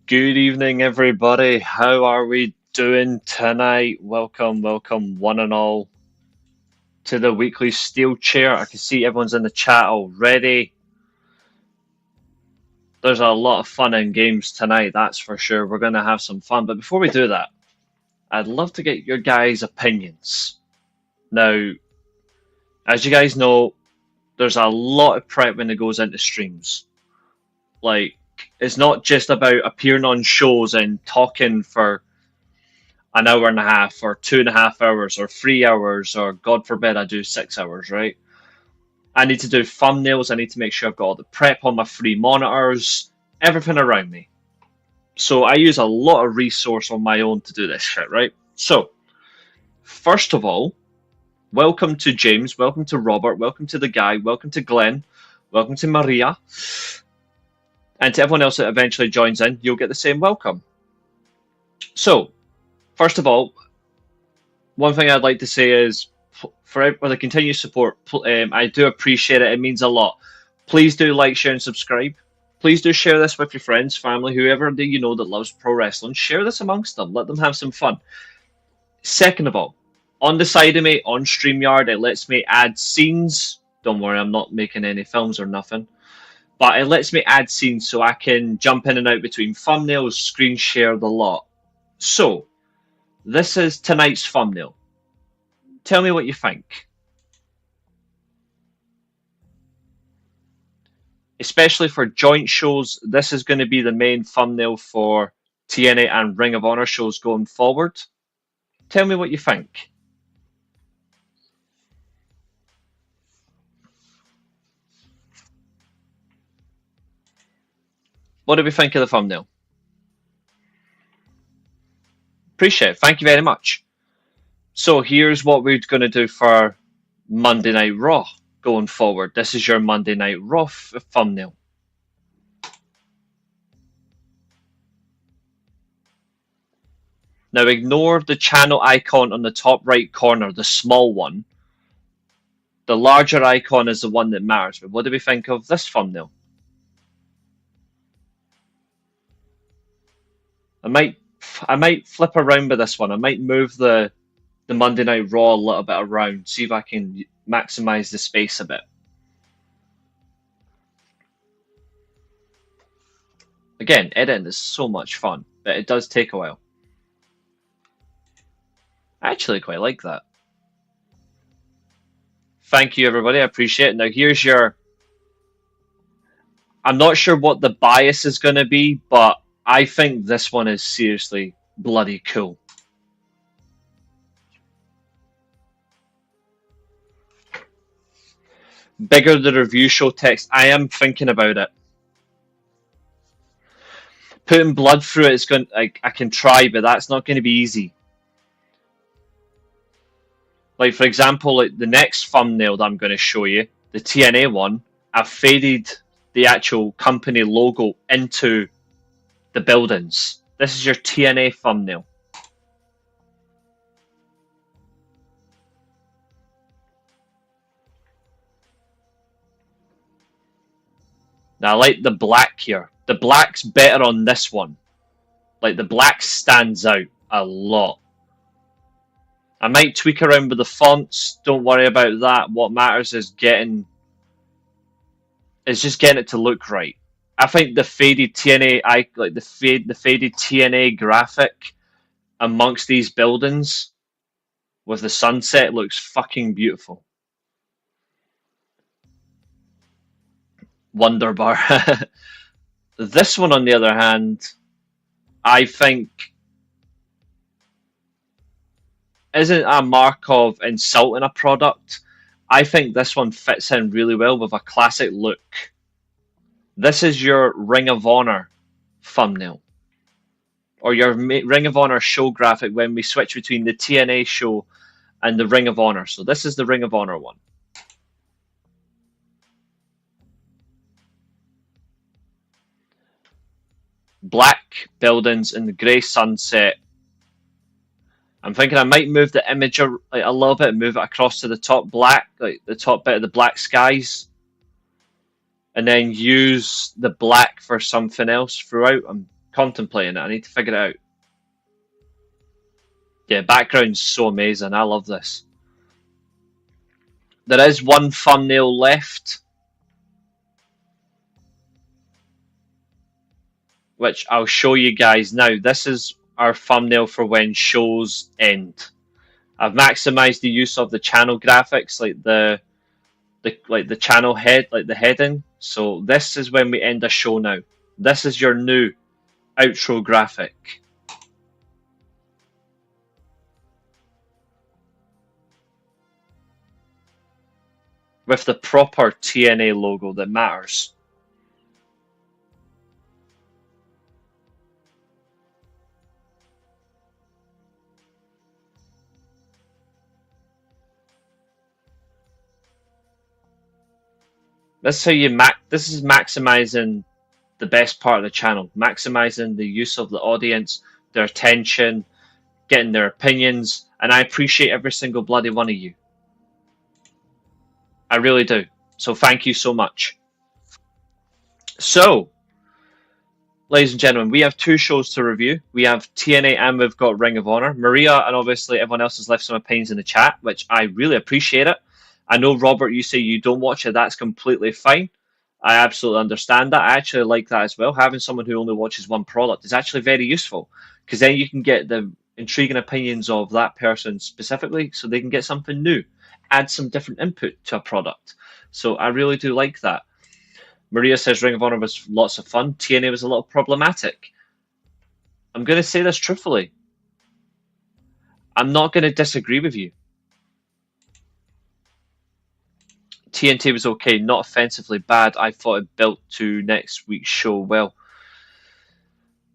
Good evening, everybody. How are we doing tonight? Welcome, welcome, one and all, to the weekly Steelchair. I can see everyone's in the chat already. There's a lot of fun in games tonight, that's for sure. We're going to have some fun. But before we do that, I'd love to get your guys' opinions. Now, as you guys know, there's a lot of prep when it goes into streams. Like, it's not just about appearing on shows and talking for an hour and a half or 2.5 hours or 3 hours or God forbid I do 6 hours, right? I need to do thumbnails. I need to make sure I've got all the prep on my free monitors, everything around me. So I use a lot of resource on my own to do this shit, right? So, first of all, welcome to James, welcome to Robert, welcome to the guy, welcome to Glenn, welcome to Maria, and to everyone else that eventually joins in, you'll get the same welcome. So, first of all, one thing I'd like to say is for the continued support, I do appreciate it. It means a lot. Please do like, share, and subscribe. Please do share this with your friends, family, whoever you know that loves pro wrestling. Share this amongst them. Let them have some fun. Second of all, on the side of me, on StreamYard, it lets me add scenes. Don't worry, I'm not making any films or nothing. But it lets me add scenes so I can jump in and out between thumbnails, screen share, the lot. So, this is tonight's thumbnail. Tell me what you think. Especially for joint shows, this is going to be the main thumbnail for TNA and Ring of Honor shows going forward. Tell me what you think. What do we think of the thumbnail? Appreciate it. Thank you very much. So here's what we're going to do for Monday Night Raw going forward. This is your Monday Night Raw thumbnail. Now ignore the channel icon on the top right corner, the small one. The larger icon is the one that matters. But what do we think of this thumbnail? I might flip around with this one. I might move the Monday Night Raw a little bit around, see if I can maximize the space a bit. Again, editing is so much fun, but it does take a while. I actually quite like that. Thank you, everybody. I appreciate it. Now, here's your... I'm not sure what the bias is going to be, but I think this one is seriously bloody cool. Bigger the review show text. I am thinking about it. Putting blood through it is going. I can try, but that's not going to be easy. Like for example, like the next thumbnail that I'm going to show you, the TNA one, I've faded the actual company logo into the buildings. This is your TNA thumbnail. Now I like the black here. The black's better on this one. Like the black stands out a lot. I might tweak around with the fonts. Don't worry about that. What matters is just getting it to look right. I think the faded TNA, the faded TNA graphic amongst these buildings with the sunset looks fucking beautiful. Wonder bar. This one, on the other hand, I think isn't a mark of insulting a product. I think this one fits in really well with a classic look. This is your Ring of Honor thumbnail. Or your Ring of Honor show graphic when we switch between the TNA show and the Ring of Honor. So this is the Ring of Honor one. Black buildings and the grey sunset. I'm thinking I might move the image a little bit and move it across to the top black, like the top bit of the black skies. And then use the black for something else throughout. I'm contemplating it. I need to figure it out. Yeah, background's so amazing. I love this. There is one thumbnail left, which I'll show you guys now. This is our thumbnail for when shows end. I've maximized the use of the channel graphics, like the channel head, like the heading. So this is when we end a show now. This is your new outro graphic. With the proper TNA logo that matters. This is how you this is maximizing the best part of the channel, maximizing the use of the audience, their attention, getting their opinions, and I appreciate every single bloody one of you. I really do. So thank you so much. So, ladies and gentlemen, we have 2 shows to review. We have TNA and we've got Ring of Honor. Maria and obviously everyone else has left some opinions in the chat, which I really appreciate it. I know, Robert, you say you don't watch it. That's completely fine. I absolutely understand that. I actually like that as well. Having someone who only watches one product is actually very useful, because then you can get the intriguing opinions of that person specifically, so they can get something new, add some different input to a product. So I really do like that. Maria says Ring of Honor was lots of fun. TNA was a little problematic. I'm going to say this truthfully. I'm not going to disagree with you. TNT was okay, not offensively bad. I thought it built to next week's show well.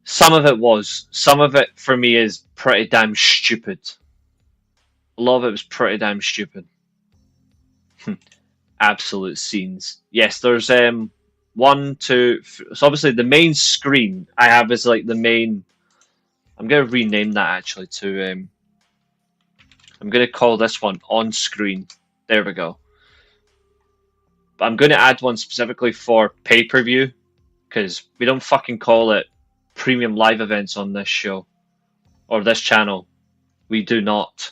Some of it was. Some of it, for me, is pretty damn stupid. A lot of it was pretty damn stupid. Absolute scenes. Yes, there's 1, 2. So obviously the main screen I have is like the main. I'm going to rename that actually to. I'm going to call this one on screen. There we go. But I'm going to add one specifically for pay-per-view, because we don't fucking call it premium live events on this show or this channel. We do not.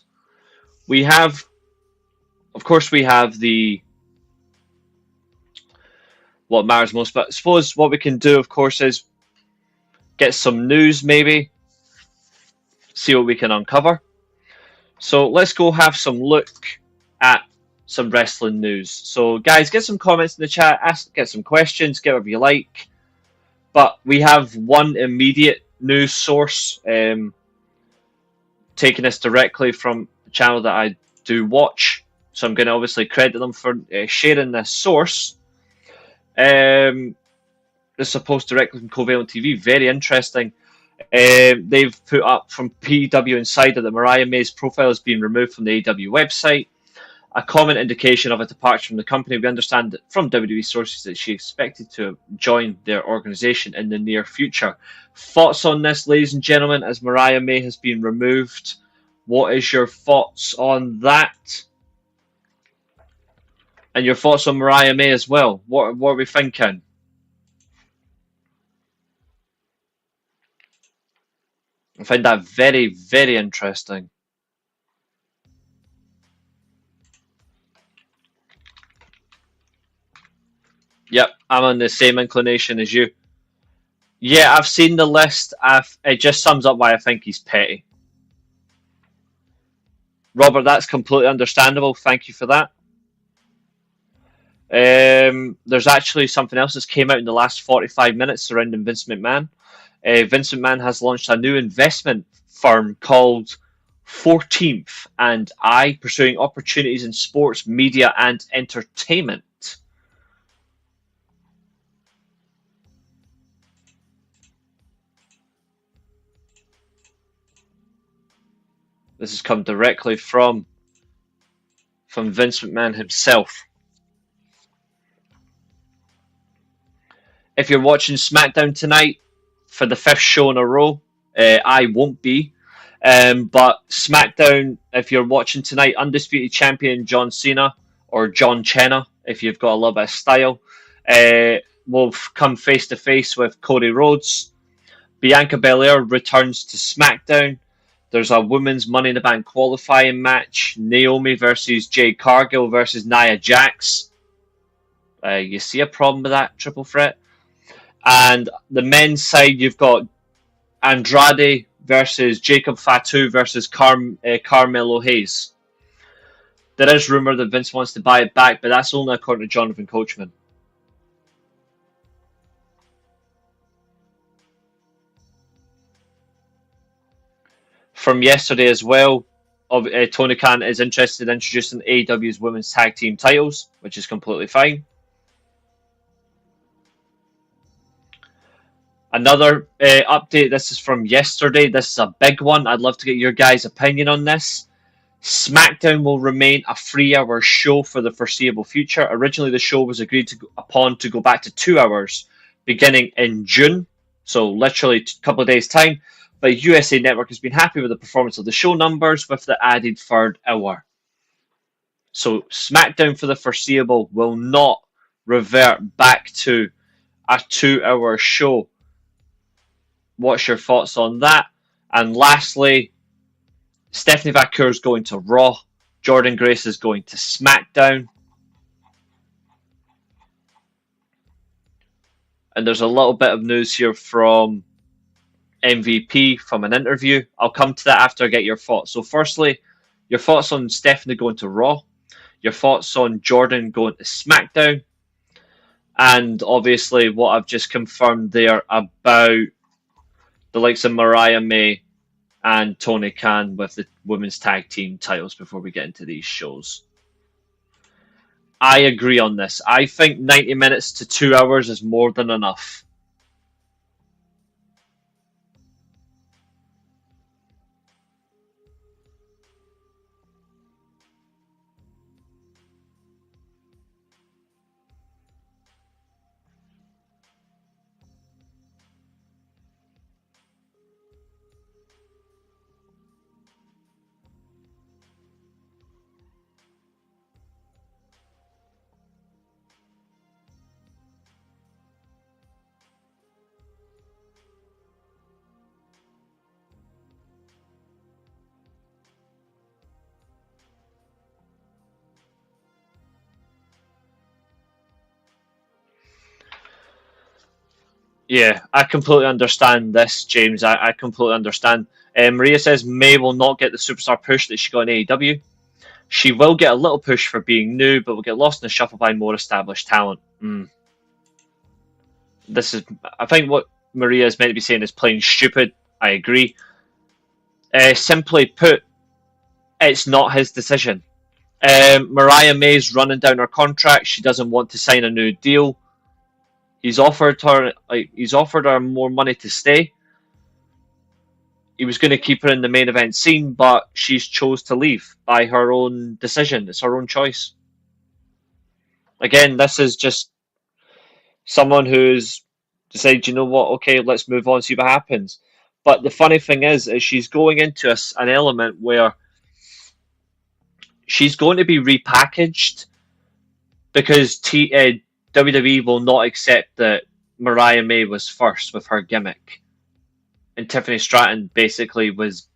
We have, of course, we have the what matters most. But I suppose what we can do, of course, is get some news, maybe see what we can uncover. So let's go have some look at some wrestling news. So guys, get some comments in the chat, get some questions, get whatever you like. But we have one immediate news source taking us directly from a channel that I do watch. So I'm going to obviously credit them for sharing this source. This is supposed directly from Covalent TV. Very interesting. They've put up from PW Insider that Mariah May's profile has been removed from the AEW website. A common indication of a departure from the company. We understand that from WWE sources that she expected to join their organization in the near future. Thoughts on this, ladies and gentlemen, as Mariah May has been removed? What is your thoughts on that? And your thoughts on Mariah May as well. What are we thinking? I find that very, very interesting. Yep, I'm on the same inclination as you. Yeah, I've seen the list. It just sums up why I think he's petty. Robert, that's completely understandable. Thank you for that. There's actually something else that's came out in the last 45 minutes surrounding Vince McMahon. Vince McMahon has launched a new investment firm called 14th and I, pursuing opportunities in sports, media, and entertainment. This has come directly from Vince McMahon himself. If you're watching SmackDown tonight for the 5th show in a row, I won't be. But SmackDown, if you're watching tonight, Undisputed Champion John Cena, or John Cena, if you've got a little bit of style, will come face to face with Cody Rhodes. Bianca Belair returns to SmackDown. There's a women's Money in the Bank qualifying match. Naomi versus Jade Cargill versus Nia Jax. You see a problem with that triple threat? And the men's side, you've got Andrade versus Jacob Fatu versus Carmelo Hayes. There is rumour that Vince wants to buy it back, but that's only according to Jonathan Coachman. From yesterday as well, Tony Khan is interested in introducing AEW's women's tag team titles, which is completely fine. Another update, this is from yesterday. This is a big one. I'd love to get your guys' opinion on this. SmackDown will remain a 3-hour show for the foreseeable future. Originally, the show was agreed upon to go back to 2 hours beginning in June, so literally a couple of days' time. But USA Network has been happy with the performance of the show numbers with the added third hour. So SmackDown for the foreseeable will not revert back to a 2-hour show. What's your thoughts on that? And lastly, Stephanie Vaquer is going to Raw. Jordan Grace is going to SmackDown. And there's a little bit of news here from MVP from an interview. I'll come to that after I get your thoughts. So firstly, your thoughts on Stephanie going to Raw. Your thoughts on Jordan going to SmackDown. And obviously what I've just confirmed there about the likes of Mariah May and Tony Khan with the women's tag team titles before we get into these shows. I agree on this. I think 90 minutes to 2 hours is more than enough. Yeah, I completely understand this, James. I completely understand. Maria says May will not get the superstar push that she got in AEW. She will get a little push for being new, but will get lost in the shuffle by more established talent. This is, I think, what Maria is meant to be saying is plain stupid. I agree. Simply put, it's not his decision. Mariah May's running down her contract. She doesn't want to sign a new deal. He's offered her more money to stay. He was going to keep her in the main event scene, but she's chose to leave by her own decision. It's her own choice. Again, this is just someone who's decided, you know what, okay, let's move on, see what happens. But the funny thing is she's going into an element where she's going to be repackaged because WWE will not accept that Mariah May was first with her gimmick. And Tiffany Stratton basically was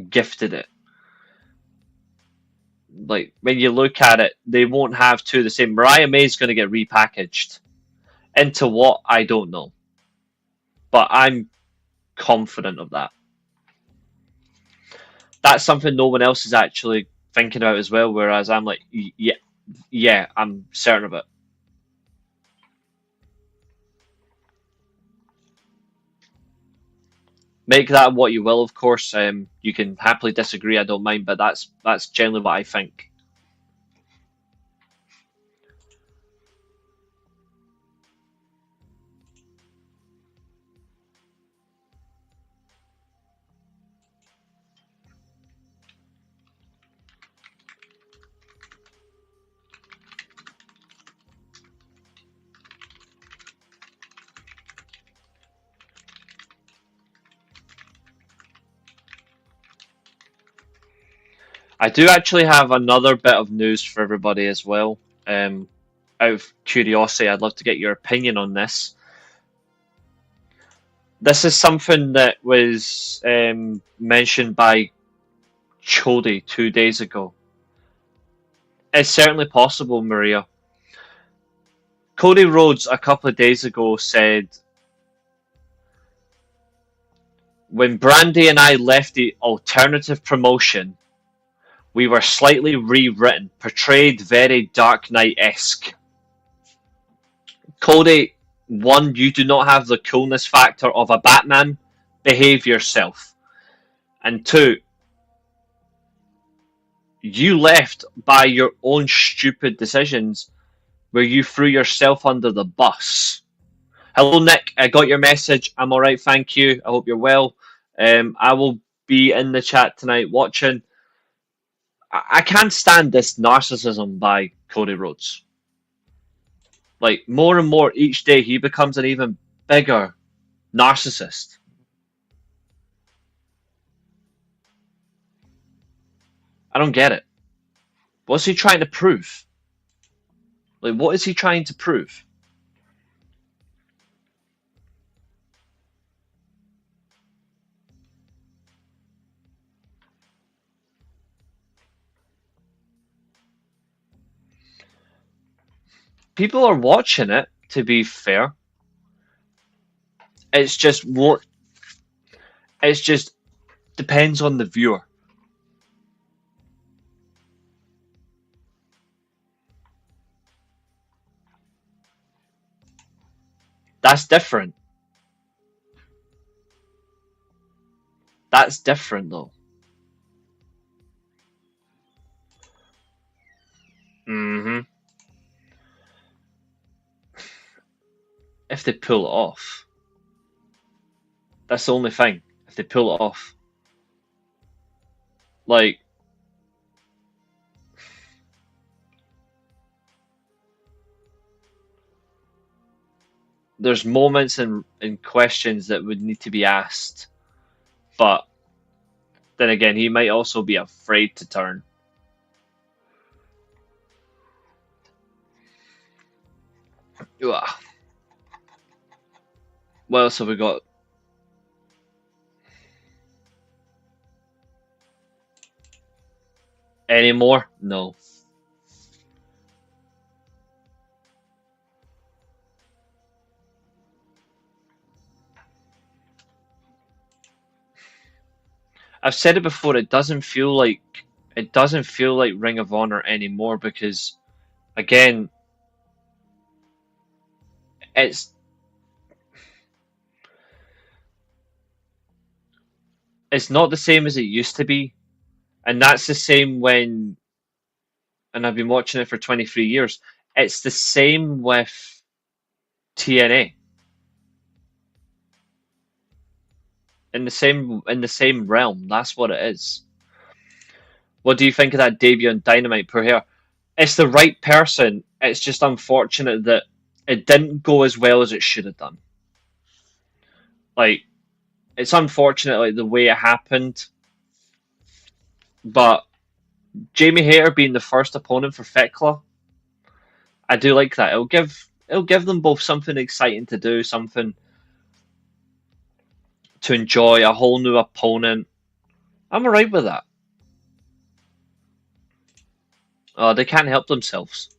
gifted it. Like, when you look at it, they won't have two the same. Mariah May's going to get repackaged. Into what? I don't know. But I'm confident of that. That's something no one else is actually thinking about as well, whereas I'm like, yeah, I'm certain of it. Make that what you will, of course. You can happily disagree, I don't mind, but that's generally what I think. I do actually have another bit of news for everybody as well. Out of curiosity, I'd love to get your opinion on this. This is something that was mentioned by Chody 2 days ago. It's certainly possible, Maria. Cody Rhodes a couple of days ago said, when Brandy and I left the alternative promotion, we were slightly rewritten, portrayed very Dark Knight-esque. Cody, one, you do not have the coolness factor of a Batman. Behave yourself. And two, you left by your own stupid decisions where you threw yourself under the bus. Hello, Nick. I got your message. I'm all right, thank you. I hope you're well. I will be in the chat tonight watching. I can't stand this narcissism by Cody Rhodes. Like, more and more each day, he becomes an even bigger narcissist. I don't get it. What's he trying to prove? Like, what is he trying to prove? People are watching it, to be fair. It's just what. It's just depends on the viewer. That's different. That's different, though. Mm-hmm. If they pull it off. That's the only thing. If they pull it off. Like, there's moments and questions that would need to be asked. But then again, he might also be afraid to turn. Ugh. What else have we got? Any more? No. I've said it before. It doesn't feel like Ring of Honor anymore because, again, it's not the same as it used to be, and that's the same when. And I've been watching it for 23 years. It's the same with TNA. In the same realm. That's what it is. What do you think of that debut on Dynamite per hair? It's the right person. It's just unfortunate that it didn't go as well as it should have done. Like, it's unfortunate, like the way it happened. But Jamie Hayter being the first opponent for Thekla, I do like that. It'll give them both something exciting to do, something to enjoy, a whole new opponent. I'm alright with that. They can't help themselves.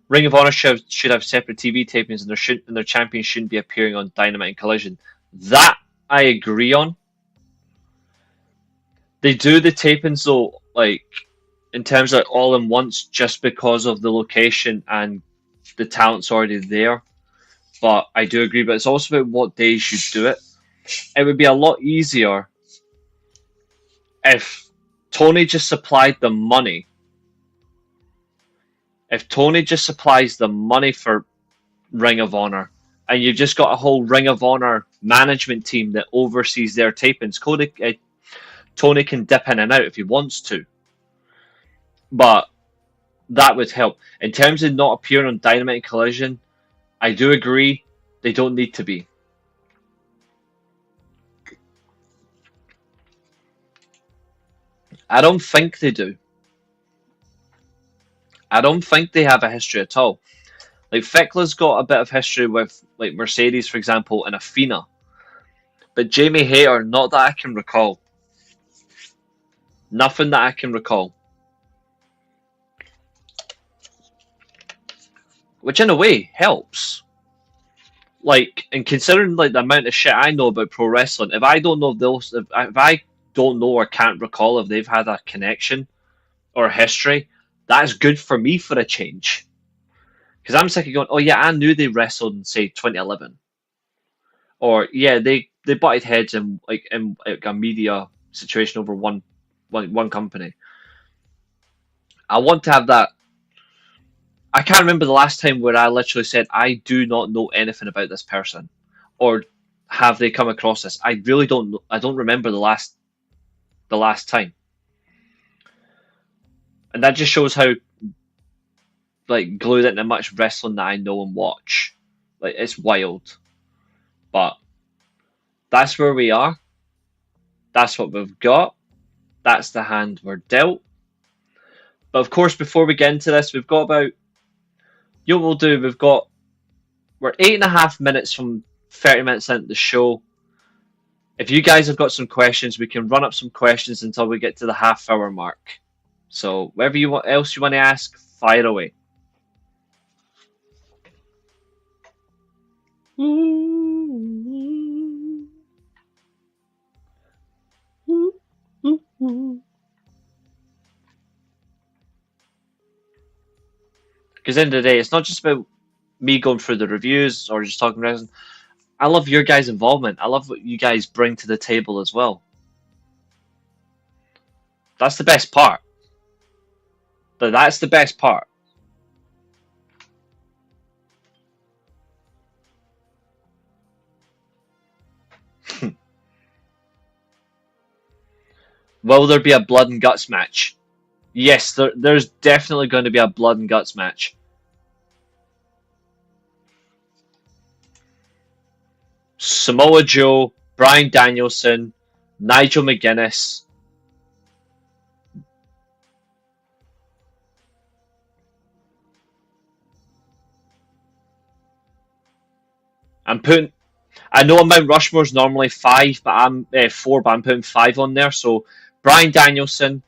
Ring of Honor should have separate TV tapings, and their champions shouldn't be appearing on Dynamite and Collision. That I agree on. They do the tapings though, like in terms of all in once, just because of the location and the talent's already there. But I do agree. But it's also about what days you do it. It would be a lot easier if Tony just supplied the money. If Tony just supplies the money for Ring of Honor, and you've just got a whole Ring of Honor management team that oversees their tapings, Tony can dip in and out if he wants to. But that would help. In terms of not appearing on Dynamite and Collision, I do agree they don't need to be. I don't think they do. I don't think they have a history at all. Like Thekla's got a bit of history with like Mercedes, for example, and Athena. But Jamie Hayter, not that I can recall. Nothing that I can recall. Which in a way helps. Like, and considering like the amount of shit I know about pro wrestling, if I don't know those, if I don't know or can't recall if they've had a connection or a history, that's good for me for a change. Because I'm sick of going, oh yeah, I knew they wrestled in say 2011, or yeah, they butted heads in like a media situation over one company. I want to have that. I can't remember the last time where I literally said I do not know anything about this person, or have they come across this? I really don't know. I don't remember the last time, and that just shows how like glued into much wrestling that I know and watch. Like it's wild, but that's where we are. That's what we've got. That's the hand we're dealt. But of course, before we get into this, we've got about. You know what we'll do? We're 8.5 minutes from 30 minutes into the show. If you guys have got some questions, we can run up some questions until we get to the half-hour mark. So whatever else you want to ask, fire away. Because at the end of the day, it's not just about me going through the reviews or just talking wrestling. I love your guys' involvement. I love what you guys bring to the table as well. That's the best part. But that's the best part. Will there be a blood and guts match? Yes, there's definitely going to be a blood and guts match. Samoa Joe, Bryan Danielson, Nigel McGuinness. I know Mount Rushmore's normally 5, but I'm 4, but I'm putting 5 on there. So Bryan Danielson,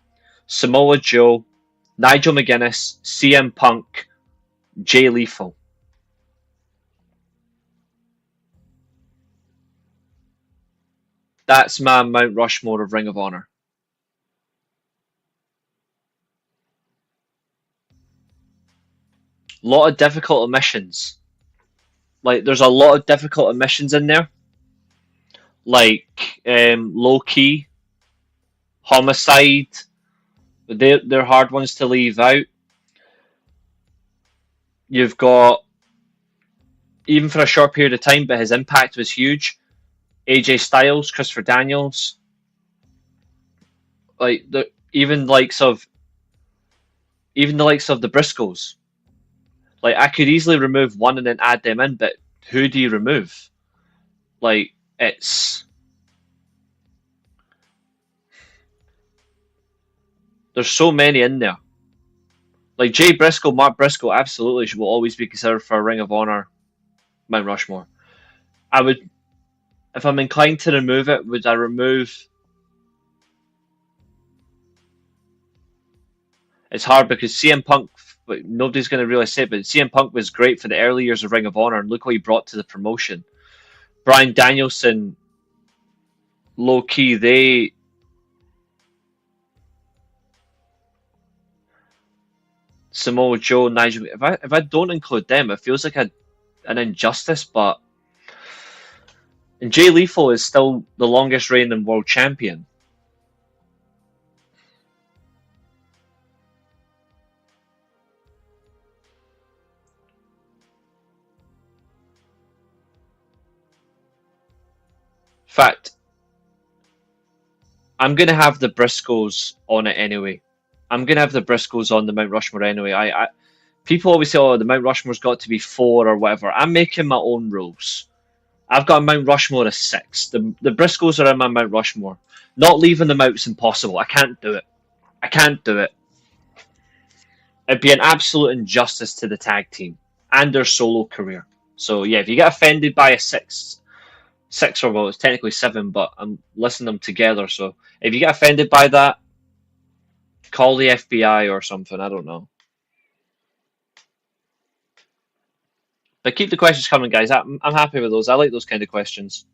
Samoa Joe, Nigel McGuinness, CM Punk, Jay Lethal. That's my Mount Rushmore of Ring of Honor. A lot of difficult omissions. Like, there's a lot of difficult omissions in there. Like, Low Key, Homicide. They're hard ones to leave out. You've got, even for a short period of time, but his impact was huge. AJ Styles, Christopher Daniels. Like, even the likes of the Briscoes. Like, I could easily remove one and then add them in, but who do you remove? Like, there's so many in there. Like Jay Briscoe, Mark Briscoe, absolutely will always be considered for a Ring of Honor Mount Rushmore. I would, if I'm inclined to remove it, would I remove? It's hard because CM Punk, nobody's going to really say it, but CM Punk was great for the early years of Ring of Honor, and look what he brought to the promotion. Bryan Danielson, Low Key, Samoa Joe, Nigel. If I don't include them, it feels like an injustice. But and Jay Lethal is still the longest reigning world champion. In fact, I'm gonna have the Briscoes on it anyway. I'm gonna have the Briscoes on the Mount Rushmore anyway. People always say, "Oh, the Mount Rushmore's got to be 4 or whatever." I'm making my own rules. I've got a Mount Rushmore of 6. The Briscoes are in my Mount Rushmore. Not leaving them out is impossible. I can't do it. I can't do it. It'd be an absolute injustice to the tag team and their solo career. So yeah, if you get offended by a 6, 6, or well, it's technically 7, but I'm listing them together. So if you get offended by that, call the FBI or something. I don't know. But keep the questions coming, guys. I'm happy with those. I like those kind of questions.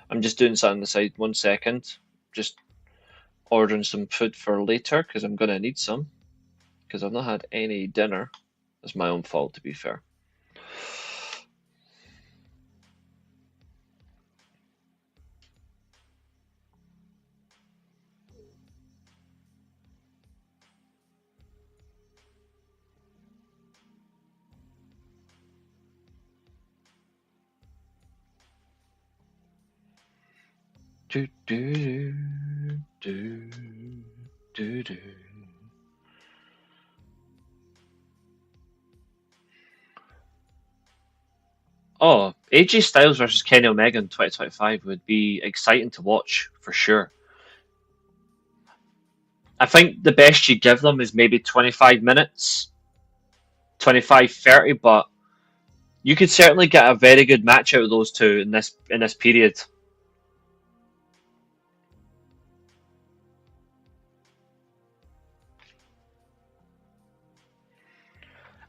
I'm just doing something on the side. 1 second. Just ordering some food for later because I'm gonna need some. Because I've not had any dinner. It's my own fault, to be fair. Do do do do do. Oh, AJ Styles versus Kenny Omega in 2025 would be exciting to watch for sure. I think the best you give them is maybe 25 minutes, 25, 30, but you could certainly get a very good match out of those two in this period.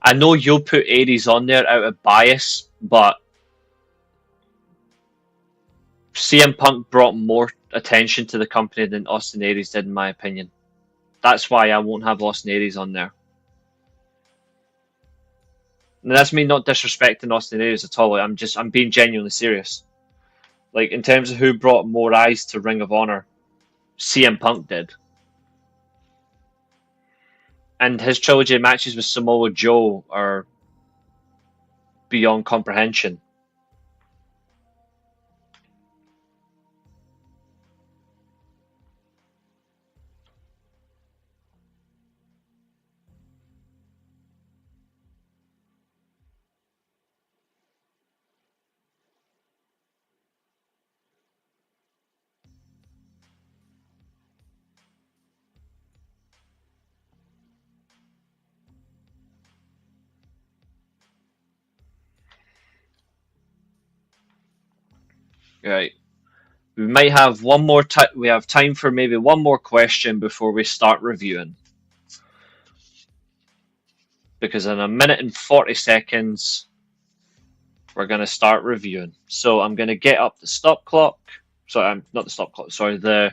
I know you'll put Aries on there out of bias, but CM Punk brought more attention to the company than Austin Aries did, in my opinion. That's why I won't have Austin Aries on there. And that's me not disrespecting Austin Aries at all. I'm being genuinely serious. Like in terms of who brought more eyes to Ring of Honor, CM Punk did. And his trilogy of matches with Samoa Joe are beyond comprehension. Right. We might have one more time. We have time for maybe one more question before we start reviewing. Because in a minute and 40 seconds, we're going to start reviewing. So I'm going to get up the stop clock. Sorry, I'm not the stop clock. Sorry, the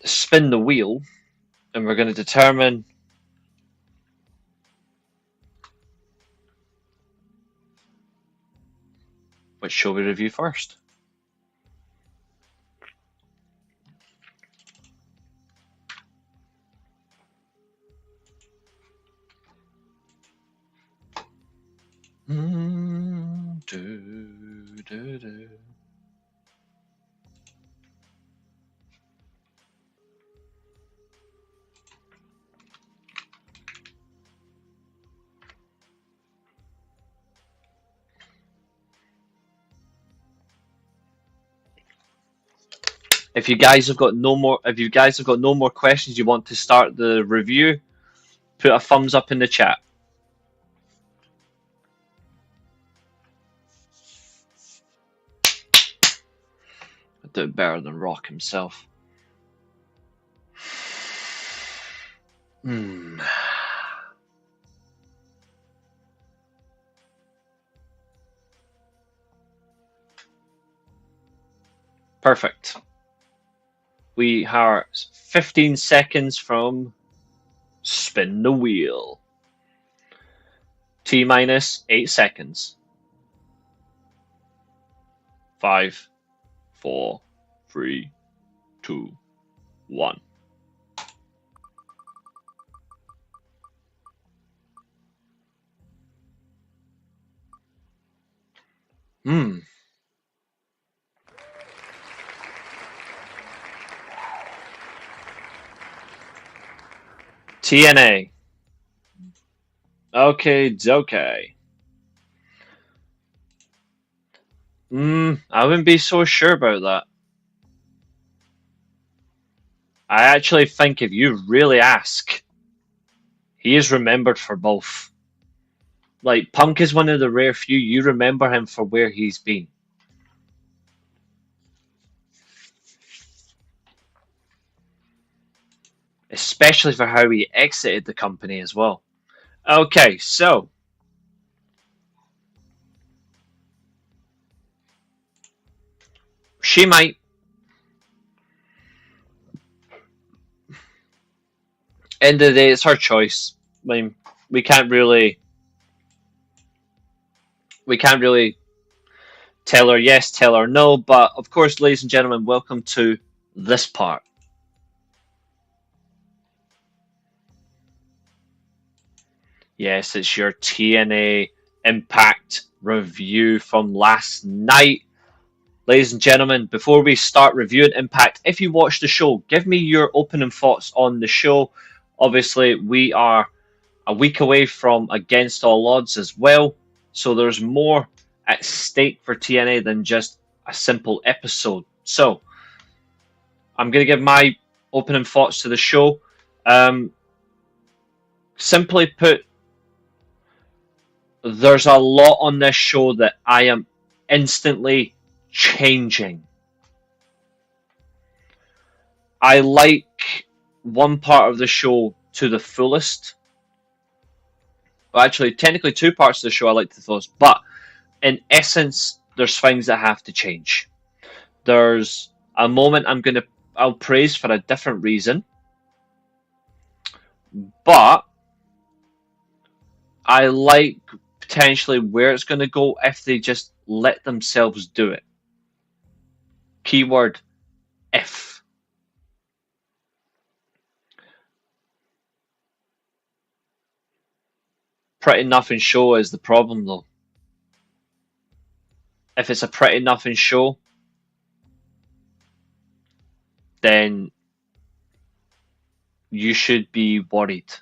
spin the wheel, and we're going to determine which show we review first. If you guys have got no more questions, you want to start the review, put a thumbs up in the chat. I do it better than Rock himself. Perfect. We are 15 seconds from spin the wheel. T minus 8 seconds. 5, 4, 3, 2, 1. TNA. Okay, okay. I wouldn't be so sure about that. I actually think if you really ask, he is remembered for both. Like, Punk is one of the rare few you remember him for where he's been. Especially for how he exited the company as well. Okay, so she might. End of the day, it's her choice. I mean, we can't really, we can't really tell her yes, tell her no. But of course, ladies and gentlemen, welcome to this part. Yes, it's your TNA Impact review from last night. Ladies and gentlemen, before we start reviewing Impact, if you watched the show, give me your opening thoughts on the show. Obviously, we are a week away from Against All Odds as well, so there's more at stake for TNA than just a simple episode. So, I'm going to give my opening thoughts to the show. Simply put, there's a lot on this show that I am instantly changing. I like one part of the show to the fullest. Well, actually, technically two parts of the show I like the fullest, but in essence, there's things that have to change. There's a moment I'll praise for a different reason, but I like potentially where it's going to go if they just let themselves do it. Keyword if. Pretty nothing show is the problem though. If it's a pretty nothing show, then you should be worried.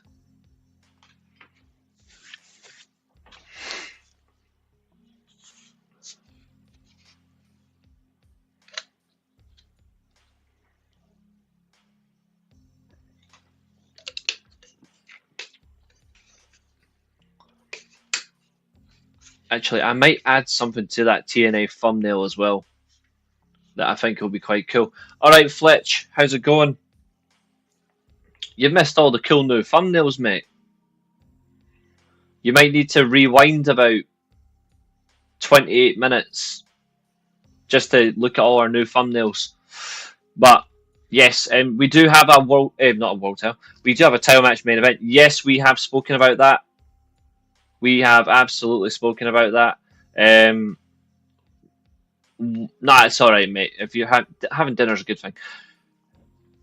Actually, I might add something to that TNA thumbnail as well that I think will be quite cool. Alright, Fletch, how's it going? You've missed all the cool new thumbnails, mate. You might need to rewind about 28 minutes just to look at all our new thumbnails. But yes, we do have a world, not a world title. We do have a title match main event. Yes, we have spoken about that. We have absolutely spoken about that. Nah, it's all right, mate. If you having dinner's a good thing.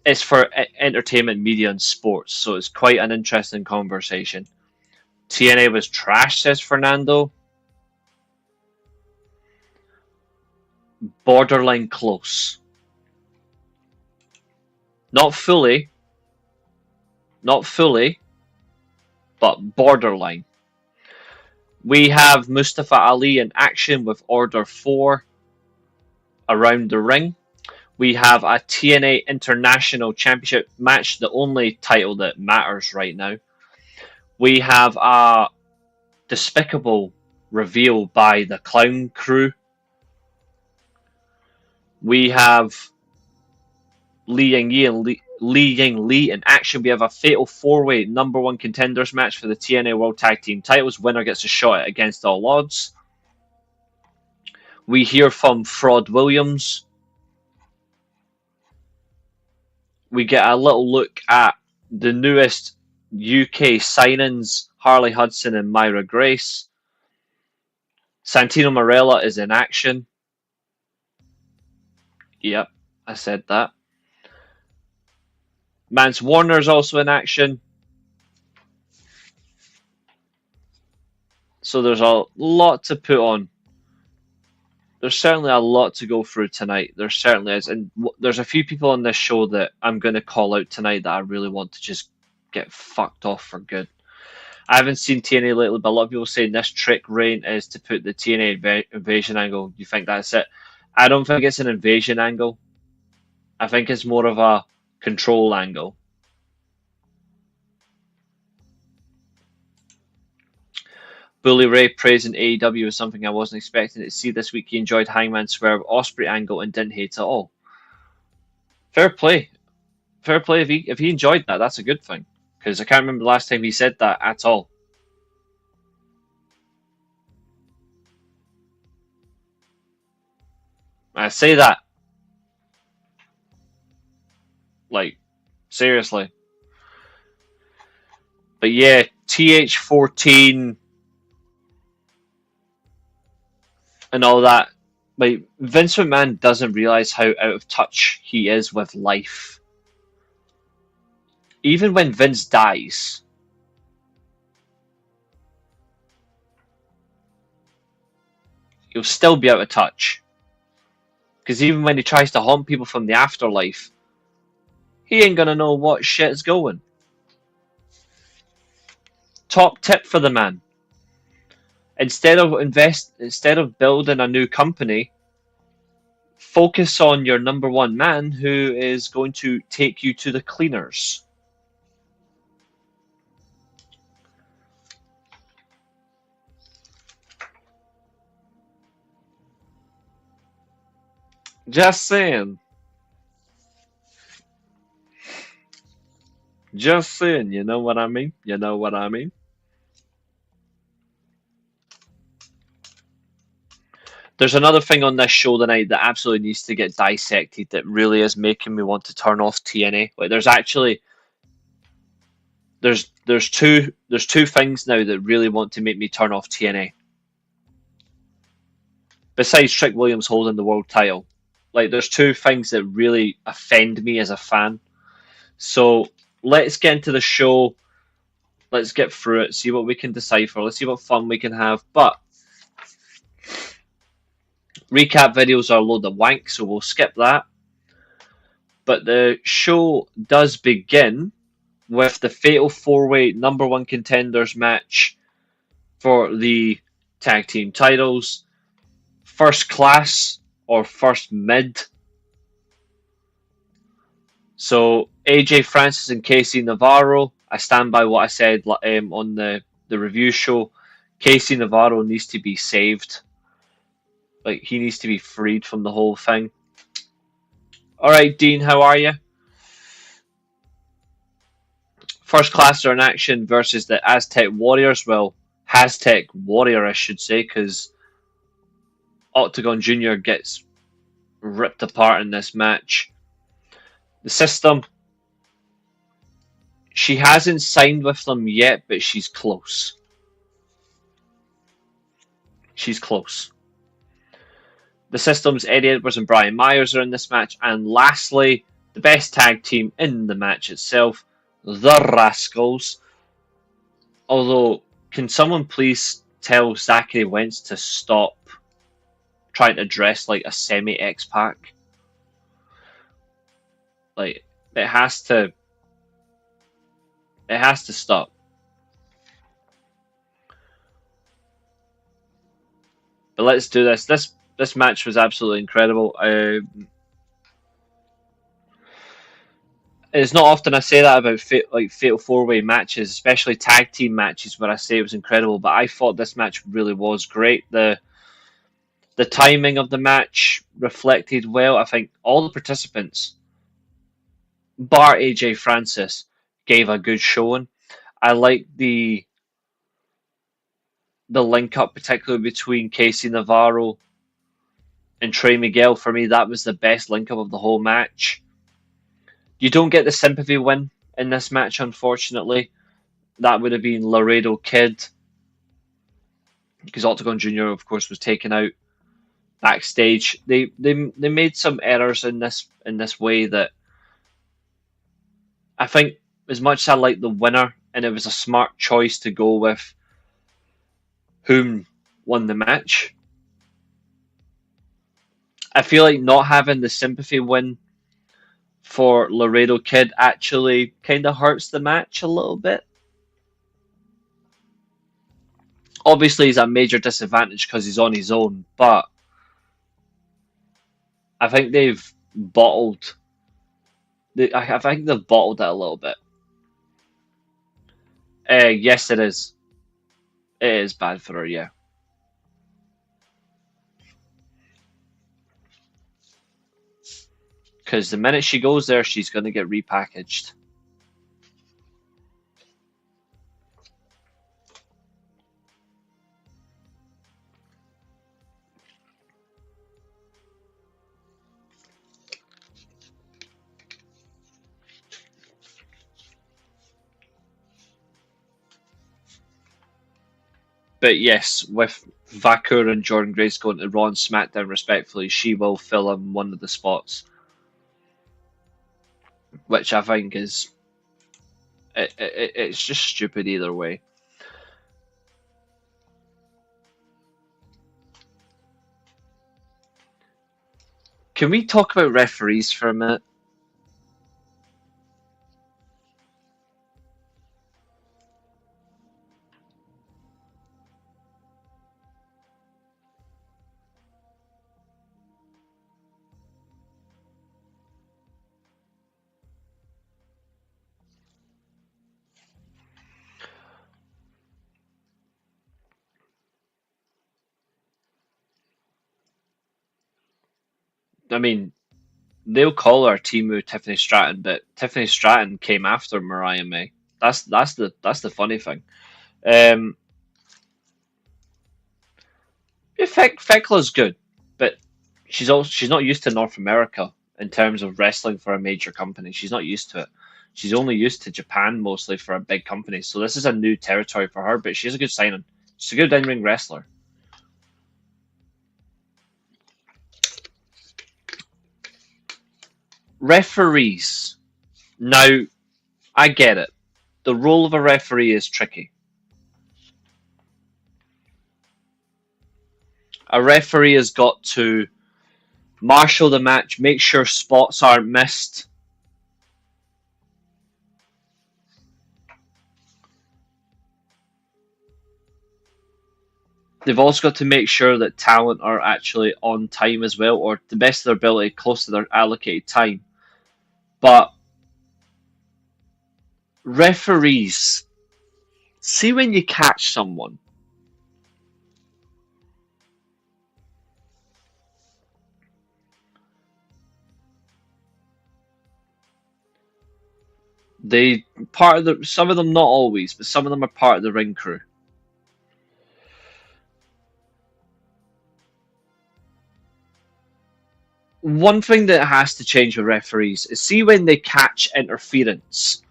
It's for entertainment, media, and sports, so it's quite an interesting conversation. TNA was trash, says Fernando. Borderline close. Not fully, but borderline. We have Mustafa Ali in action with Order 4 around the ring. We have a TNA International Championship match, the only title that matters right now. We have a despicable reveal by the Clown Crew. We have Li Ying Lee in action. We have a fatal four-way number one contenders match for the TNA World Tag Team titles. Winner gets a shot at Against All Odds. We hear from Fraud Williams. We get a little look at the newest UK signings, Harley Hudson and Myra Grace. Santino Marella is in action. Yep, I said that. Mance Warner is also in action. So there's a lot to put on. There's certainly a lot to go through tonight. There certainly is. And there's a few people on this show that I'm going to call out tonight that I really want to just get fucked off for good. I haven't seen TNA lately, but a lot of people saying this trick reign is to put the TNA invasion angle. You think that's it? I don't think it's an invasion angle. I think it's more of a control angle. Bully Ray praising AEW is something I wasn't expecting to see this week. He enjoyed Hangman Swerve Osprey angle and didn't hate it at all. Fair play. Fair play. If he enjoyed that, that's a good thing. Because I can't remember the last time he said that at all. I say that. Like, seriously. But yeah, TH14 and all that. Like, Vince McMahon doesn't realize how out of touch he is with life. Even when Vince dies, he'll still be out of touch. Because even when he tries to haunt people from the afterlife, he ain't gonna know what shit's going. Top tip for the man. Instead of building a new company, focus on your number one man who is going to take you to the cleaners. Just saying. Just saying, you know what I mean? You know what I mean? There's another thing on this show tonight that absolutely needs to get dissected that really is making me want to turn off TNA. Like there's two things now that really want to make me turn off TNA. Besides Trick Williams holding the world title. Like there's two things that really offend me as a fan. So let's get into the show. Let's get through it, see what we can decipher. Let's see what fun we can have. But recap videos are a load of wank, so we'll skip that. But the show does begin with the Fatal 4-Way number one contenders match for the tag team titles. First class or first mid. So AJ Francis and Casey Navarro. I stand by what I said on the review show. Casey Navarro needs to be saved. Like, he needs to be freed from the whole thing. Alright, Dean, how are you? First class are in action versus the Aztec Warriors. Well, Aztec Warrior, I should say, because Octagon Jr. gets ripped apart in this match. The system, she hasn't signed with them yet, but she's close. She's close. The System's Eddie Edwards and Brian Myers are in this match. And lastly, the best tag team in the match itself, the Rascals. Although, can someone please tell Zachary Wentz to stop trying to dress like a semi-X-Pac? Like, it has to stop. But let's do this. This match was absolutely incredible. It's not often I say that about fatal 4-way matches, especially tag team matches, where I say it was incredible. But I thought this match really was great. The timing of the match reflected well. I think all the participants, bar AJ Francis, gave a good showing. I like the link up, particularly between Casey Navarro and Trey Miguel. For me, that was the best link up of the whole match. You don't get the sympathy win in this match, unfortunately. That would have been Laredo Kid, because Octagon Jr., of course, was taken out backstage. They made some errors in this way that I think, as much as I like the winner, and it was a smart choice to go with whom won the match, I feel like not having the sympathy win for Laredo Kid actually kind of hurts the match a little bit. Obviously, he's at a major disadvantage because he's on his own, but I think they've bottled. I think they've bottled it a little bit. Yes, it is. It is bad for her, yeah. Because the minute she goes there, she's going to get repackaged. But yes, with Vakur and Jordan Grace going to Raw and SmackDown respectfully, she will fill in one of the spots, which I think is it's just stupid either way. Can we talk about referees for a minute? I mean, they'll call her Timu Tiffany Stratton, but Tiffany Stratton came after Mariah May. That's the funny thing. Um, yeah, Thecla's good, but she's not used to North America in terms of wrestling for a major company. She's not used to it. She's only used to Japan mostly for a big company. So this is a new territory for her, but she's a good signing. She's a good in-ring wrestler. Referees. Now, I get it. The role of a referee is tricky. A referee has got to marshal the match, make sure spots aren't missed. They've also got to make sure that talent are actually on time as well, or to the best of their ability, close to their allocated time. But referees, see when you catch someone, they part of the some of them, not always, but some of them are part of the ring crew. One thing that has to change with referees is see when they catch interference.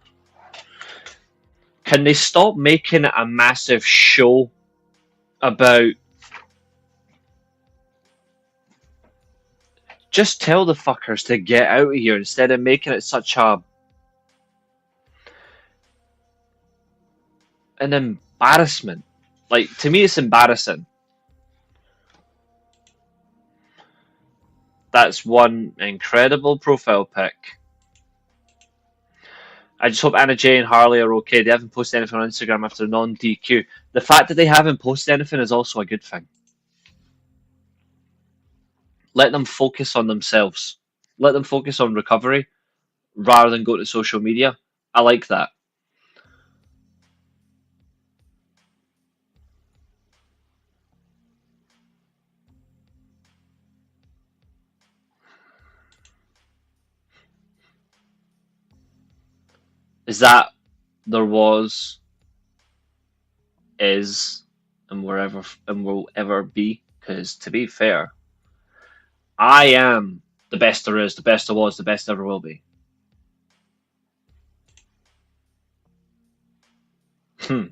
Can they stop making it a massive show about just tell the fuckers to get out of here instead of making it such an embarrassment. Like to me it's embarrassing. That's one incredible profile pic. I just hope Anna Jay and Harley are okay. They haven't posted anything on Instagram after non-DQ. The fact that they haven't posted anything is also a good thing. Let them focus on themselves. Let them focus on recovery rather than go to social media. I like that. Is that there was, is, and wherever and will ever be? Because to be fair, I am the best there is, the best there was, the best ever will be. Hmm.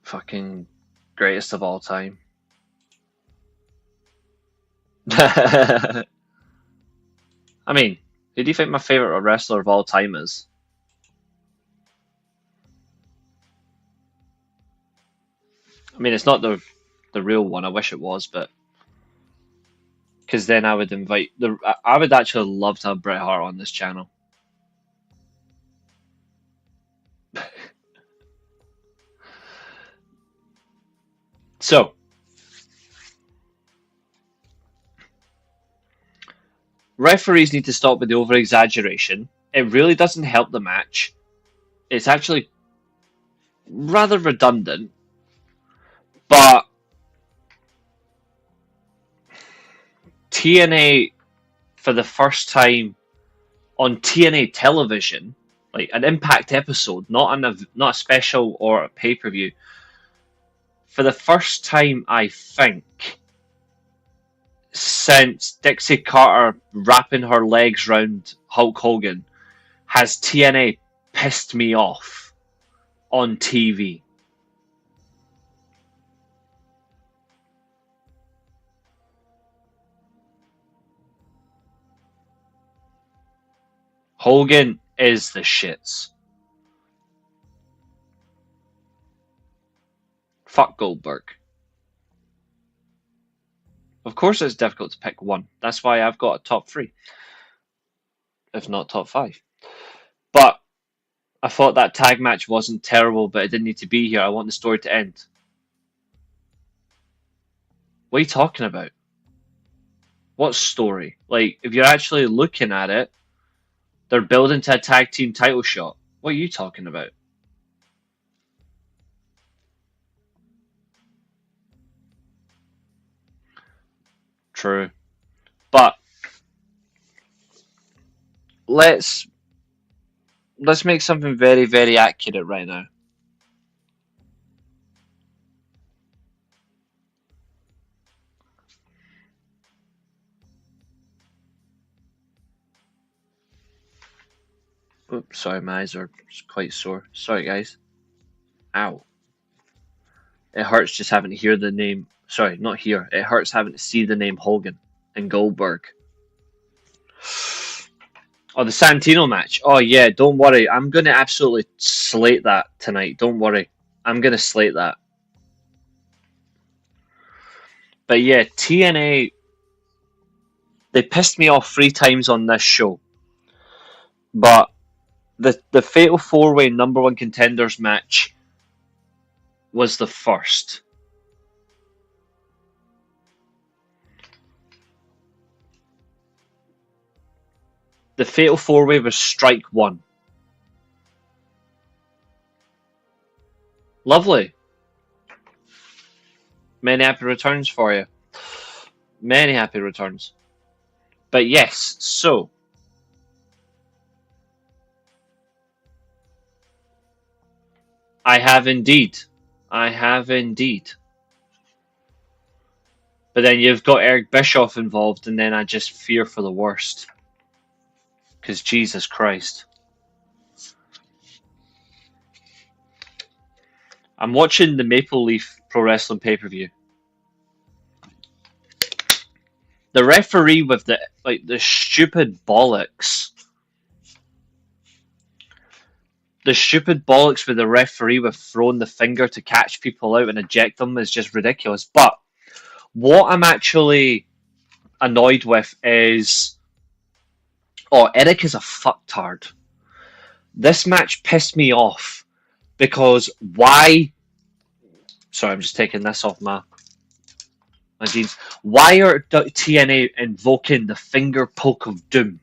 Fucking greatest of all time. I mean, who do you think my favorite wrestler of all time is? I mean, it's not the real one. I wish it was, but because then I would invite. I would actually love to have Bret Hart on this channel. 'Cause then I would invite the. I would actually love to have Bret Hart on this channel. 'Cause then I would invite the. I would actually love to have Bret Hart on this channel. 'Cause then I would invite the. I would actually love to have Bret Hart on this channel. 'Cause then I would invite the real one. I wish it was, but because then I would invite. I would actually love to have Bret Hart on this channel. So, referees need to stop with the over exaggeration. It really doesn't help the match. It's actually rather redundant, but TNA, for the first time on TNA television, like an Impact episode, not a special or a pay-per-view, for the first time, I think, since Dixie Carter wrapping her legs round Hulk Hogan, has TNA pissed me off on TV. Hogan is the shits. Fuck Goldberg. Of course it's difficult to pick one. That's why I've got a top three, if not top five. But I thought that tag match wasn't terrible, but it didn't need to be here. I want the story to end. What are you talking about? What story? Like, if you're actually looking at it, they're building to a tag team title shot. What are you talking about? True. But let's make something very, very accurate right now. Oops, sorry, my eyes are quite sore. Sorry, guys. Ow. It hurts just having to hear the name. Sorry, not hear. It hurts having to see the name Hogan and Goldberg. Oh, the Santino match. Oh, yeah, don't worry. I'm going to absolutely slate that tonight. Don't worry. I'm going to slate that. But yeah, TNA, they pissed me off 3 times on this show. But the Fatal 4-Way number one contenders match was the first. The Fatal 4-Way was strike one. Lovely. Many happy returns for you. Many happy returns. But yes, so I have indeed. I have indeed. But then you've got Eric Bischoff involved, and then I just fear for the worst. Because Jesus Christ. I'm watching the Maple Leaf Pro Wrestling pay-per-view. The referee with the stupid bollocks. The stupid bollocks with the referee with throwing the finger to catch people out and eject them is just ridiculous. But what I'm actually annoyed with is, Eric is a fucktard. This match pissed me off because why? Sorry, I'm just taking this off my jeans. Why are TNA invoking the finger poke of doom?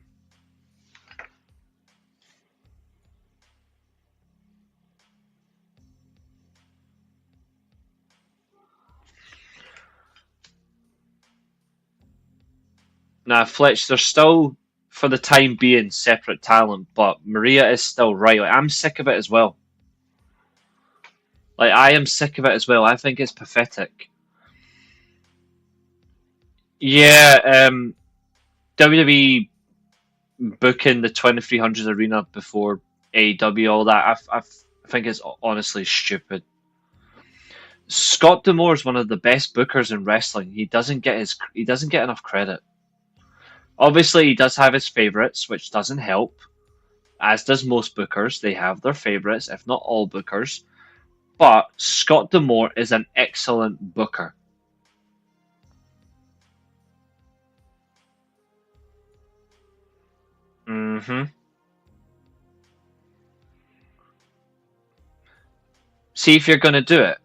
Now, Fletch, they're still, for the time being, separate talent, but Maria is still right. Like, I'm sick of it as well. Like, I am sick of it as well. I think it's pathetic. Yeah, WWE booking the 2300 arena before AEW, all that. I think it's honestly stupid. Scott D'Amore is one of the best bookers in wrestling. He doesn't get enough credit. Obviously, he does have his favorites, which doesn't help. As does most bookers. They have their favorites, if not all bookers. But Scott D'Amore is an excellent booker. See if you're going to do it.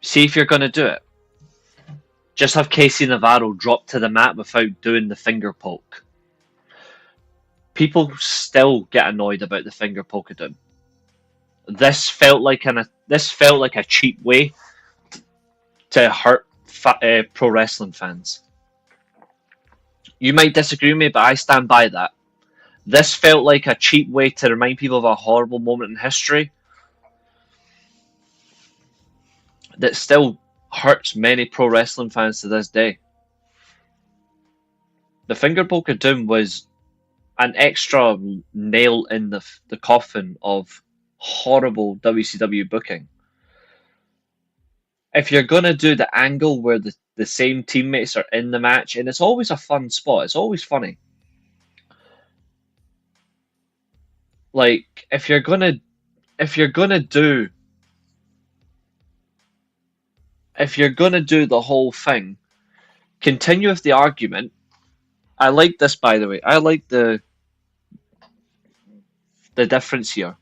See if you're going to do it. Just have Casey Navarro drop to the mat without doing the finger poke. People still get annoyed about the finger poke of doom. This felt like a cheap way to hurt pro wrestling fans. You might disagree with me, but I stand by that. This felt like a cheap way to remind people of a horrible moment in history that still hurts many pro wrestling fans to this day. The finger poke of doom was an extra nail in the coffin of horrible WCW booking. If you're going to do the angle where the same teammates are in the match, and it's always a fun spot, it's always funny. Like, if you're gonna do the whole thing, continue with the argument. I like this, by the way. I like the difference here.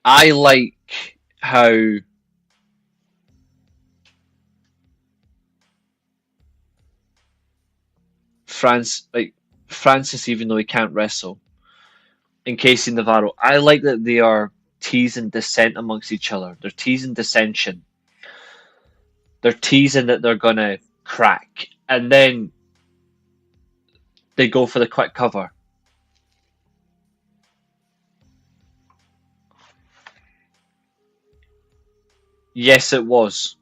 I like how Francis, even though he can't wrestle, and Casey Navarro, I like that they are teasing dissent amongst each other. They're teasing dissension. They're teasing that they're gonna crack, and then they go for the quick cover. Yes, it was.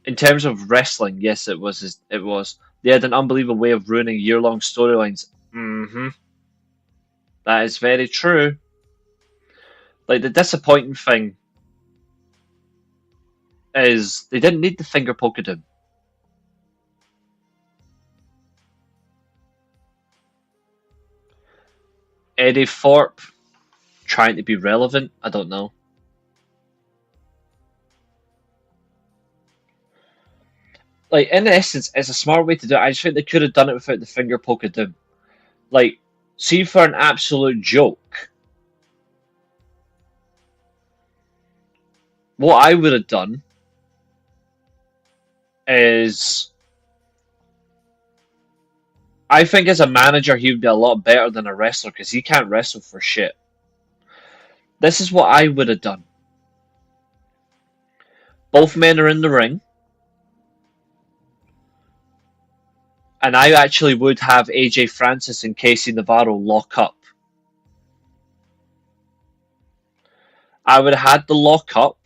In terms of wrestling, yes, it was. It was. They had an unbelievable way of ruining year-long storylines. That is very true. Like, the disappointing thing is they didn't need the finger poke at him. Eddie Thorpe trying to be relevant. I don't know. Like, in essence, it's a smart way to do it. I just think they could have done it without the finger poke at him. Like, see, for an absolute joke, what I would have done is, I think as a manager he would be a lot better than a wrestler because he can't wrestle for shit. This is what I would have done. Both men are in the ring. And I actually would have AJ Francis and Casey Navarro lock up. I would have had the lock up.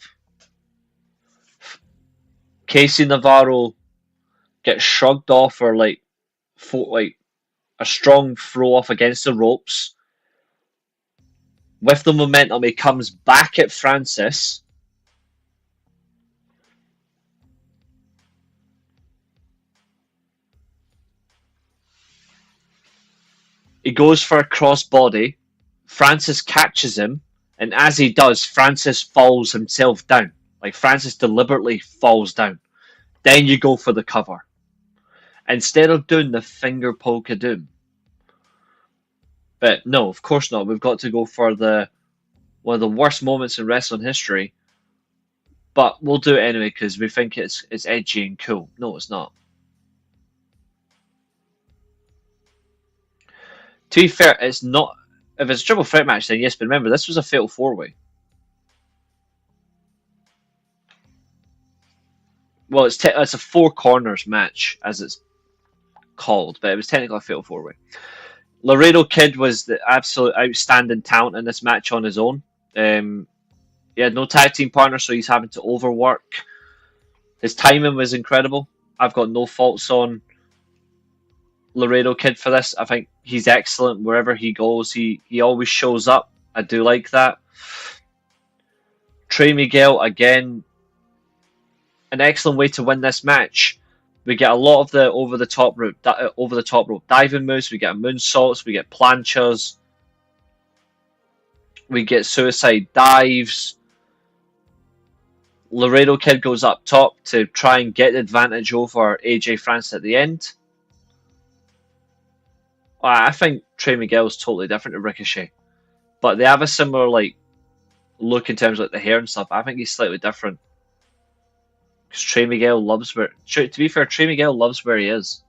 Casey Navarro gets shrugged off or like a strong throw off against the ropes. With the momentum, he comes back at Francis. He goes for a crossbody. Francis catches him, and as he does, Francis falls himself down. Like, Francis deliberately falls down. Then you go for the cover. Instead of doing the finger poke of doom. But no, of course not. We've got to go for one of the worst moments in wrestling history. But we'll do it anyway because we think it's edgy and cool. No, it's not. To be fair, it's not. If it's a triple threat match, then yes. But remember, this was a fatal 4-way. Well, it's a 4 corners match, as it's called, but it was technically a fatal 4-way. Laredo Kid was the absolute outstanding talent in this match on his own. He had no tag team partner, so he's having to overwork. His timing was incredible. I've got no faults on Laredo Kid for this. I think he's excellent wherever he goes. He always shows up. I do like that. Trey Miguel, again, an excellent way to win this match. We get a lot of the over the top rope diving moves. We get moonsaults. We get planchas. We get suicide dives. Laredo Kid goes up top to try and get the advantage over AJ Francis at the end. I think Trey Miguel is totally different to Ricochet, but they have a similar look in terms of like the hair and stuff. I think he's slightly different. Because Trey Miguel loves where. To be fair, Trey Miguel loves where he is.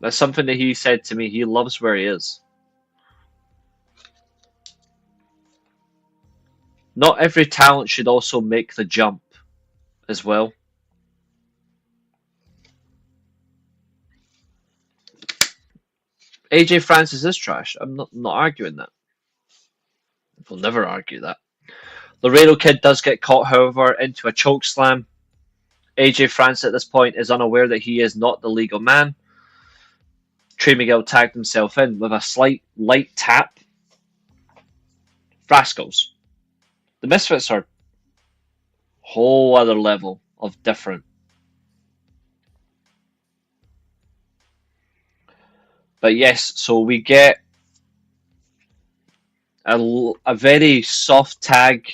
That's something that he said to me. He loves where he is. Not every talent should also make the jump as well. AJ Francis is trash. I'm not arguing that. We'll never argue that. Laredo Kid does get caught, however, into a choke slam. AJ Francis at this point is unaware that he is not the legal man. Trey Miguel tagged himself in with a slight light tap. Rascals. The Misfits are a whole other level of different. But yes, so we get a very soft tag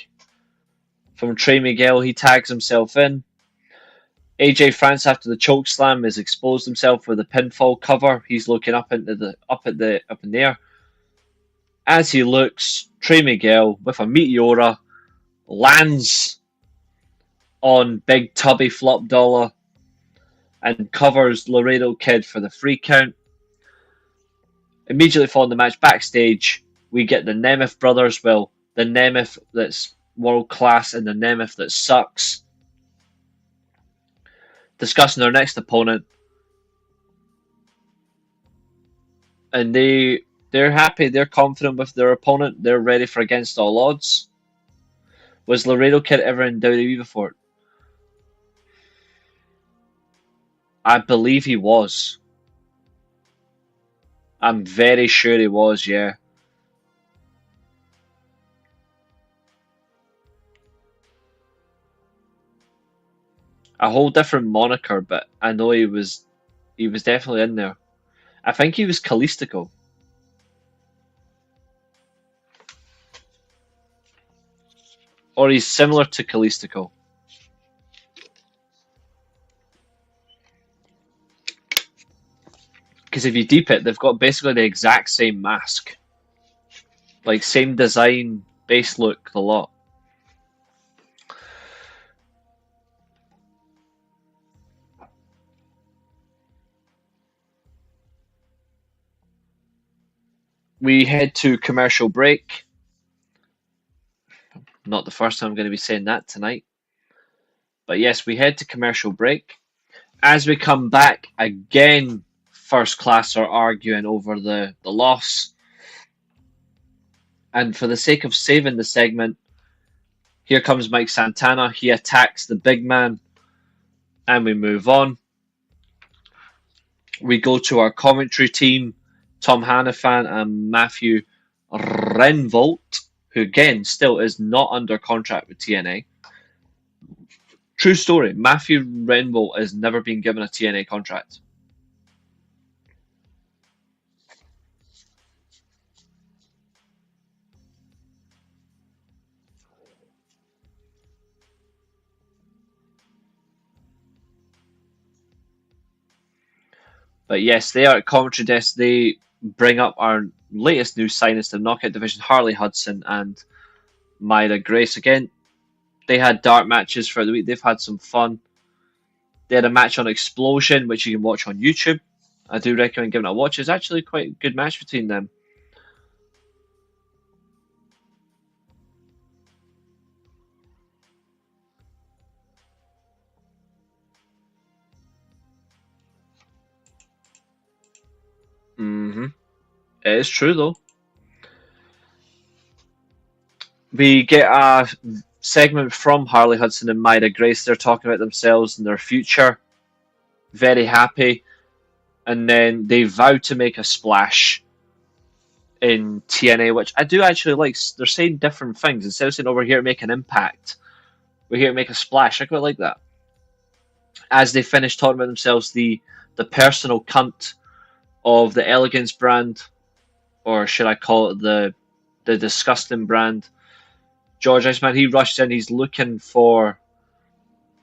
from Trey Miguel. He tags himself in. AJ France, after the choke slam, has exposed himself with a pinfall cover. He's looking up in the air. As he looks, Trey Miguel with a meteora lands on Big Tubby Flop Dollar and covers Laredo Kid for the free count. Immediately following the match backstage, we get the Nemeth brothers. Well, the Nemeth that's world class and the Nemeth that sucks, discussing their next opponent, and they're happy, they're confident with their opponent, they're ready for Against All Odds. Was Laredo Kid ever in WWE before? I believe he was. I'm very sure he was, yeah. A whole different moniker, but I know he was definitely in there. I think he was Kalistico. Or he's similar to Kalistico. Because if you deep it, they've got basically the exact same mask. Like, same design, base look, the lot. We head to commercial break. Not the first time I'm going to be saying that tonight. But yes, we head to commercial break. As we come back, again, First Class are arguing over the loss. And for the sake of saving the segment, here comes Mike Santana. He attacks the big man. And we move on. We go to our commentary team, Tom Hannafan and Matthew Renvolt, who again still is not under contract with TNA. True story, Matthew Renvolt has never been given a TNA contract. But yes, they are at commentary desk. They bring up our latest new signings to the Knockout division, Harley Hudson and Myra Grace. Again, they had dark matches for the week. They've had some fun. They had a match on Explosion, which you can watch on YouTube. I do recommend giving it a watch. It's actually quite a good match between them. It is true, though. We get a segment from Harley Hudson and Myra Grace. They're talking about themselves and their future. Very happy. And then they vow to make a splash in TNA, which I do actually like. They're saying different things. Instead of saying, oh, we're here to make an impact, we're here to make a splash. I quite like that. As they finish talking about themselves, the personal cunt of the Elegance brand, or should I call it the disgusting brand, George Iceman, he rushes in. He's looking for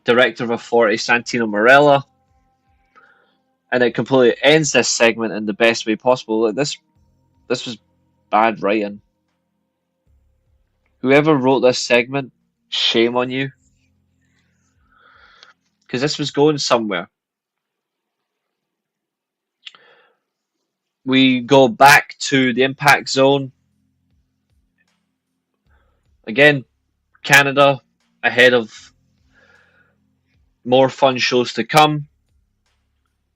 Director of Authority Santino Marella, and it completely ends this segment in the best way possible. This was Bad writing. Whoever wrote this segment, shame on you. Because this was going somewhere. We go back to the Impact Zone. Again, Canada ahead of more fun shows to come.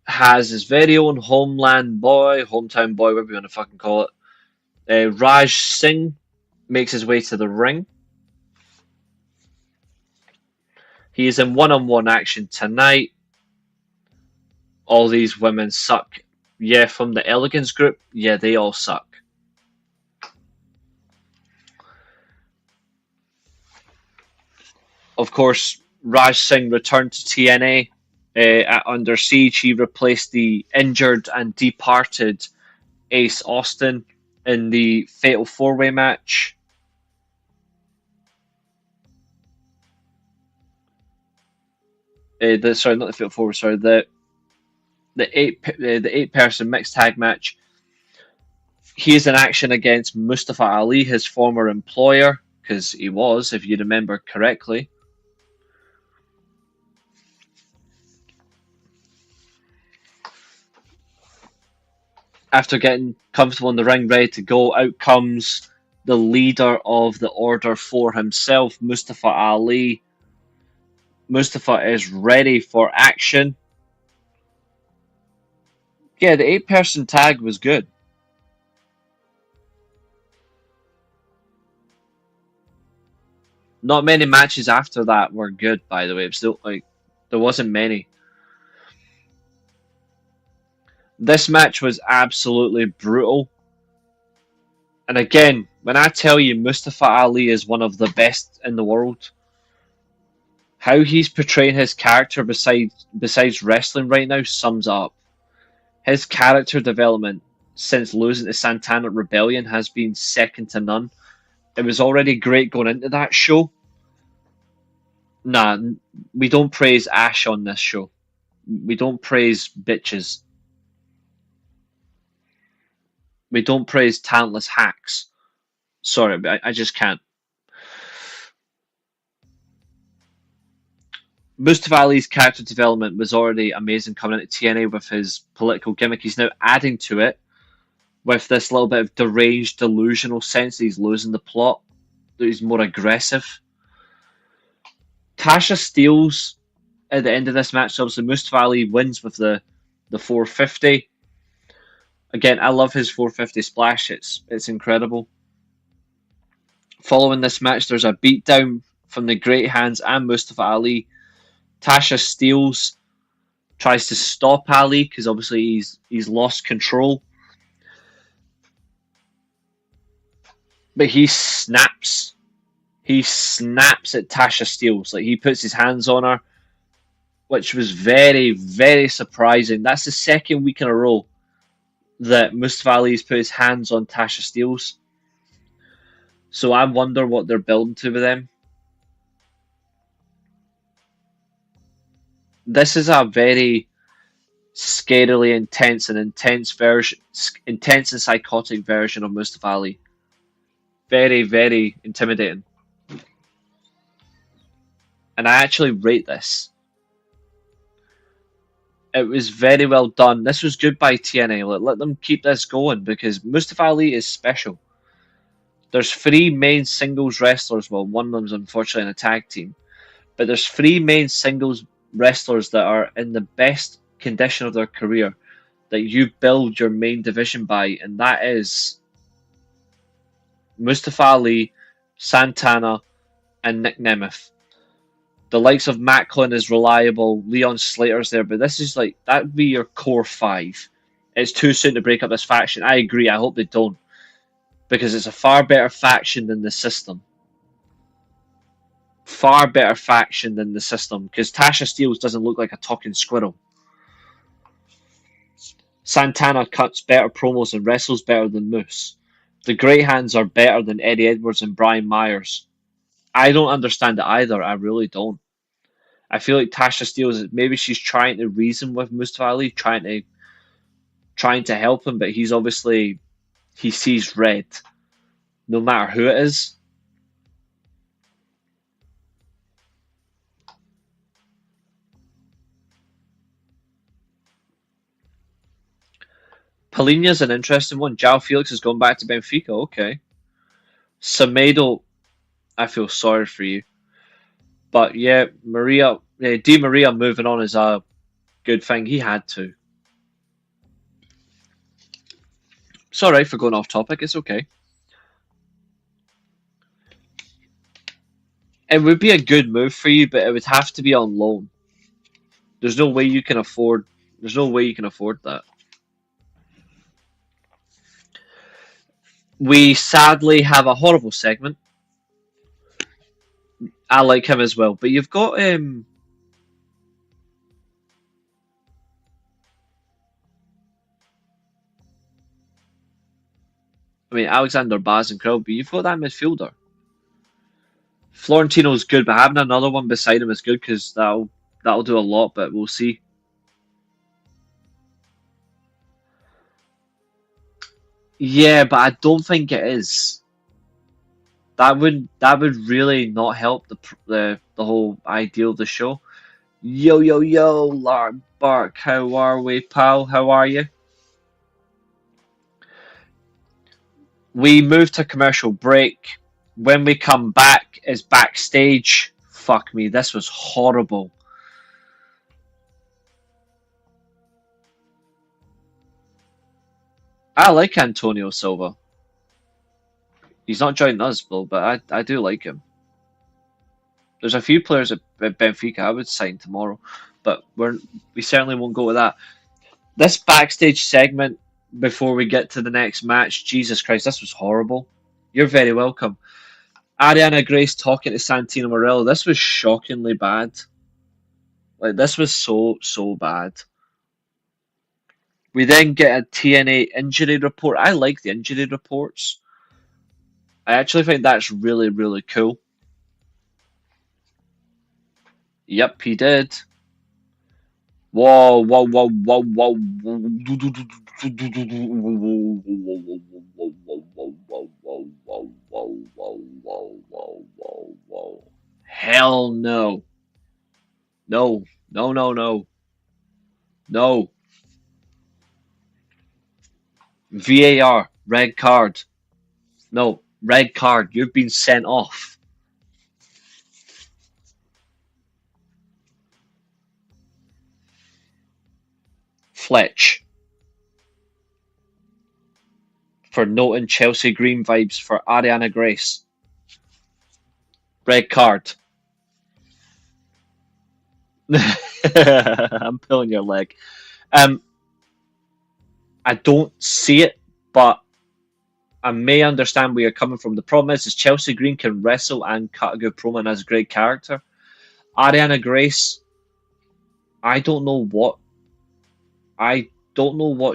Has his very own homeland boy, hometown boy, whatever you want to fucking call it. Raj Singh makes his way to the ring. He is in one-on-one action tonight. All these women suck. Yeah, from the Elegance group, yeah, they all suck. Of course, Raj Singh returned to TNA at Under Siege. He replaced the injured and departed Ace Austin in the Fatal 4-Way match. Sorry, not the Fatal 4-Way, sorry, the eight person mixed tag match. He is in action against Mustafa Ali, his former employer, because he was, if you remember correctly. After getting comfortable in the ring, ready to go, out comes the leader of the Order 4 himself, Mustafa Ali. Mustafa is ready for action. Yeah, the 8-person tag was good. Not many matches after that were good, by the way. It still there wasn't many. This match was absolutely brutal. And again, when I tell you Mustafa Ali is one of the best in the world, how he's portraying his character besides wrestling right now sums up. His character development since losing to Santana Rebellion has been second to none. It was already great going into that show. Nah, we don't praise Ash on this show. We don't praise bitches. We don't praise talentless hacks. Sorry, but I just can't. Mustafa Ali's character development was already amazing coming into TNA with his political gimmick. He's now adding to it with this little bit of deranged, delusional sense that he's losing the plot, that he's more aggressive. Tasha Steelz at the end of this match, obviously Mustafa Ali wins with the 450. Again, I love his 450 splash. It's incredible. Following this match, there's a beatdown from the Great Hands and Mustafa Ali. Tasha Steelz tries to stop Ali because obviously he's lost control. But he snaps. He snaps at Tasha Steelz. Like, he puts his hands on her, which was very, very surprising. That's the second week in a row that Mustafa Ali's put his hands on Tasha Steelz. So I wonder what they're building to with them. This is a very scarily intense and psychotic version of Mustafa Ali. Very, very intimidating. And I actually rate this. It was very well done. This was good by TNA. Let them keep this going because Mustafa Ali is special. There's 3 main singles wrestlers. Well, one of them's unfortunately in a tag team. But there's 3 main singles wrestlers that are in the best condition of their career that you build your main division by, and that is Mustafa Ali, Santana, and Nick Nemeth. The likes of Macklin is reliable, Leon Slater's there, but this is like, that would be your core 5. It's too soon to break up this faction. I agree, I hope they don't. Because it's a far better faction than the system. Far better faction than the system, because Tasha Steelz doesn't look like a talking squirrel. Santana cuts better promos and wrestles better than Moose. The Great Hands are better than Eddie Edwards and Brian Myers. I don't understand it either, I really don't. I feel like Tasha Steelz, maybe she's trying to reason with Mustafa Ali, trying to help him, but he's obviously he sees red, no matter who it is. Palhinha's an interesting one. João Felix has gone back to Benfica. Okay. Semedo, I feel sorry for you. But yeah, Di Maria moving on is a good thing. He had to. Sorry for going off topic. It's okay. It would be a good move for you, but it would have to be on loan. There's no way you can afford. There's no way you can afford that. We sadly have a horrible segment. I like him as well, but you've got I mean, Alexander Baz and Krell, but you've got that midfielder. Florentino's good, but having another one beside him is good because that'll do a lot. But we'll see. Yeah, but I don't think it is. That would really not help the whole idea of the show. Yo yo yo, Lark Bark, how are we, pal? How are you? We move to commercial break. When we come back, is backstage. Fuck me, this was horrible. I like Antonio Silva. He's not joining us, though, but I do like him. There's a few players at Benfica I would sign tomorrow, but we certainly won't go with that. This backstage segment before we get to the next match, Jesus Christ, this was horrible. You're very welcome. Ariana Grace talking to Santino Morello. This was shockingly bad. Like this was so bad. We then get a TNA injury report. I like the injury reports. I actually think that's really cool. Yep, he did. Whoa, whoa, whoa, whoa, whoa, whoa. Hell no. No, no, no, no. No. VAR, red card. No, red card. You've been sent off. Fletch. For noting Chelsea Green vibes for Ariana Grace. Red card. I'm pulling your leg. I don't see it, but I may understand where you're coming from. The problem is Chelsea Green can wrestle and cut a good promo and has a great character. Ariana Grace, I don't know what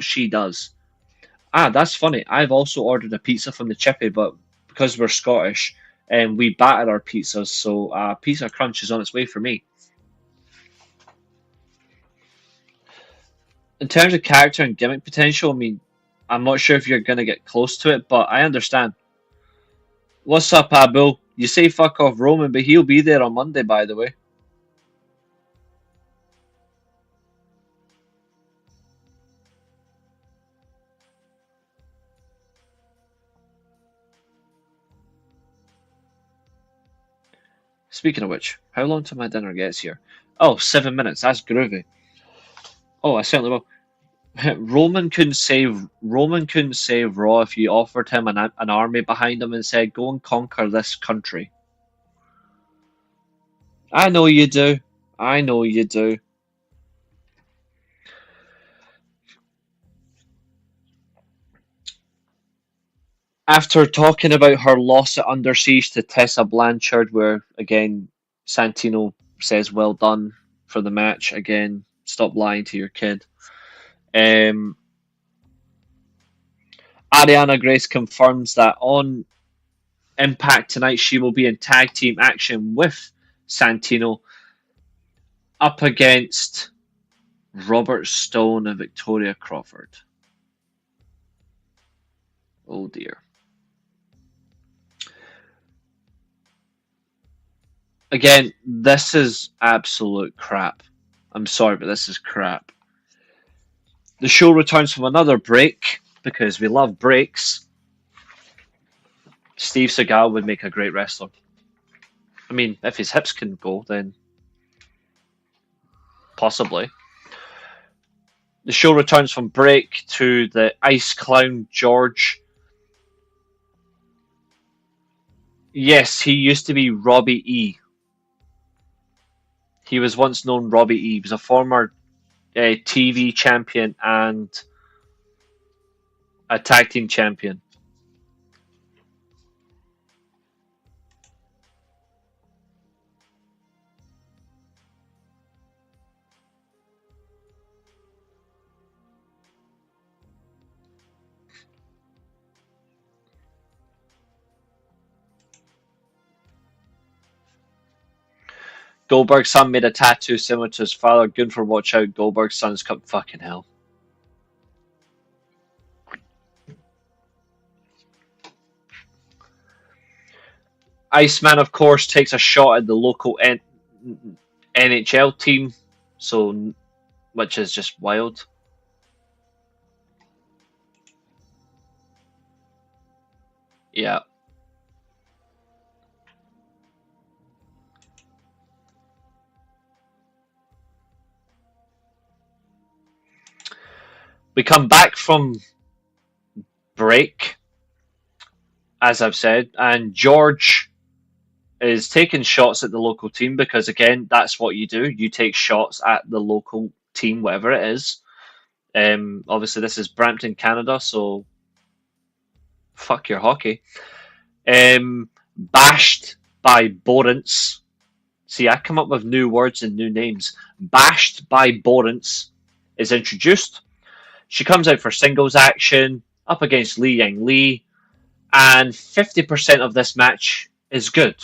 she does. Ah, that's funny. I've also ordered a pizza from the Chippy, but because we're Scottish, and we batter our pizzas, so pizza crunch is on its way for me. In terms of character and gimmick potential, I mean, I'm not sure if you're gonna get close to it, but I understand. What's up, Abu? You say fuck off Roman, but he'll be there on Monday, by the way. Speaking of which, how long till my dinner gets here? Oh, 7 minutes. That's groovy. Oh, I certainly will. Roman couldn't save Raw if you offered him an army behind him and said, "Go and conquer this country." I know you do. I know you do. After talking about her loss at Under Siege to Tessa Blanchard, where again Santino says well done for the match. Again, stop lying to your kid. Um, Ariana Grace confirms that on Impact tonight she will be in tag team action with Santino up against Robert Stone and Victoria Crawford. Oh dear. Again, this is absolute crap. I'm sorry, but this is crap. The show returns from another break because we love breaks. Steve Seagal would make a great wrestler. I mean, if his hips can go, then possibly. The show returns from break to the Ice Clown George. Yes, he used to be Robbie E. He was once known Robbie E. He was a former TV champion and a tag team champion. Goldberg's son made a tattoo similar to his father. Gunther, watch out. Goldberg's son's come. Fucking hell. Iceman, of course, takes a shot at the local NHL team, so which is just wild. Yeah. We come back from break, as I've said, and George is taking shots at the local team because, again, that's what you do. You take shots at the local team, whatever it is. Obviously, this is Brampton, Canada, so fuck your hockey. Bashed by Borance. See, I come up with new words and new names. Bashed by Borance is introduced. She comes out for singles action up against Li Yang Li, and 50% of this match is good.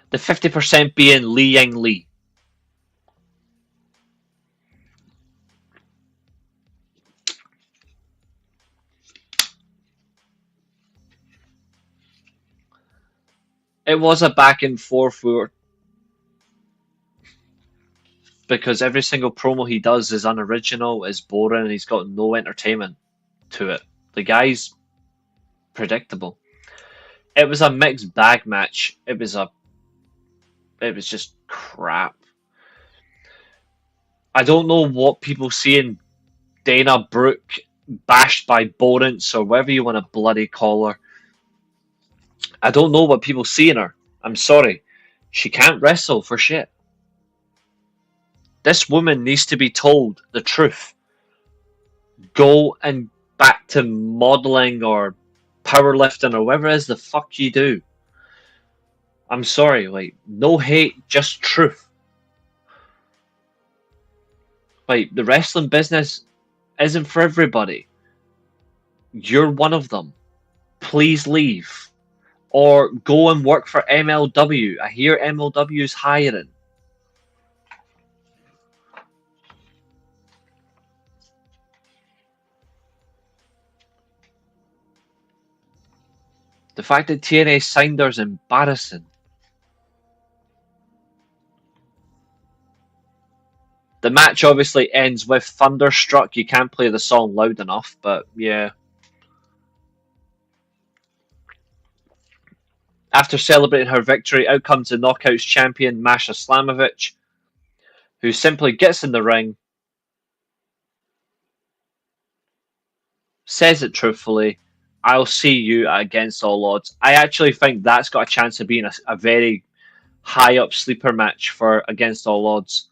The 50% being Li Yang Li. It was a back and forth because every single promo he does is unoriginal, is boring, and he's got no entertainment to it. The guy's predictable. It was a mixed bag match. It was just crap. I don't know what people see in Dana Brooke bashed by Borance or whatever you want to bloody call her. I don't know what people see in her. I'm sorry. She can't wrestle for shit. This woman needs to be told the truth. Go and back to modeling or powerlifting or whatever it is the fuck you do. I'm sorry, like, no hate, just truth. Like, the wrestling business isn't for everybody. You're one of them. Please leave. Or go and work for MLW. I hear MLW is hiring. The fact that TNA signed her is embarrassing. The match obviously ends with Thunderstruck. You can't play the song loud enough, but yeah. After celebrating her victory, out comes the Knockouts champion Masha Slamovich, who simply gets in the ring, says it truthfully, I'll see you against all odds. I actually think that's got a chance of being a very high up sleeper match for against all odds.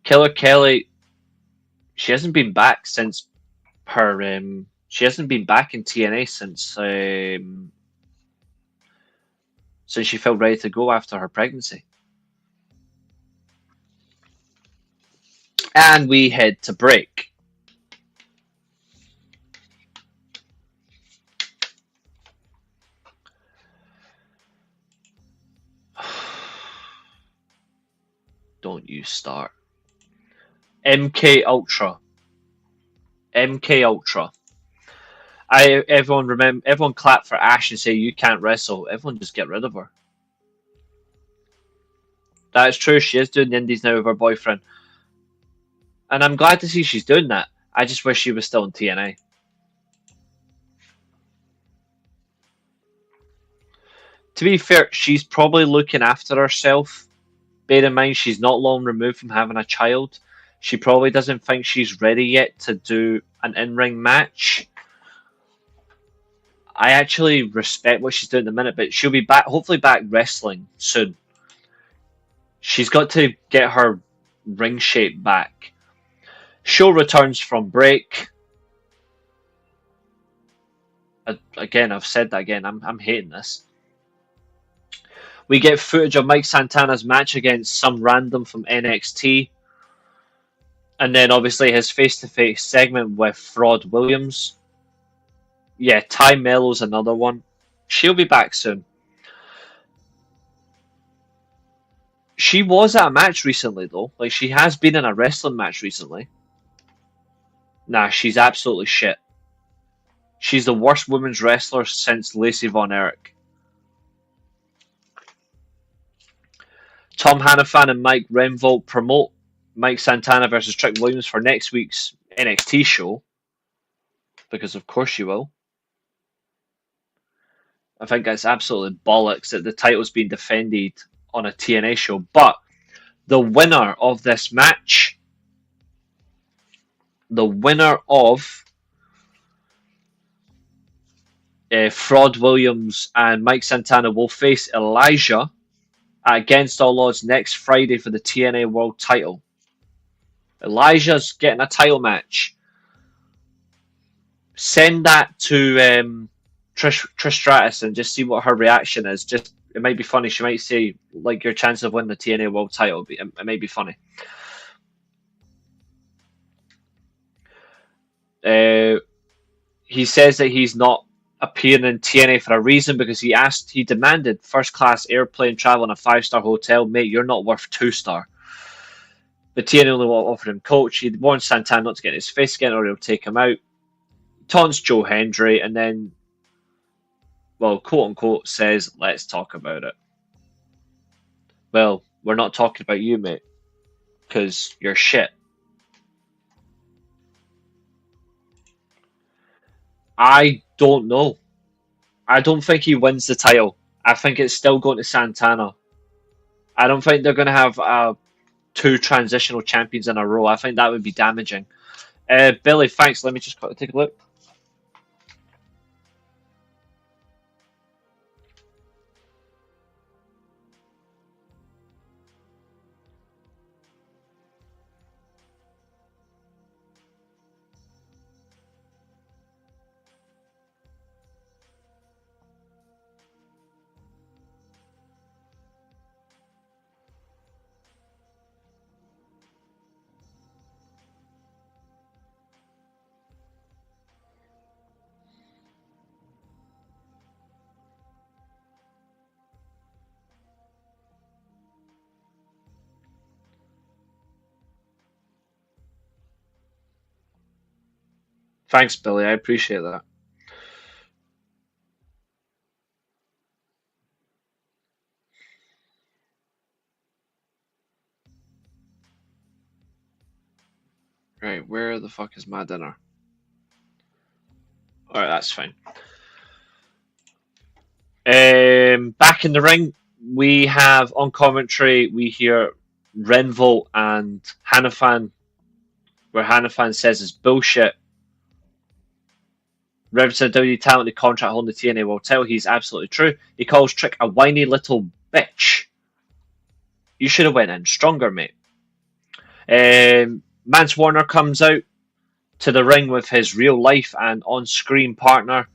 Killer Kelly, she hasn't been back since her. She hasn't been back in TNA since she felt ready to go after her pregnancy. And we head to break. Don't you start. MK Ultra. MK Ultra. Everyone clap for Ash and say you can't wrestle. Everyone just get rid of her. That's true. She is doing the indies now with her boyfriend, and I'm glad to see she's doing that. I just wish she was still in TNA. To be fair, she's probably looking after herself. Bear in mind, she's not long removed from having a child. She probably doesn't think she's ready yet to do an in-ring match. I actually respect what she's doing at the minute, but she'll be back, hopefully back wrestling soon. She's got to get her ring shape back. Show returns from break. Again, I've said that again. I'm hating this. We get footage of Mike Santana's match against some random from NXT. And then obviously his face-to-face segment with Fraud Williams. Yeah, Ty Mello's another one. She'll be back soon. She was at a match recently, though. Like, she has been in a wrestling match recently. Nah, she's absolutely shit. She's the worst women's wrestler since Lacey Von Erich. Tom Hannafan and Mike Remvolt promote Mike Santana versus Trick Williams for next week's NXT show. Because of course you will. I think that's absolutely bollocks that the title's being defended on a TNA show. But the winner of this match, the winner of Fraud Williams and Mike Santana will face Elijah Against All Odds next Friday for the TNA World title. Elijah's getting a title match. Send that to Trish Stratus and just see what her reaction is. Just it might be funny. She might say like your chance of winning the TNA World title. It may be funny. He says that he's not appearing in TNA for a reason because he demanded first class airplane travel in a 5-star hotel. Mate, you're not worth 2-star. But TNA only offered him coach. He warned Santana not to get in his face again or he'll take him out. Taunts Joe Hendry and then, well, quote unquote, says, let's talk about it. Well, we're not talking about you, mate, because you're shit. I don't know. I don't think he wins the title. I think it's still going to Santana. I don't think they're going to have 2 transitional champions in a row. I think that would be damaging. Billy, thanks. Let me just take a look. Thanks, Billy. I appreciate that. Right, where the fuck is my dinner? Alright, that's fine. Back in the ring, we have on commentary, we hear Renvolt and Hannafan, where Hannafan says it's bullshit. Represent WWE talented contract holding the TNA World title. He's absolutely true. He calls Trick a whiny little bitch. You should have went in stronger, mate. Mance Warner comes out to the ring with his real life and on-screen partner,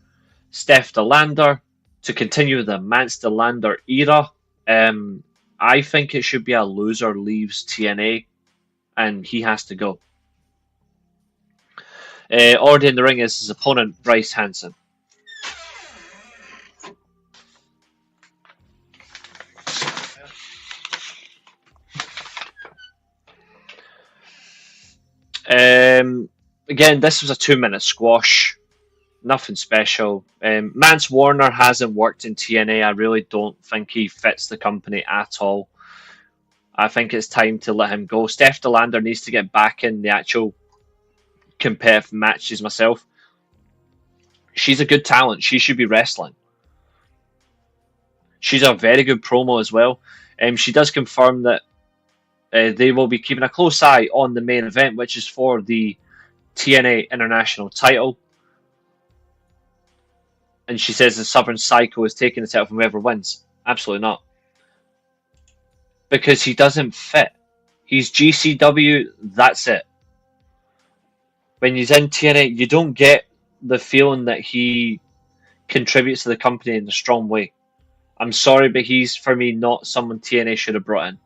Steph DeLander, to continue the Mance DeLander era. I think it should be a loser leaves TNA, and he has to go. Already in the ring is his opponent, Bryce Hansen. Again, this was a 2-minute squash. Nothing special. Mance Warner hasn't worked in TNA. I really don't think he fits the company at all. I think it's time to let him go. Steph DeLander needs to get back in the actual competitive matches myself. She's a good talent. She should be wrestling. She's a very good promo as well. She does confirm that they will be keeping a close eye on the main event, which is for the TNA International title. And she says the Southern Psycho is taking the title from whoever wins. Absolutely not. Because he doesn't fit. He's GCW, that's it. When he's in TNA, you don't get the feeling that he contributes to the company in a strong way. I'm sorry, but he's, for me, not someone TNA should have brought in.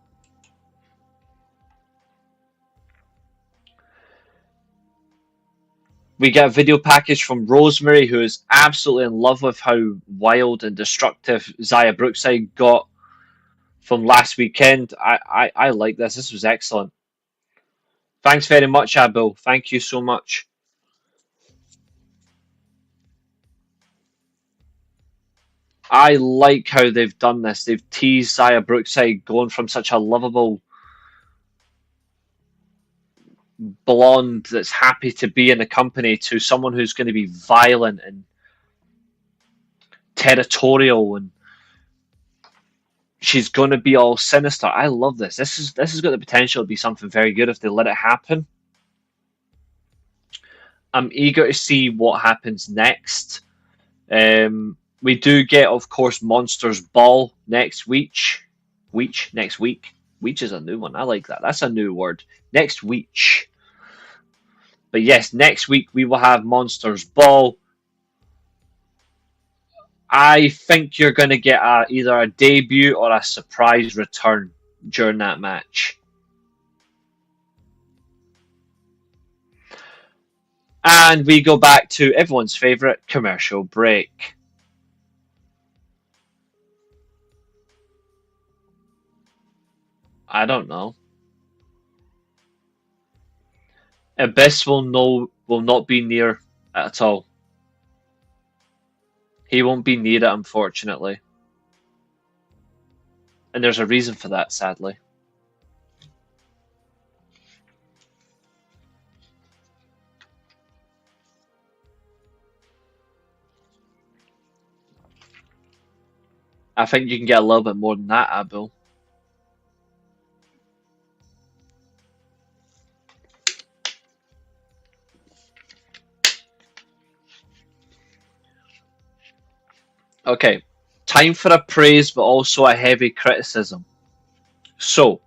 We get a video package from Rosemary, who is absolutely in love with how wild and destructive Xia Brookside got from last weekend. I like this. This was excellent. Thanks very much, Abil. Thank you so much. I like how they've done this. They've teased Xia Brookside going from such a lovable blonde that's happy to be in the company to someone who's going to be violent and territorial, and she's going to be all sinister. I love this. This has got the potential to be something very good if they let it happen. I'm eager to see what happens next. We do get, of course, Monsters Ball next week. Next week. Week is a new one. I like that. That's a new word. Next week. But yes, next week we will have Monsters Ball. I think you're going to get either a debut or a surprise return during that match. And we go back to everyone's favourite commercial break. I don't know. Abyss will not be near at all. He won't be near it, unfortunately. And there's a reason for that, sadly. I think you can get a little bit more than that, Abil. Okay, time for a praise, but also a heavy criticism. So,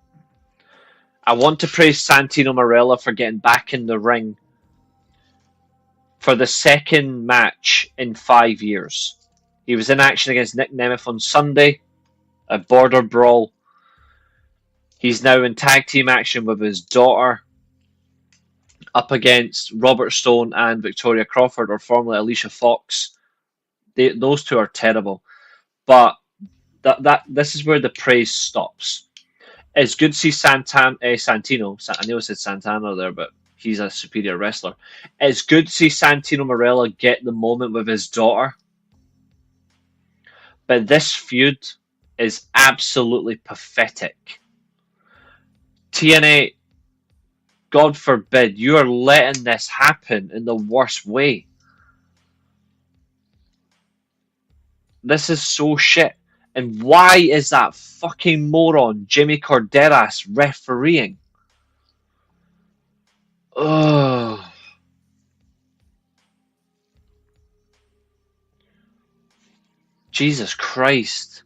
I want to praise Santino Marella for getting back in the ring for the second match in 5 years. He was in action against Nick Nemeth on Sunday, a border brawl. He's now in tag team action with his daughter, up against Robert Stone and Victoria Crawford, or formerly Alicia Fox. Those two are terrible. But this is where the praise stops. It's good to see Santino. I know I said Santana there, but he's a superior wrestler. It's good to see Santino Marella get the moment with his daughter. But this feud is absolutely pathetic. TNA, God forbid, you are letting this happen in the worst way. This is so shit. And why is that fucking moron Jimmy Corderas refereeing? Ugh. Jesus Christ.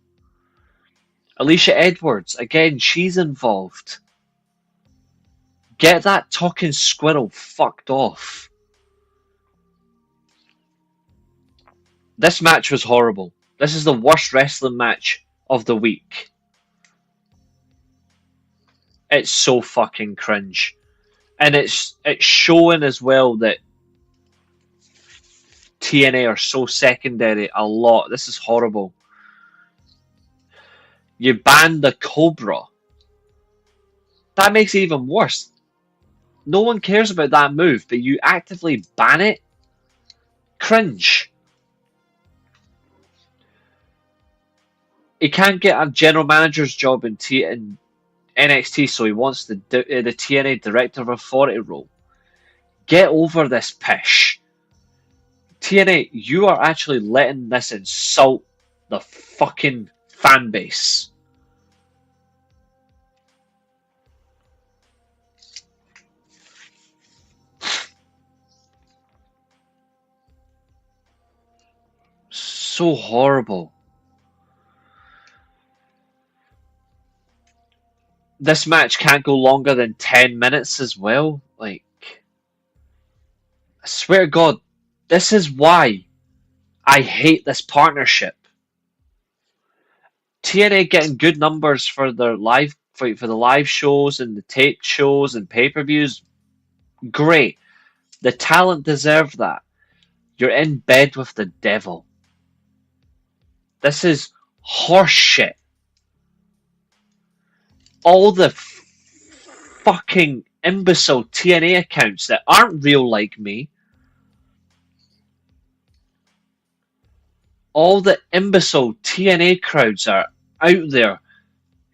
Alicia Edwards, again, she's involved. Get that talking squirrel fucked off. This match was horrible. This is the worst wrestling match of the week. It's so fucking cringe. And it's showing as well that TNA are so secondary a lot. This is horrible. You banned the Cobra. That makes it even worse. No one cares about that move, but you actively ban it? Cringe. He can't get a general manager's job in NXT, so he wants the TNA Director of Authority role. Get over this pish. TNA, you are actually letting this insult the fucking fan base. So horrible. This match can't go longer than 10 minutes as well. Like, I swear to God, this is why I hate this partnership. TNA getting good numbers for their live for the live shows and the taped shows and pay-per-views, great. The talent deserve that. You're in bed with the devil. This is horseshit. All the fucking imbecile TNA accounts that aren't real like me. All the imbecile TNA crowds are out there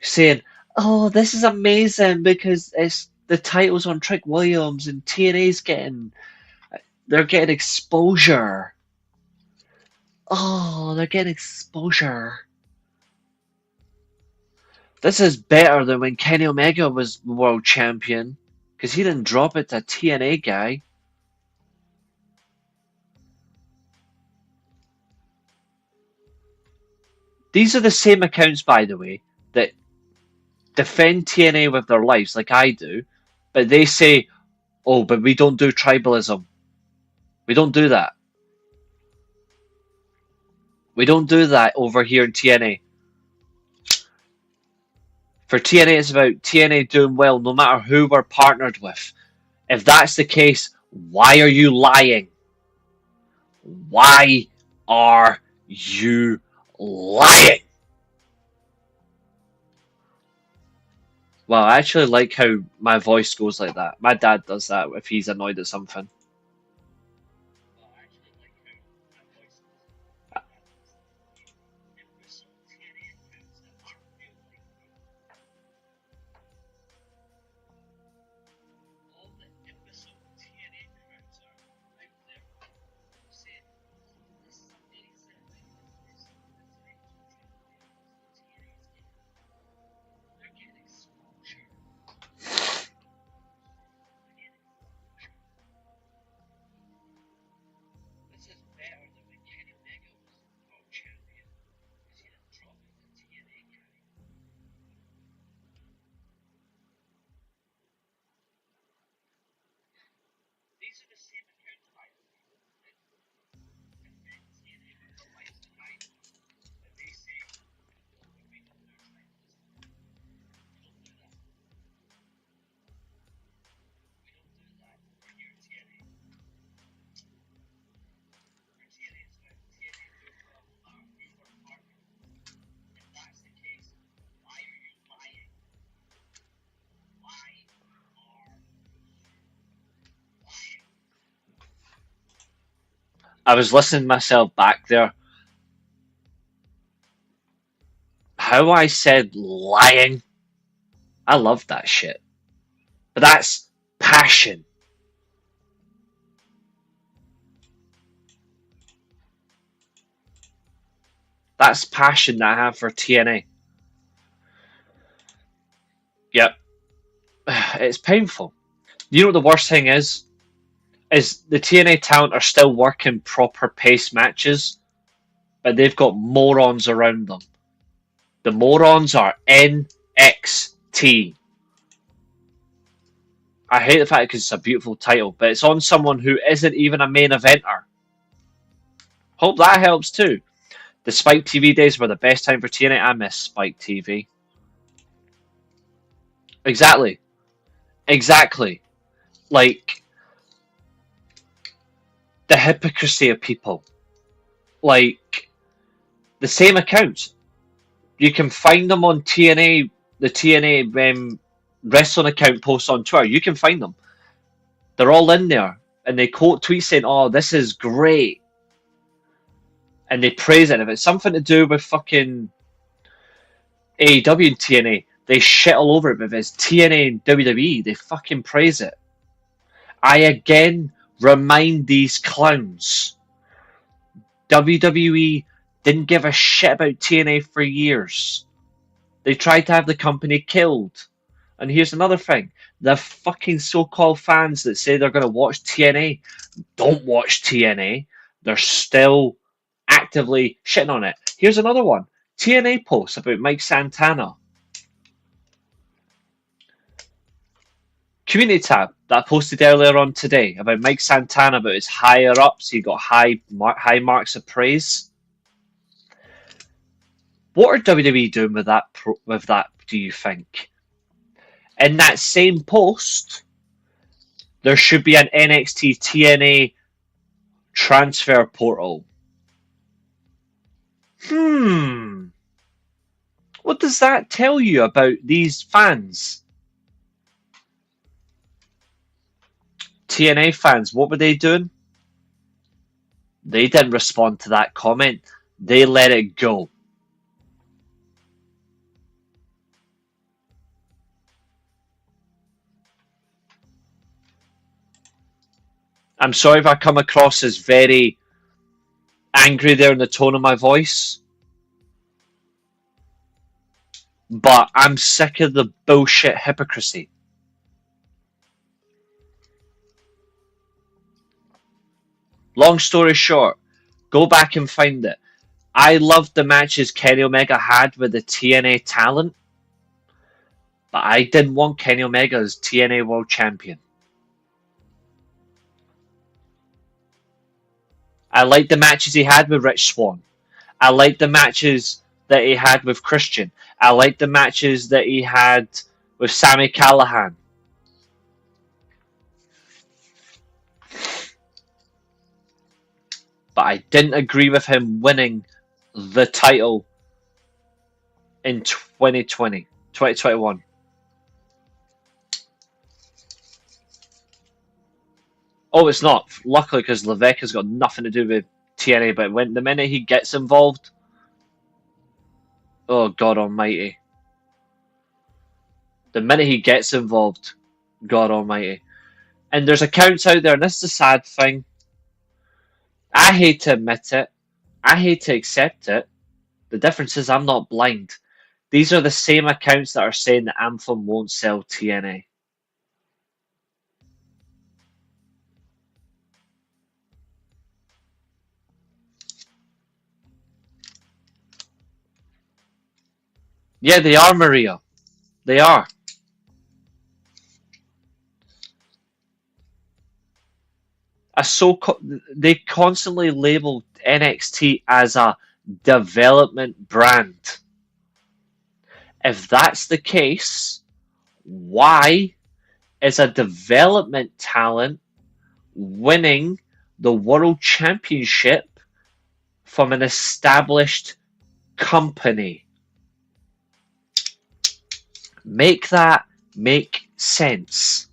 saying, "Oh, this is amazing because it's the title's on Trick Williams and TNA's they're getting exposure. Oh, they're getting exposure." This is better than when Kenny Omega was world champion, because he didn't drop it to a TNA guy. These are the same accounts, by the way, that defend TNA with their lives, like I do, but they say, "Oh, but we don't do tribalism. We don't do that. We don't do that over here in TNA." For TNA, it's about TNA doing well no matter who we're partnered with. If that's the case, why are you lying? Why are you lying? Well, I actually like how my voice goes like that. My dad does that if he's annoyed at something. I was listening to myself back there. How I said lying. I love that shit. But that's passion. That's passion that I have for TNA. Yep. It's painful. You know what the worst thing is? Is the TNA talent are still working proper pace matches, but they've got morons around them. The morons are NXT. I hate the fact because it's a beautiful title, but it's on someone who isn't even a main eventer. Hope that helps too. The Spike TV days were the best time for TNA. I miss Spike TV. Exactly. Like, the hypocrisy of people. Like, the same accounts. You can find them on TNA, the TNA wrestling account posts on Twitter. You can find them. They're all in there, and they quote tweets saying, "Oh, this is great," and they praise it. If it's something to do with fucking AEW and TNA, they shit all over it. But if it's TNA and WWE, they fucking praise it. I again remind these clowns, WWE didn't give a shit about TNA for years. They tried to have the company killed. And here's another thing. The fucking so-called fans that say they're going to watch TNA don't watch TNA. They're still actively shitting on it. Here's another one. TNA posts about Mike Santana. Community tab that I posted earlier on today about Mike Santana, about his higher ups. He got high marks of praise. What are WWE doing with that? Do you think? In that same post, there should be an NXT TNA transfer portal. What does that tell you about these fans? TNA fans, what were they doing? They didn't respond to that comment. They let it go. I'm sorry if I come across as very angry there in the tone of my voice, but I'm sick of the bullshit hypocrisy. Long story short, go back and find it. I loved the matches Kenny Omega had with the TNA talent, but I didn't want Kenny Omega as TNA World Champion. I liked the matches he had with Rich Swann. I liked the matches that he had with Christian. I liked the matches that he had with Sami Callihan. But I didn't agree with him winning the title in 2021. Oh, it's not. Luckily, because Levesque has got nothing to do with TNA, but when the minute he gets involved, oh God Almighty! The minute he gets involved, God Almighty! And there's accounts out there, and this is a sad thing. I hate to admit it. I hate to accept it. The difference is I'm not blind. These are the same accounts that are saying that Anthem won't sell TNA. Yeah, they are, Maria. They are. They constantly label NXT as a development brand. If that's the case, why is a development talent winning the world championship from an established company? Make that make sense.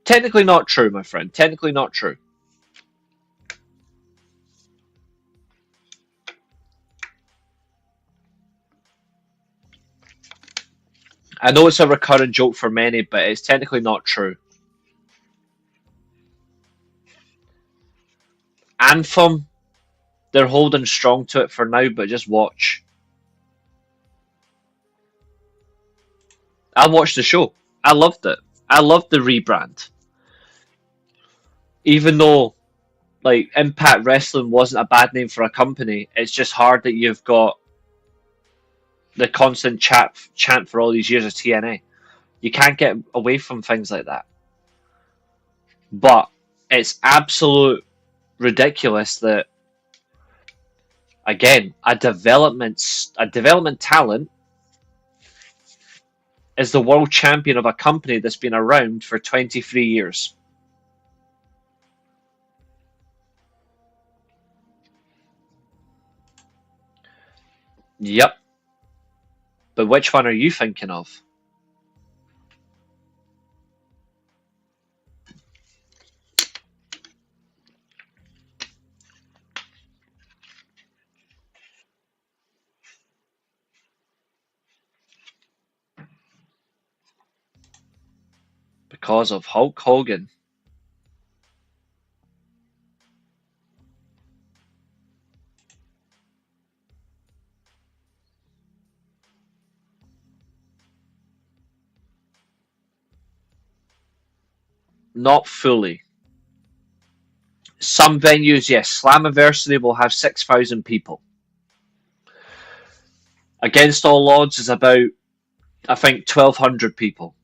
Technically not true, my friend. Technically not true. I know it's a recurrent joke for many, but it's technically not true. Anthem, they're holding strong to it for now, but just watch. I watched the show. I loved it. I loved the rebrand. Even though, like, Impact Wrestling wasn't a bad name for a company, it's just hard that you've got the constant chant for all these years of TNA. You can't get away from things like that. But it's absolute ridiculous that, again, a development talent is the world champion of a company that's been around for 23 years. Yep. But which one are you thinking of? Because of Hulk Hogan. Not fully. Some venues, yes. Slammiversary will have 6,000 people. Against All Odds is about, I think, 1,200 people.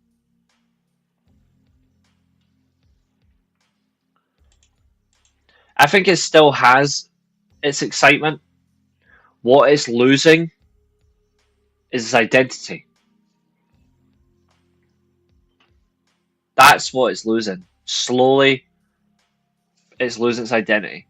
I think it still has its excitement. What it's losing is its identity. That's what it's losing. Slowly, it's losing its identity.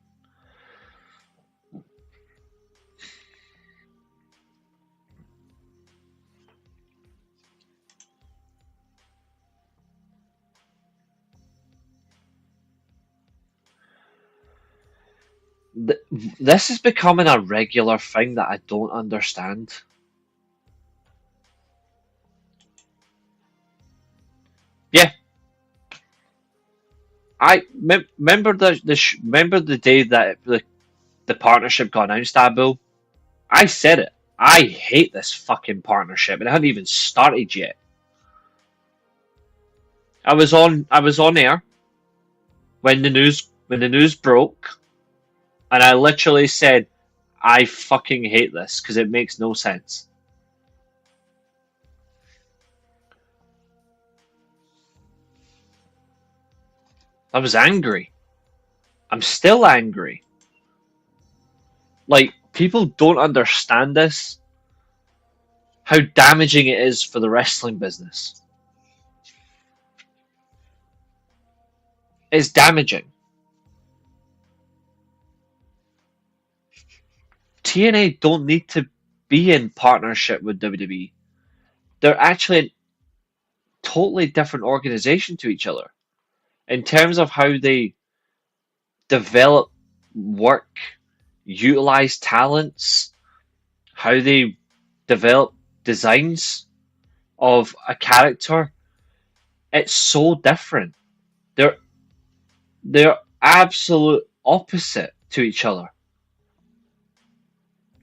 This is becoming a regular thing that I don't understand. Yeah, remember remember the day that the partnership got announced, Abu. I said it. I hate this fucking partnership. It hadn't even started yet. I was on air when the news broke, and I literally said, I fucking hate this because it makes no sense. I was angry. I'm still angry. Like, people don't understand this, how damaging it is for the wrestling business. It's damaging. TNA don't need to be in partnership with WWE. They're actually a totally different organization to each other in terms of how they develop work, utilize talents, how they develop designs of a character. It's so different. They're they're absolute opposite to each other.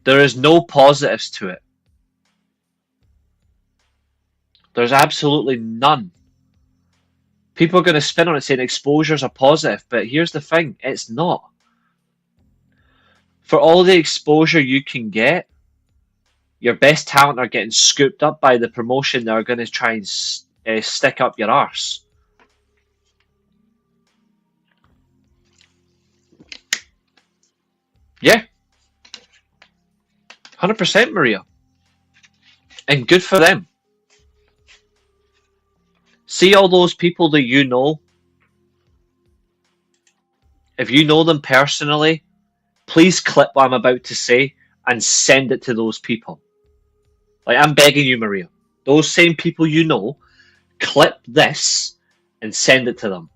There is no positives to it. There's absolutely none. People are going to spin on it saying exposure's a positive, but here's the thing, it's not. For all the exposure you can get, your best talent are getting scooped up by the promotion that are going to try and stick up your arse. Yeah, 100% Maria. And good for them. See all those people that you know? If you know them personally, please clip what I'm about to say and send it to those people. Like, I'm begging you, Maria. Those same people you know, clip this and send it to them.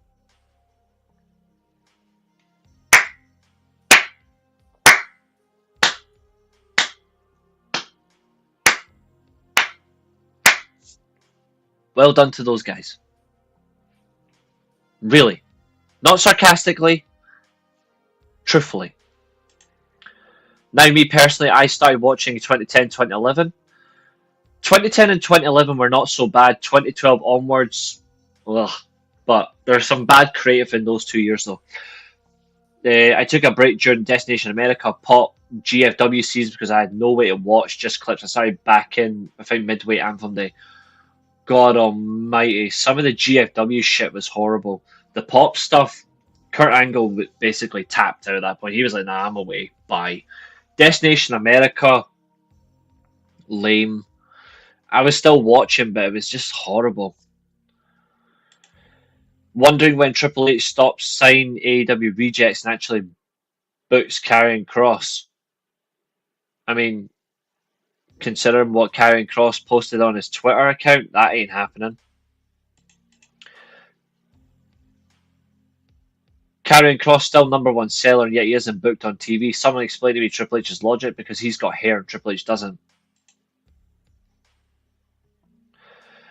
Well done to those guys. Really. Not sarcastically, truthfully. Now, me personally, I started watching 2010, 2011. 2010 and 2011 were not so bad. 2012 onwards, ugh. But there's some bad creative in those 2 years, though. I took a break during Destination America Pop GFW season because I had no way to watch, just clips. I started back in, I think, midway Anthem Day. God almighty, some of the GFW shit was horrible. The Pop stuff, Kurt Angle basically tapped out at that point. He was like, nah, I'm away. Bye. Destination America, lame. I was still watching, but it was just horrible. Wondering when Triple H stops signing AEW rejects and actually books Karrion Kross. I mean, Considering what Karrion Kross posted on his Twitter account, that ain't happening. Karrion Kross still #1 seller, yet he isn't booked on TV. Someone explain to me Triple H's logic, because he's got hair and Triple H doesn't.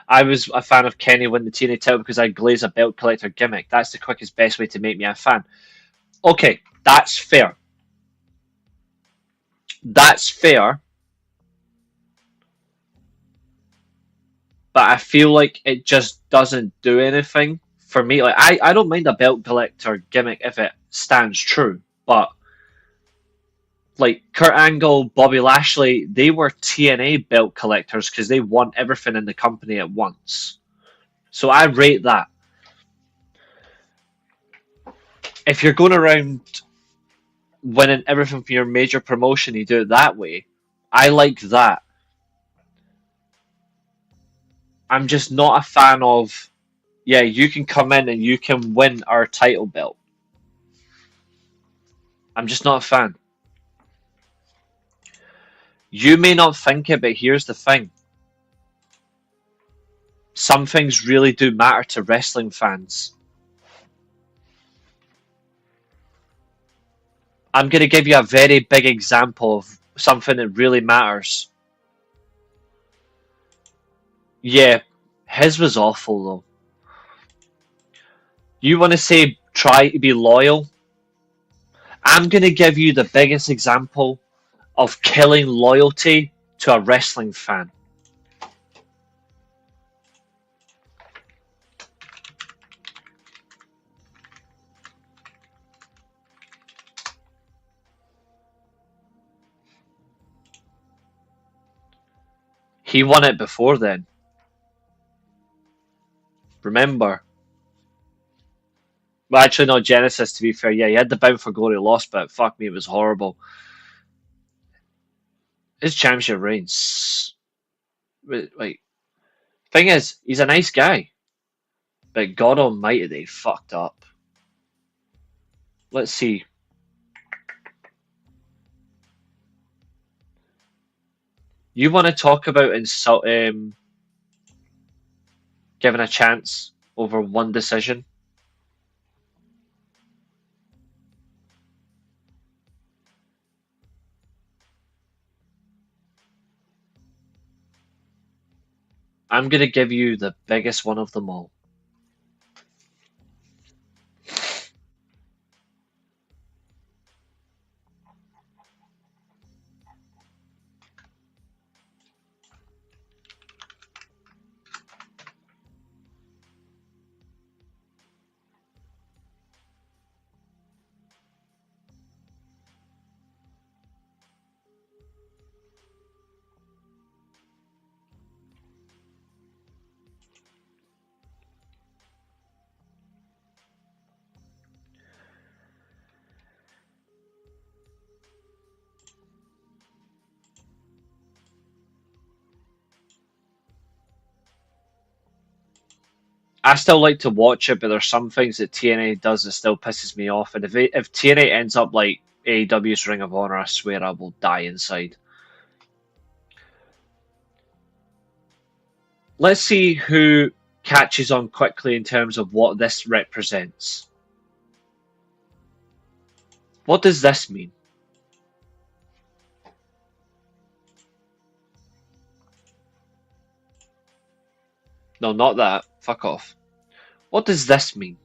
I was a fan of Kenny win the TNA title because I glaze a belt collector gimmick. That's the quickest, best way to make me a fan. Okay, that's fair. That's fair. But I feel like it just doesn't do anything for me. Like I don't mind a belt collector gimmick if it stands true, but like Kurt Angle, Bobby Lashley, they were TNA belt collectors because they won everything in the company at once. So I rate that. If you're going around winning everything from your major promotion, you do it that way. I like that. I'm just not a fan of, yeah, you can come in and you can win our title belt. I'm just not a fan. You may not think it, but here's the thing. Some things really do matter to wrestling fans. I'm going to give you a very big example of something that really matters. Yeah, his was awful though. You want to say try to be loyal? I'm going to give you the biggest example of killing loyalty to a wrestling fan. He won it before then. Remember? Well, actually, no, Genesis, to be fair. Yeah, he had the Bound for Glory loss, but fuck me, it was horrible. His championship reigns. Like, thing is, he's a nice guy. But God almighty, they fucked up. Let's see. You want to talk about giving a chance over one decision? I'm going to give you the biggest one of them all. I still like to watch it, but there's some things that TNA does that still pisses me off. And if TNA ends up like AEW's Ring of Honor, I swear I will die inside. Let's see who catches on quickly in terms of what this represents. What does this mean? No, not that. Fuck off. What does this mean?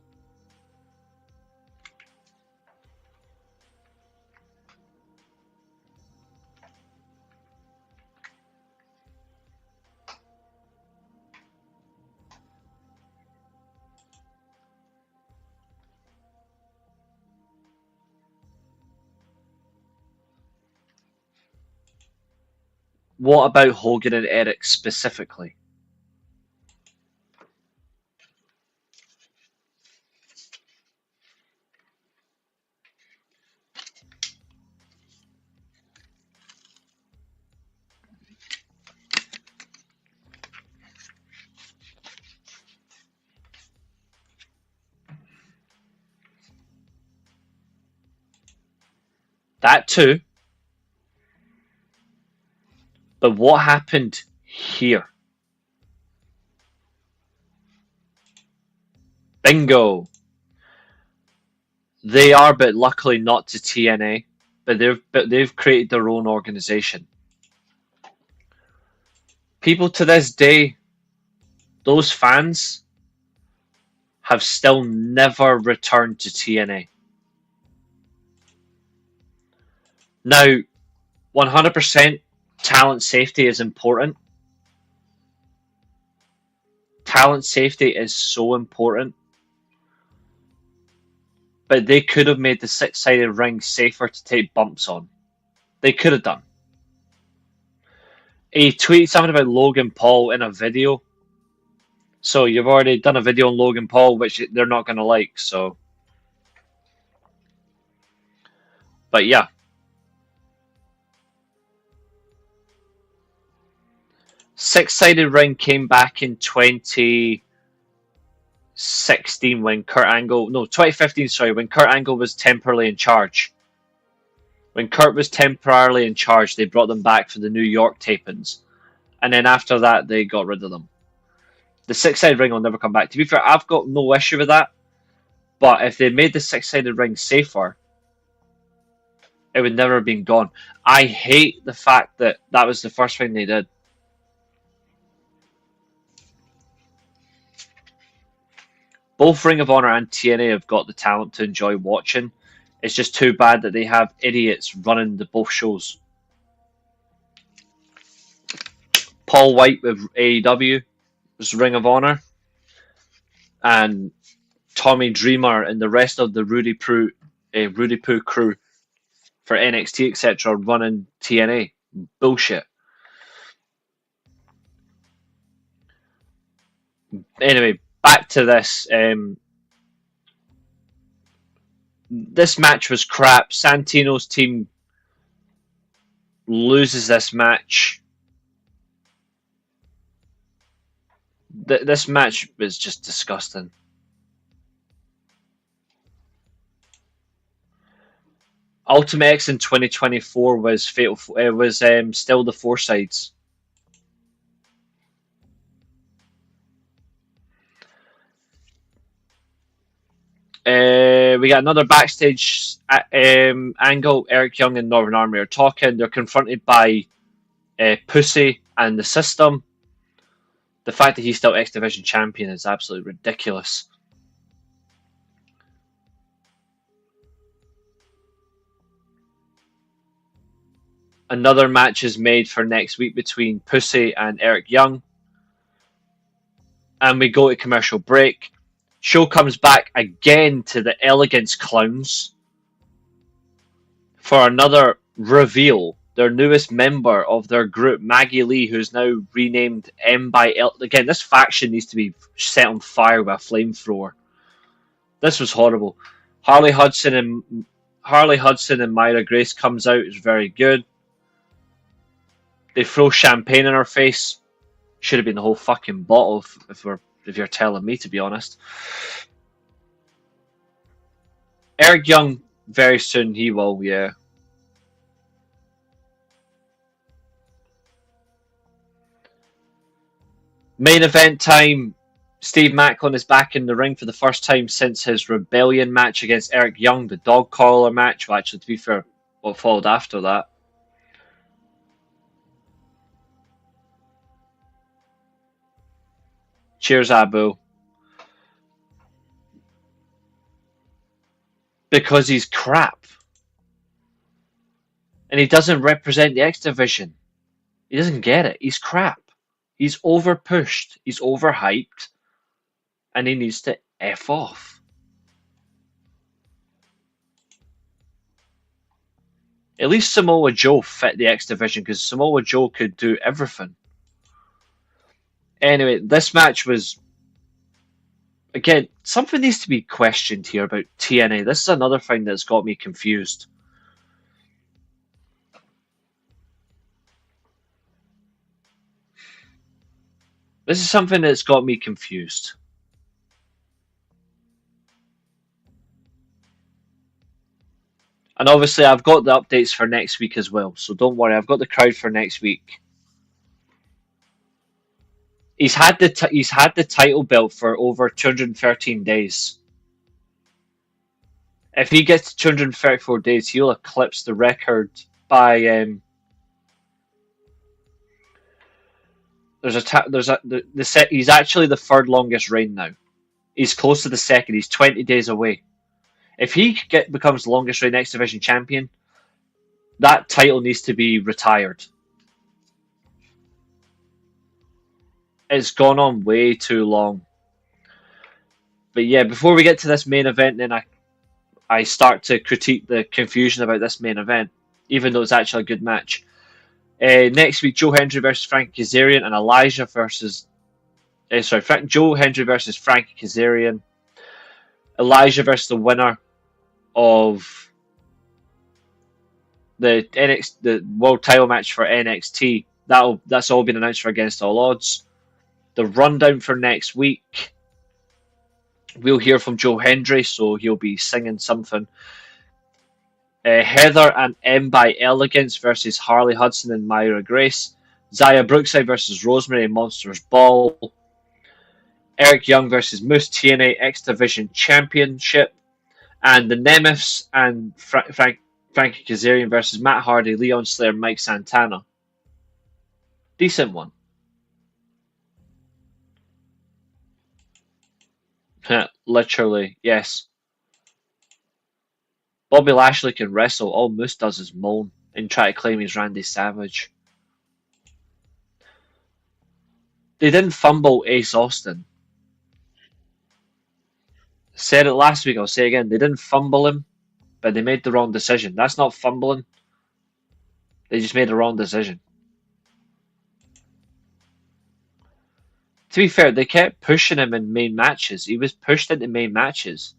What about Hogan and Eric specifically? That too. But what happened here? Bingo! They are, but luckily not to TNA. But they've created their own organization. People to this day, those fans, have still never returned to TNA. Now, 100% talent safety is important. Talent safety is so important. But they could have made the six-sided ring safer to take bumps on. They could have done. He tweeted something about Logan Paul in a video. So you've already done a video on Logan Paul, which they're not going to like. So, but yeah. Six-sided ring came back in 2016 when Kurt Angle, no, 2015, sorry, when Kurt Angle was temporarily in charge. When Kurt was temporarily in charge, they brought them back for the New York tapings. And then after that, they got rid of them. The six-sided ring will never come back. To be fair, I've got no issue with that. But if they made the six-sided ring safer, it would never have been gone. I hate the fact that that was the first thing they did. Both Ring of Honor and TNA have got the talent to enjoy watching. It's just too bad that they have idiots running the both shows. Paul White with AEW was Ring of Honor, and Tommy Dreamer and the rest of the Rudy Poo crew for NXT, etc., running TNA. Bullshit. Anyway, back to this. This match was crap. Santino's team loses this match. This match was just disgusting. Ultimate X in 2024 was fatal. It was still the four sides. We got another backstage angle. Eric Young and Northern Army are talking. They're confronted by Pussy and the System. The fact that he's still X Division champion is absolutely ridiculous. Another match is made for next week between Pussy and Eric Young. And we go to commercial break. Show comes back again to the Elegance Clowns for another reveal. Their newest member of their group, Maggie Lee, who's now renamed M by L. Again, this faction needs to be set on fire with a flamethrower. This was horrible. Harley Hudson and Myra Grace comes out. It's very good. They throw champagne in her face. Should have been the whole fucking bottle if you're telling me, to be honest. Eric Young, very soon he will, yeah. Main event time. Steve Macklin is back in the ring for the first time since his Rebellion match against Eric Young, the dog collar match. Well, actually, to be fair, what followed after that. Cheers, Abu. Because he's crap. And he doesn't represent the X Division. He doesn't get it. He's crap. He's overpushed. He's overhyped. And he needs to F off. At least Samoa Joe fit the X Division because Samoa Joe could do everything. Anyway, this match was... Again, something needs to be questioned here about TNA. This is another thing that's got me confused. This is something that's got me confused. And obviously, I've got the updates for next week as well. So don't worry, I've got the crowd for next week. He's had the title belt for over 213 days. If he gets to 234 days, he'll eclipse the record by he's actually the third longest reign now. He's close to the second. He's 20 days away. If he becomes the longest reign X Division champion, that title needs to be retired. It's gone on way too long. But yeah, before we get to this main event, then I start to critique the confusion about this main event, even though it's actually a good match. Next week, Joe Hendry versus Frankie Kazarian and Elijah versus... Joe Hendry versus Frankie Kazarian. Elijah versus the winner of the world title match for NXT. That's all been announced for Against All Odds. The rundown for next week, we'll hear from Joe Hendry, so he'll be singing something. Heather and M by Elegance versus Harley Hudson and Myra Grace. Zaya Brookside versus Rosemary and Monsters Ball. Eric Young versus Moose TNA X Division Championship. And the Nemeths and Frankie Kazarian versus Matt Hardy, Leon Slayer, Mike Santana. Decent one. Literally, yes. Bobby Lashley can wrestle. All Moose does is moan and try to claim he's Randy Savage. They didn't fumble Ace Austin. Said it last week, I'll say it again. They didn't fumble him, but they made the wrong decision. That's not fumbling. They just made the wrong decision. To be fair, they kept pushing him in main matches. He was pushed into main matches.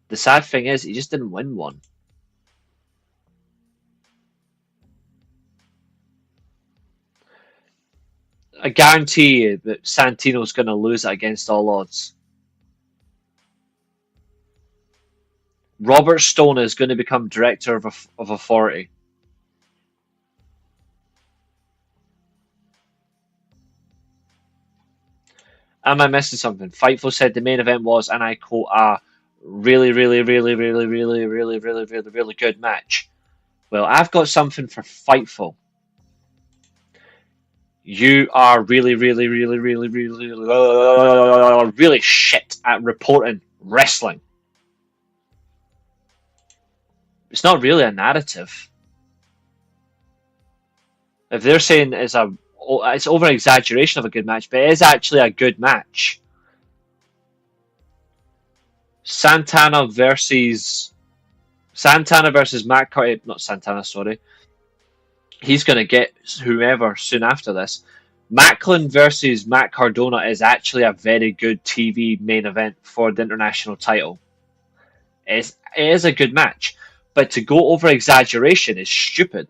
The sad thing is, he just didn't win one. I guarantee you that Santino's going to lose it Against All Odds. Robert Stone is going to become Director of Authority. Am I missing something? Fightful said the main event was, and I quote, a really good match. Well, I've got something for Fightful. You are really shit at reporting wrestling. It's not really a narrative. If they're saying it's over exaggeration of a good match, but it is actually a good match. Santana versus Matt Cardona. Not Santana, sorry. He's going to get whoever soon after this. Macklin versus Matt Cardona is actually a very good TV main event for the international title. It is a good match, but to go over exaggeration is stupid.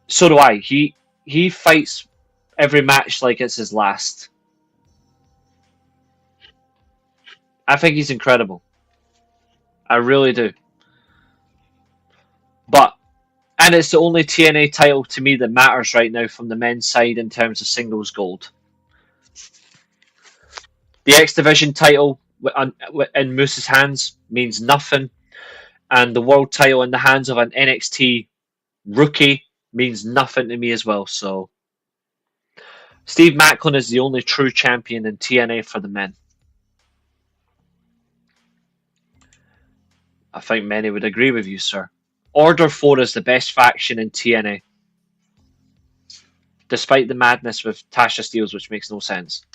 So do I. He fights every match like it's his last. I think he's incredible. I really do. And it's the only TNA title to me that matters right now from the men's side in terms of singles gold. The X Division title in Moose's hands means nothing, and the world title in the hands of an NXT rookie means nothing to me as well. So, Steve Macklin is the only true champion in TNA for the men. I think many would agree with you, sir. Order 4 is the best faction in TNA. Despite the madness with Tasha Steelz, which makes no sense.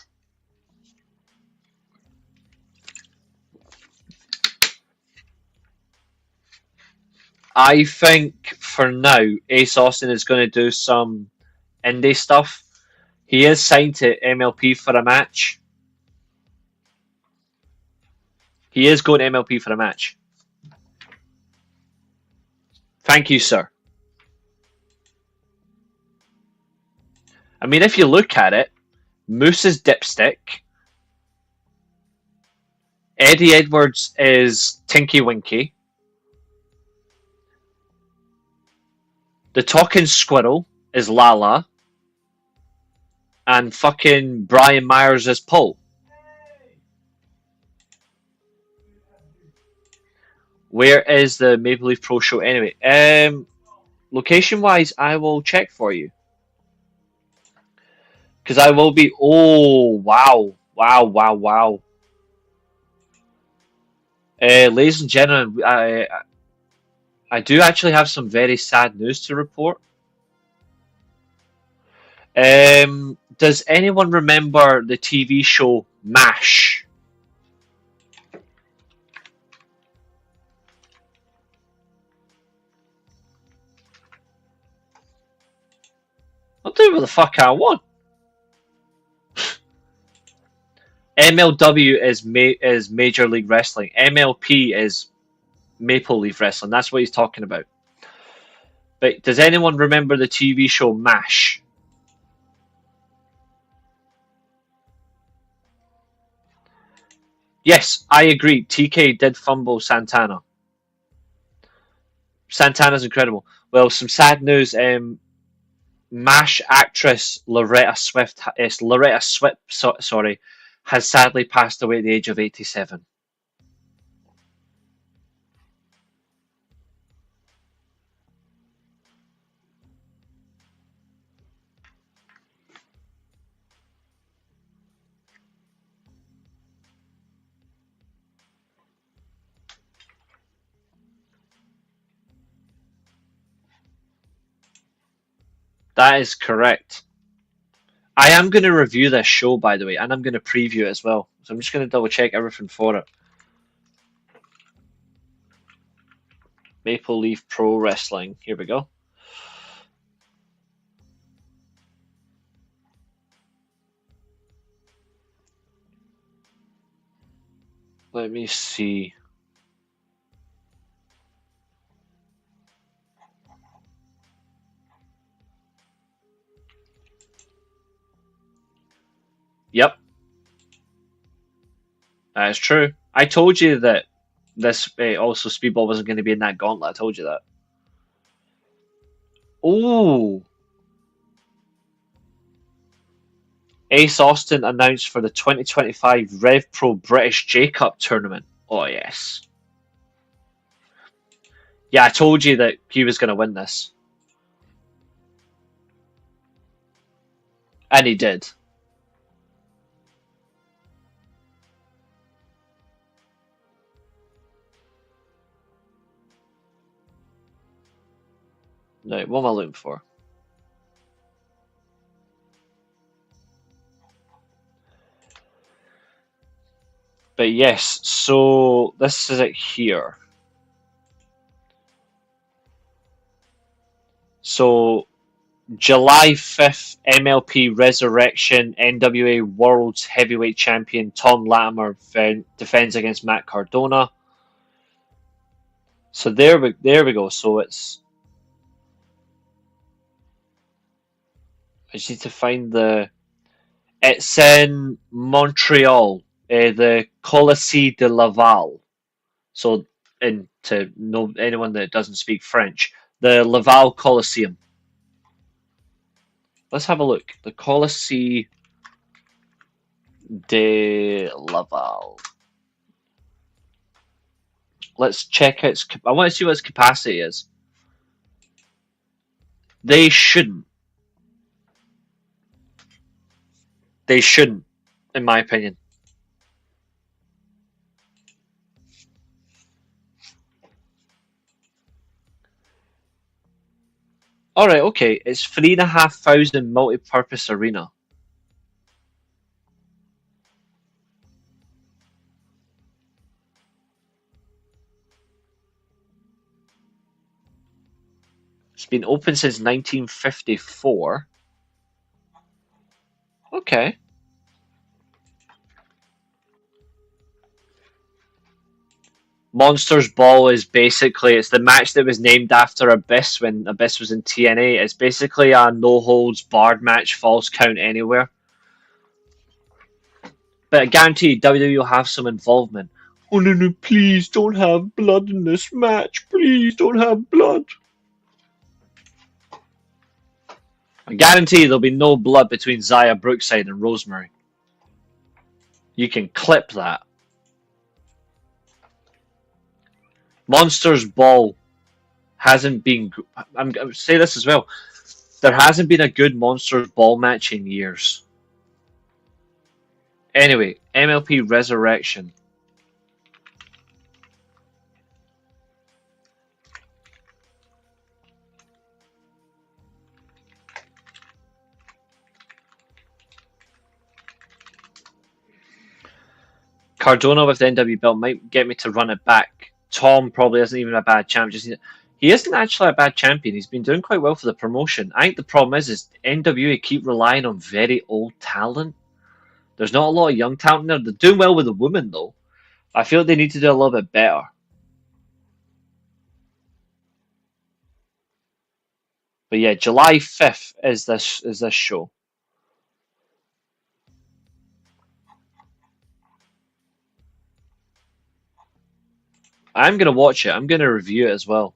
I think for now, Ace Austin is going to do some indie stuff. He is signed to MLP for a match. He is going to MLP for a match. Thank you, sir. I mean, if you look at it, Moose is Dipstick. Eddie Edwards is Tinky Winky. The Talking Squirrel is Lala. and fucking Brian Myers as Paul. Where is the Maple Leaf Pro Show anyway? Location wise, I will check for you. Because I will be. Oh, wow. Wow, wow, wow. Ladies and gentlemen, I do actually have some very sad news to report. Does anyone remember the TV show MASH? I'll do what the fuck I want. MLW is Major League Wrestling. MLP is Maple Leaf Wrestling. That's what he's talking about. But does anyone remember the TV show MASH? Yes, I agree. TK did fumble Santana. Santana's incredible. Well, some sad news. MASH actress Loretta Swift, has sadly passed away at the age of 87. That is correct. I am going to review this show, by the way, and I'm going to preview it as well. So I'm just going to double check everything for it. Maple Leaf Pro Wrestling. Here we go. Let me see. Yep. That is true. I told you that this also Speedball wasn't going to be in that gauntlet. I told you that. Ooh. Ace Austin announced for the 2025 Rev Pro British J-Cup tournament. Oh, yes. Yeah, I told you that he was going to win this. And he did. No, what am I looking for? But yes, so this is it here. So July 5th, MLP Resurrection NWA World's Heavyweight Champion Tom Latimer defends against Matt Cardona. So there we go. So it's, I just need to find it's in Montreal, the Colisée de Laval. So, and to know anyone that doesn't speak French, the Laval Coliseum. Let's have a look. The Colisée de Laval. Let's check its. I want to see what its capacity is. They shouldn't. They shouldn't, in my opinion. Alright, okay. It's 3,500 multi-purpose arena. It's been open since 1954. Okay. Monsters Ball is basically, it's the match that was named after Abyss when Abyss was in TNA. It's basically a no-holds-barred match, false count anywhere. But I guarantee you, WWE will have some involvement. Oh no, please don't have blood in this match. Please don't have blood. I guarantee there'll be no blood between Xia Brookside and Rosemary. You can clip that. Monsters Ball hasn't been. I'm going to say this as well. There hasn't been a good Monsters Ball match in years. Anyway, MLP Resurrection. Cardona with the NW belt might get me to run it back. Tom probably isn't even a bad champ. He isn't actually a bad champion. He's been doing quite well for the promotion. I think the problem is NWA keep relying on very old talent. There's not a lot of young talent there. They're doing well with the women though. I feel like they need to do a little bit better. But yeah, July 5th is this show. I'm gonna watch it. I'm gonna review it as well.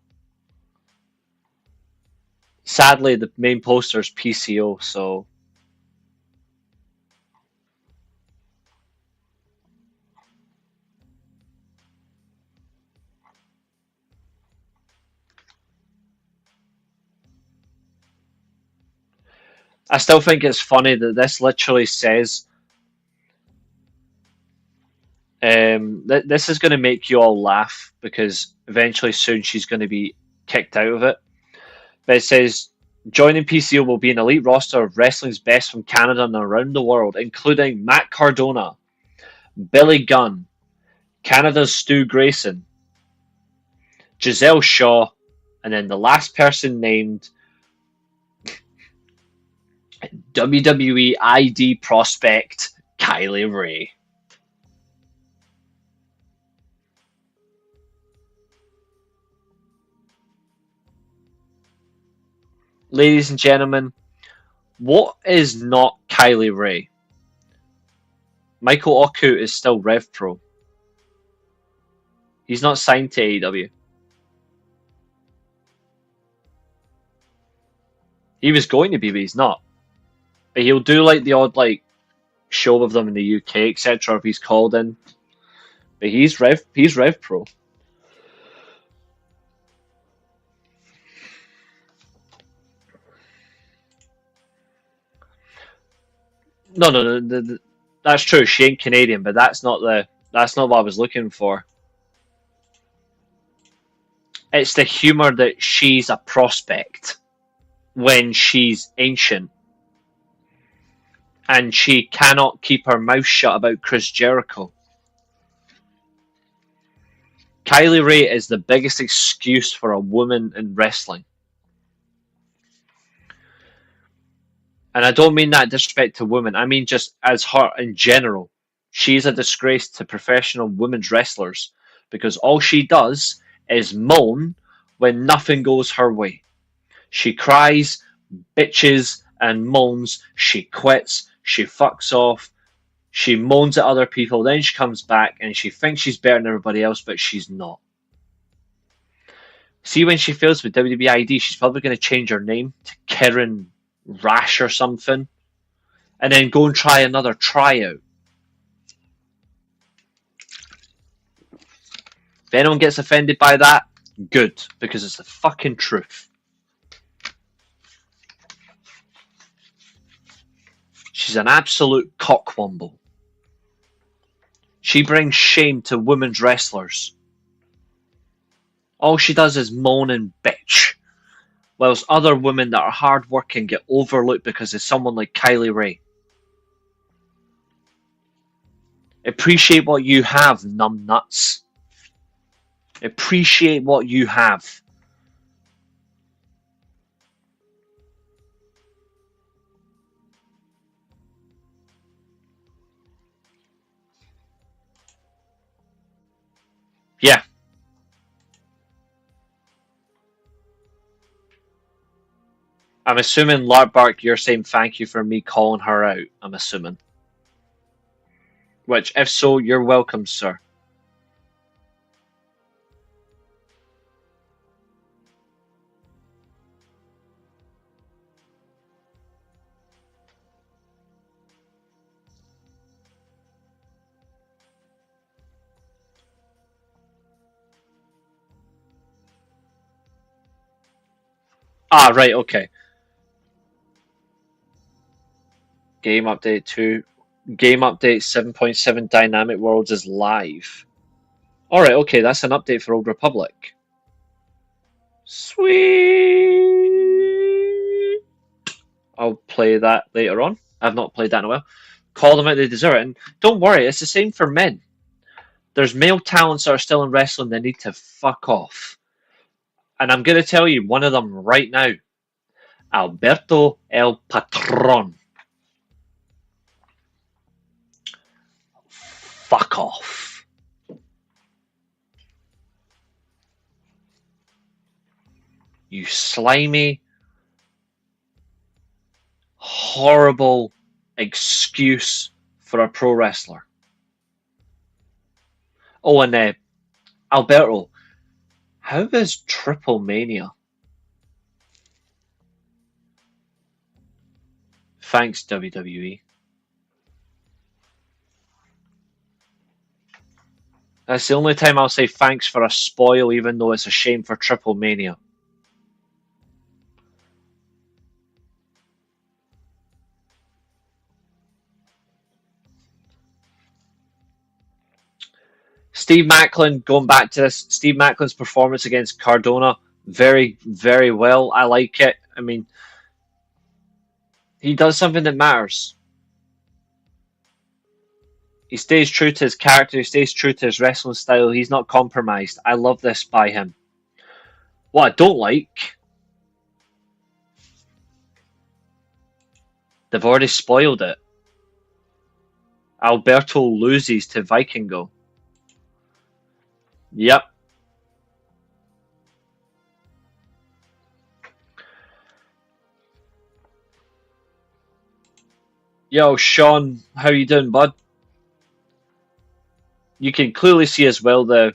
Sadly, the main poster is PCO, so I still think it's funny that this literally says this is going to make you all laugh because eventually soon she's going to be kicked out of it. But it says joining PCO will be an elite roster of wrestling's best from Canada and around the world, including Matt Cardona, Billy Gunn, Canada's Stu Grayson, Giselle Shaw, and then the last person named WWE ID prospect Kylie Ray. Ladies and gentlemen, what is not Kylie Ray? Michael Oku is still Rev Pro. He's not signed to AEW. He was going to be, but he's not. But he'll do like the odd show with them in the UK, etc. if he's called in. But he's Rev Pro. No. That's true. She ain't Canadian, but that's not what I was looking for. It's the humor that she's a prospect when she's ancient. And she cannot keep her mouth shut about Chris Jericho. Kylie Ray is the biggest excuse for a woman in wrestling. And I don't mean that disrespect to women. I mean just as her in general. She's a disgrace to professional women's wrestlers because all she does is moan when nothing goes her way. She cries, bitches, and moans. She quits. She fucks off. She moans at other people. Then she comes back and she thinks she's better than everybody else, but she's not. See, when she fails with WWE ID, she's probably going to change her name to Karen Rash or something, and then go and try another tryout. If anyone gets offended by that, good, because it's the fucking truth. She's an absolute cockwomble. She brings shame to women's wrestlers. All she does is moan and bitch, whilst other women that are hardworking get overlooked because of someone like Kylie Ray. Appreciate what you have, numbnuts. Appreciate what you have. Yeah. I'm assuming, Lartbark, you're saying thank you for me calling her out. I'm assuming. Which, if so, you're welcome, sir. Ah, right, okay. Game update 2. Game update 7.7 Dynamic Worlds is live. Alright, okay, that's an update for Old Republic. Sweet! I'll play that later on. I've not played that in a while. Call them out, they deserve it. And don't worry, it's the same for men. There's male talents that are still in wrestling that need to fuck off. And I'm going to tell you one of them right now. Alberto El Patron. Fuck off. You slimy, horrible excuse for a pro wrestler. Oh, and Alberto, how is Triple Mania? Thanks, WWE. That's the only time I'll say thanks for a spoil, even though it's a shame for Triple Mania. Steve Macklin, going back to this, Steve Macklin's performance against Cardona, very, very well. I like it. I mean, he does something that matters. He stays true to his character, he stays true to his wrestling style, he's not compromised. I love this by him. What I don't like, they've already spoiled it. Alberto loses to Vikingo. Yep. Yo, Sean, how you doing, bud? You can clearly see as well the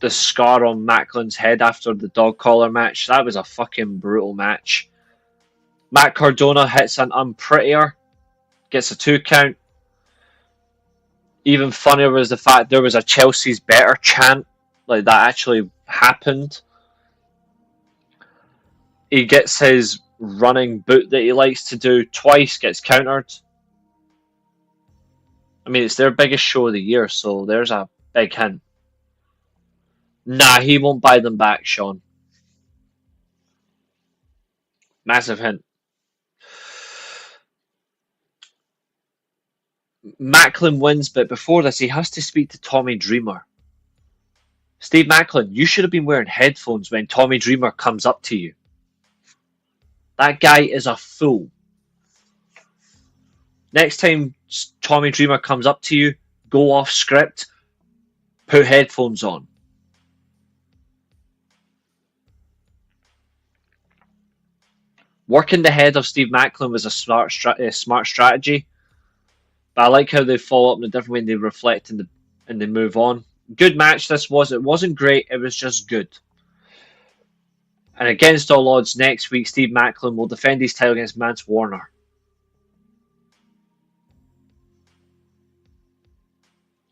scar on Macklin's head after the dog collar match. That was a fucking brutal match. Matt Cardona hits an unprettier, gets a 2 count. Even funnier was the fact there was a Chelsea's better chant. Like, that actually happened. He gets his running boot that he likes to do twice, gets countered. I mean, it's their biggest show of the year, so there's a big hint. Nah, he won't buy them back, Sean. Massive hint. Macklin wins, but before this, he has to speak to Tommy Dreamer. Steve Macklin, you should have been wearing headphones when Tommy Dreamer comes up to you. That guy is a fool. Next time Tommy Dreamer comes up to you, go off script, put headphones on. Working the head of Steve Macklin was a smart strategy, but I like how they follow up in a different way and they reflect and they move on. Good match this was. It wasn't great, it was just good. And against all odds, next week, Steve Macklin will defend his title against Mance Warner.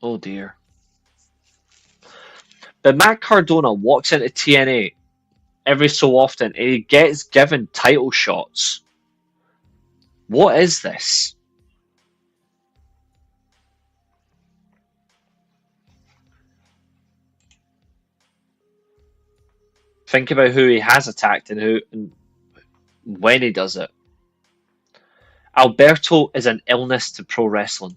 Oh dear. But Matt Cardona walks into TNA every so often and he gets given title shots. What is this? Think about who he has attacked and when he does it. Alberto is an illness to pro wrestling.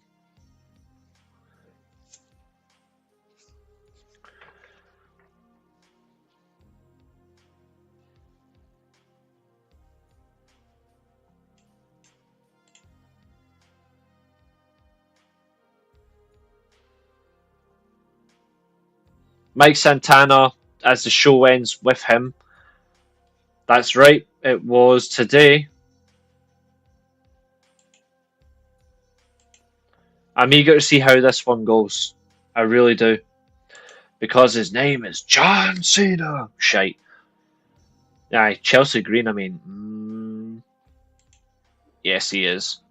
Mike Santana, as the show ends with him. That's right, it was today. I'm eager to see how this one goes. I really do. Because his name is John Cena. Shite. Aye, Chelsea Green, I mean. Yes, he is.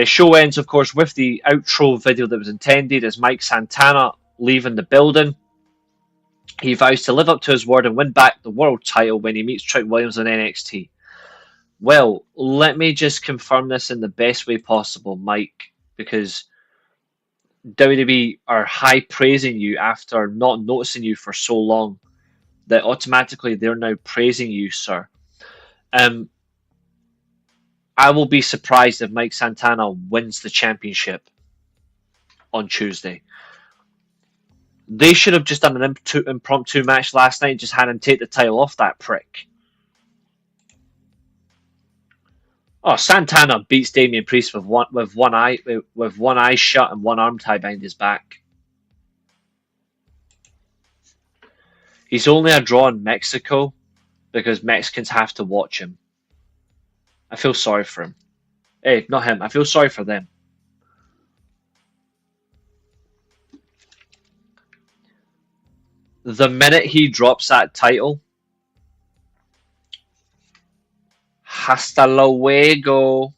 Show ends, of course, with the outro video that was intended as Mike Santana leaving the building. He vows to live up to his word and win back the world title when he meets Trick Williams in NXT. Well, let me just confirm this in the best way possible, Mike, because WWE are high praising you after not noticing you for so long that automatically they're now praising you, sir. Um, I will be surprised if Mike Santana wins the championship on Tuesday. They should have just done an impromptu match last night and just had him take the title off that prick. Oh, Santana beats Damian Priest with one eye shut and one arm tied behind his back. He's only a draw in Mexico because Mexicans have to watch him. I feel sorry for him. Hey, not him. I feel sorry for them. The minute he drops that title, hasta luego.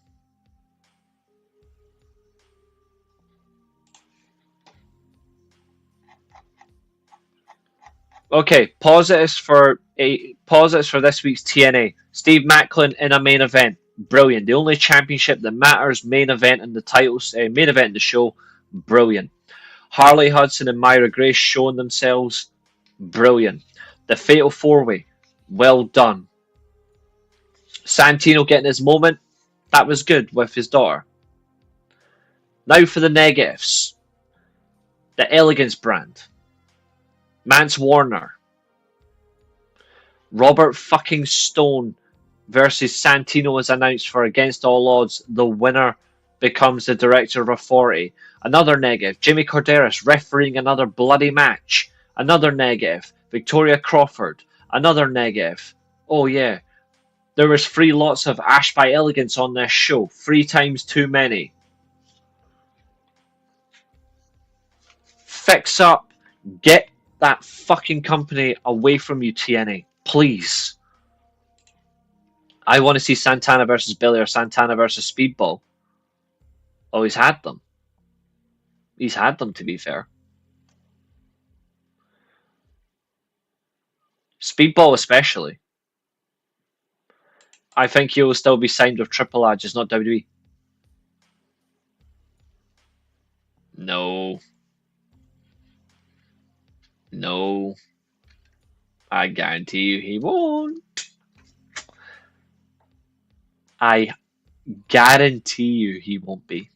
Okay, positives for this week's TNA. Steve Macklin in a main event, brilliant. The only championship that matters, main event in the titles, main event in the show, brilliant. Harley Hudson and Myra Grace showing themselves, brilliant. The Fatal 4-Way, well done. Santino getting his moment, that was good with his daughter. Now for the negatives. The Elegance brand. Mance Warner. Robert fucking Stone versus Santino is announced for Against All Odds. The winner becomes the director of Authority. Another negative. Jimmy Corderas refereeing another bloody match. Another negative. Victoria Crawford. Another negative. Oh yeah. There was 3 lots of Ash by Elegance on this show. 3 times too many. Fix up. Get that fucking company away from you, TNA. Please. I want to see Santana versus Billy or Santana versus Speedball. Oh, he's had them. He's had them, to be fair. Speedball especially. I think he will still be signed with Triple H, just not WWE. No. No. I guarantee you he won't. I guarantee you he won't be.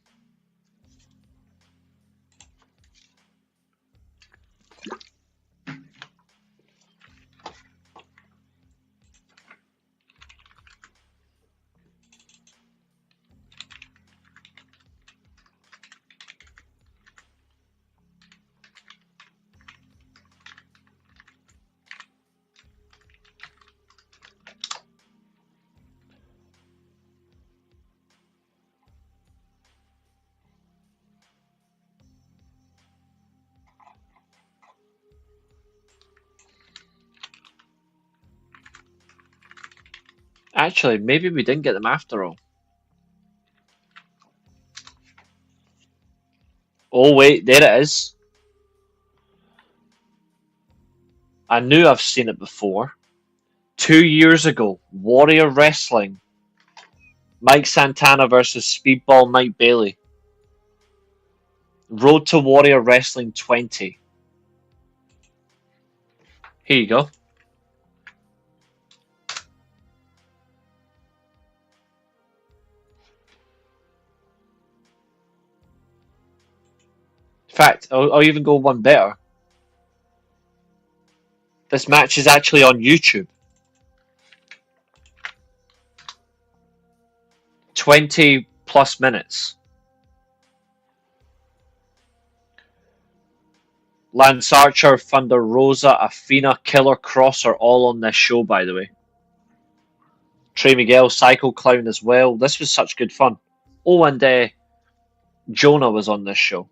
Actually, maybe we didn't get them after all. Oh, wait, there it is. I knew I've seen it before. 2 years ago, Warrior Wrestling. Mike Santana versus Speedball Mike Bailey. Road to Warrior Wrestling 20. Here you go. In fact, I'll even go one better. This match is actually on YouTube. 20 plus minutes. Lance Archer, Thunder Rosa, Athena, Killer Cross are all on this show, by the way. Trey Miguel, Psycho Clown as well. This was such good fun. Oh, and Jonah was on this show.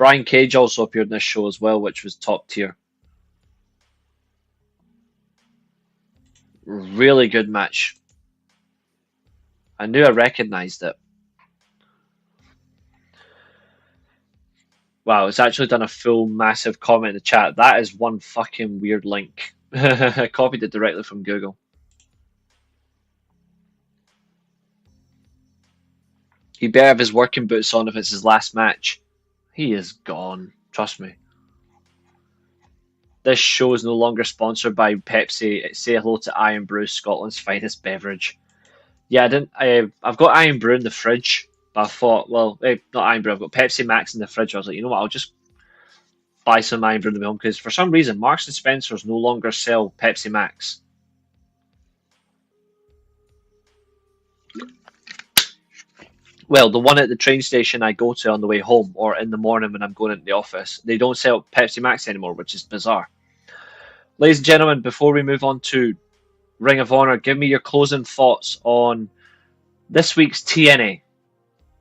Brian Cage also appeared in this show as well, which was top tier. Really good match. I knew I recognised it. Wow, it's actually done a full massive comment in the chat. That is one fucking weird link. I copied it directly from Google. He better have his working boots on if it's his last match. He is gone. Trust me. This show is no longer sponsored by Pepsi. Say hello to Iron Brew, Scotland's finest beverage. Yeah, I've got Iron Brew in the fridge, but I thought, well, not Iron Brew. I've got Pepsi Max in the fridge. I was like, you know what? I'll just buy some Iron Brew in the home because for some reason Marks and Spencers no longer sell Pepsi Max. Well, the one at the train station I go to on the way home or in the morning when I'm going into the office, they don't sell Pepsi Max anymore, which is bizarre. Ladies and gentlemen, before we move on to Ring of Honor, give me your closing thoughts on this week's TNA.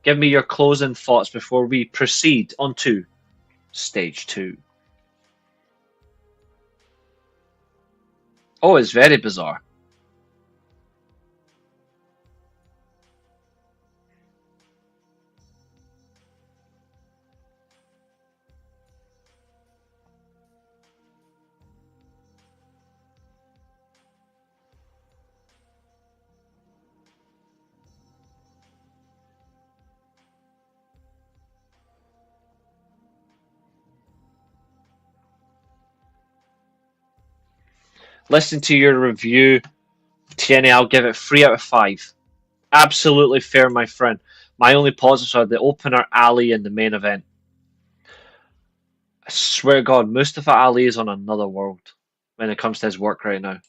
Give me your closing thoughts before we proceed onto Stage 2. Oh, it's very bizarre. Listen to your review. TNA, I'll give it 3 out of 5. Absolutely fair, my friend. My only positives are the opener, Ali, and the main event. I swear to God, Mustafa Ali is on another world when it comes to his work right now.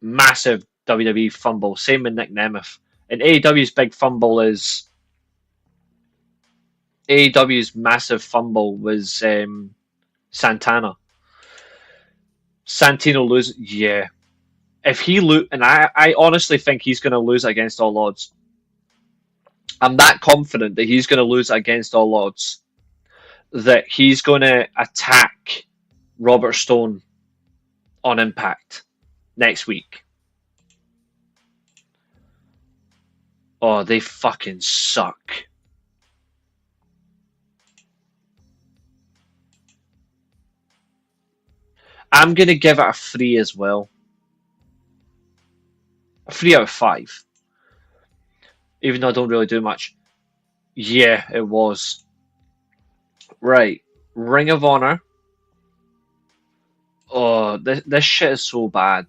Massive WWE fumble. Same with Nick Nemeth. And AEW's big fumble is... AEW's massive fumble was Santana. Santino lose, yeah. If he lose, and I honestly think he's going to lose against all odds. I'm that confident that he's going to lose against all odds. That he's going to attack Robert Stone on Impact next week. Oh, they fucking suck. I'm going to give it a 3 as well. A 3 out of 5. Even though I don't really do much. Yeah, it was. Right. Ring of Honor. Oh, this shit is so bad.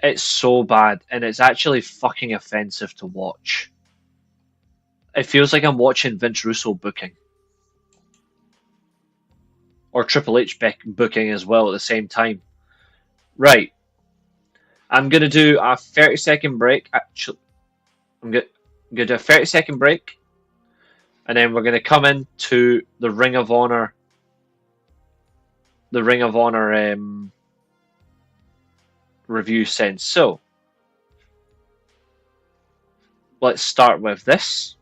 It's so bad, and it's actually fucking offensive to watch. It feels like I'm watching Vince Russo booking. Or Triple H booking as well at the same time. Right. I'm going to do a 30-second break. Actually, I'm going to do a 30-second break. And then we're going to come into the Ring of Honor. The Ring of Honor review sense. So, let's start with this.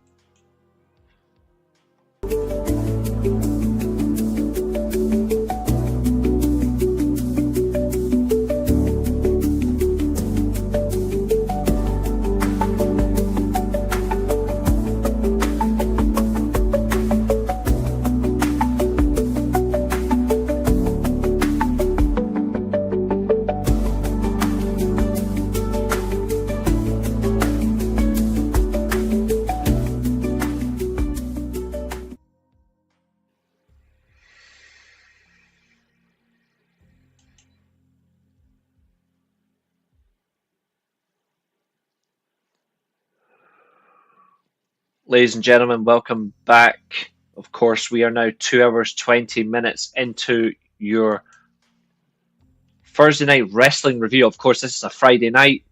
Ladies and gentlemen, welcome back. Of course, we are now 2 hours, 20 minutes into your Thursday night wrestling review. Of course, this is a Friday night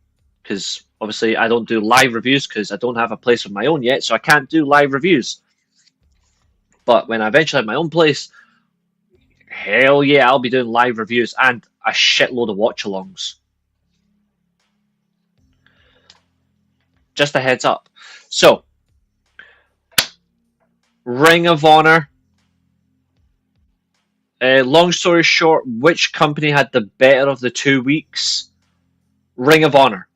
because obviously I don't do live reviews because I don't have a place of my own yet, so I can't do live reviews. But when I eventually have my own place, hell yeah, I'll be doing live reviews and a shitload of watch-alongs. Just a heads up. So, Ring of Honor Long story short, which company had the better of the 2 weeks? Ring of Honor.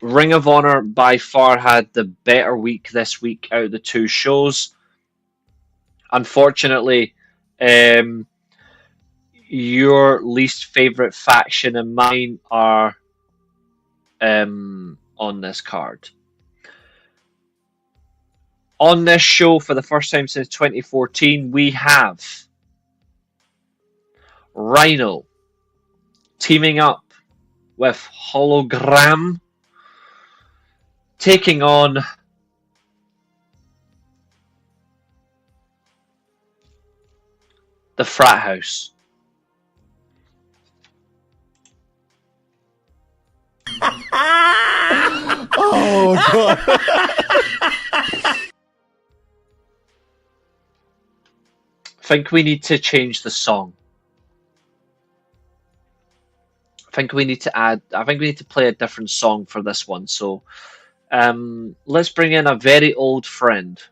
Ring of Honor by far had the better week this week out of the two shows. Unfortunately, um, your least favorite faction and mine are on this card. On this show, for the first time since 2014, we have Rhino teaming up with Hologram, taking on the Frat House. Oh god. I think we need to change the song. I think we need to play a different song for this one. So let's bring in a very old friend.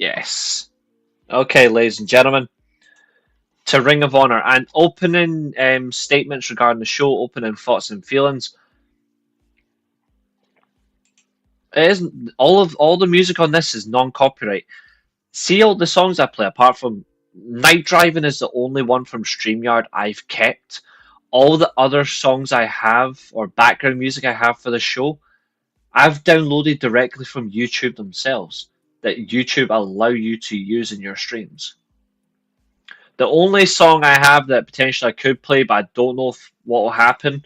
Yes. Okay, ladies and gentlemen, to Ring of Honor and opening statements regarding the show, opening thoughts and feelings. It isn't all the music on this is non-copyright. See all the songs I play, apart from Night Driving is the only one from StreamYard I've kept. All the other songs I have or background music I have for the show, I've downloaded directly from YouTube themselves. That YouTube allow you to use in your streams. The only song I have that potentially I could play, but I don't know what will happen.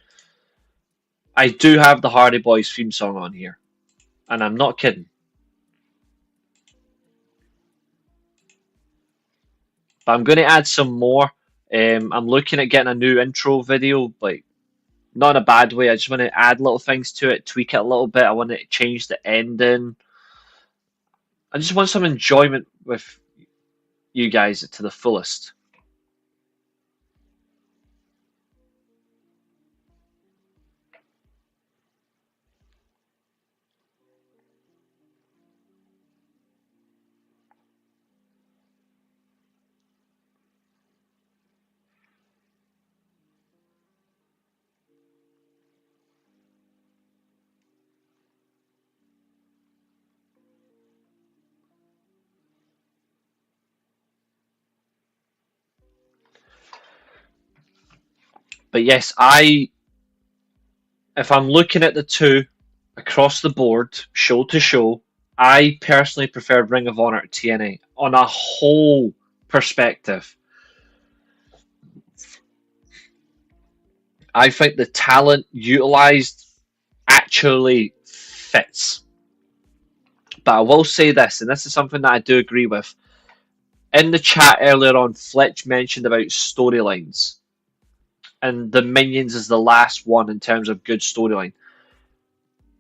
I do have the Hardy Boys theme song on here, and I'm not kidding. But I'm going to add some more. I'm looking at getting a new intro video, like not in a bad way. I just want to add little things to it, tweak it a little bit. I want to change the ending. I just want some enjoyment with you guys to the fullest. But yes, if I'm looking at the two across the board, show to show, I personally prefer Ring of Honor to TNA on a whole perspective. I think the talent utilized actually fits. But I will say this, and this is something that I do agree with. In the chat earlier on, Fletch mentioned about storylines, and the Minions is the last one in terms of good storyline.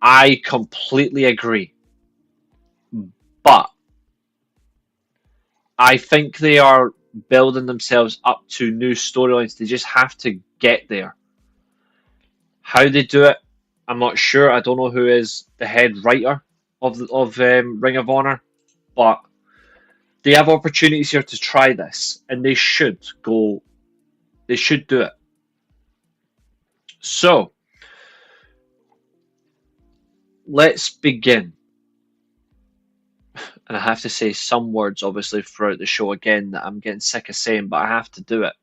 I completely agree. But I think they are building themselves up to new storylines. They just have to get there. How they do it, I'm not sure. I don't know who is the head writer of Ring of Honor, but they have opportunities here to try this, and they should go. They should do it. So let's begin. And I have to say some words, obviously, throughout the show again that I'm getting sick of saying, but I have to do it.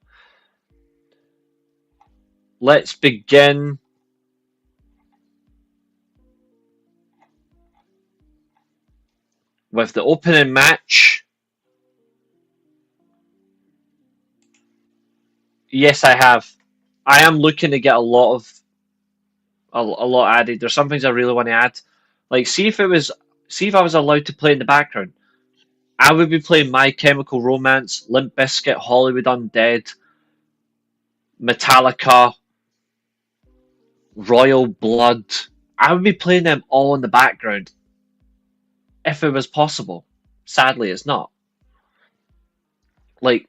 Let's begin with the opening match Yes, I have. I am looking to get a lot added. There's some things I really want to add. Like, see if I was allowed to play in the background. I would be playing My Chemical Romance, Limp Bizkit, Hollywood Undead, Metallica, Royal Blood. I would be playing them all in the background if it was possible. Sadly, it's not. Like,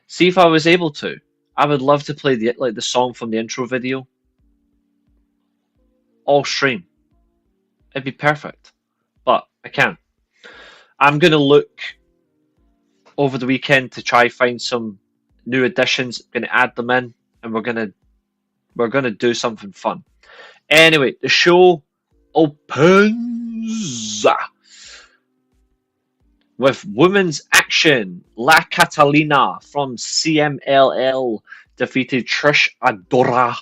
see if I was able to. I would love to play the song from the intro video all stream. It'd be perfect, but I can't. I'm gonna look over the weekend to try find some new additions. Gonna add them in, and we're gonna do something fun. Anyway, the show opens with women's action. La Catalina from CMLL defeated Trish Adora.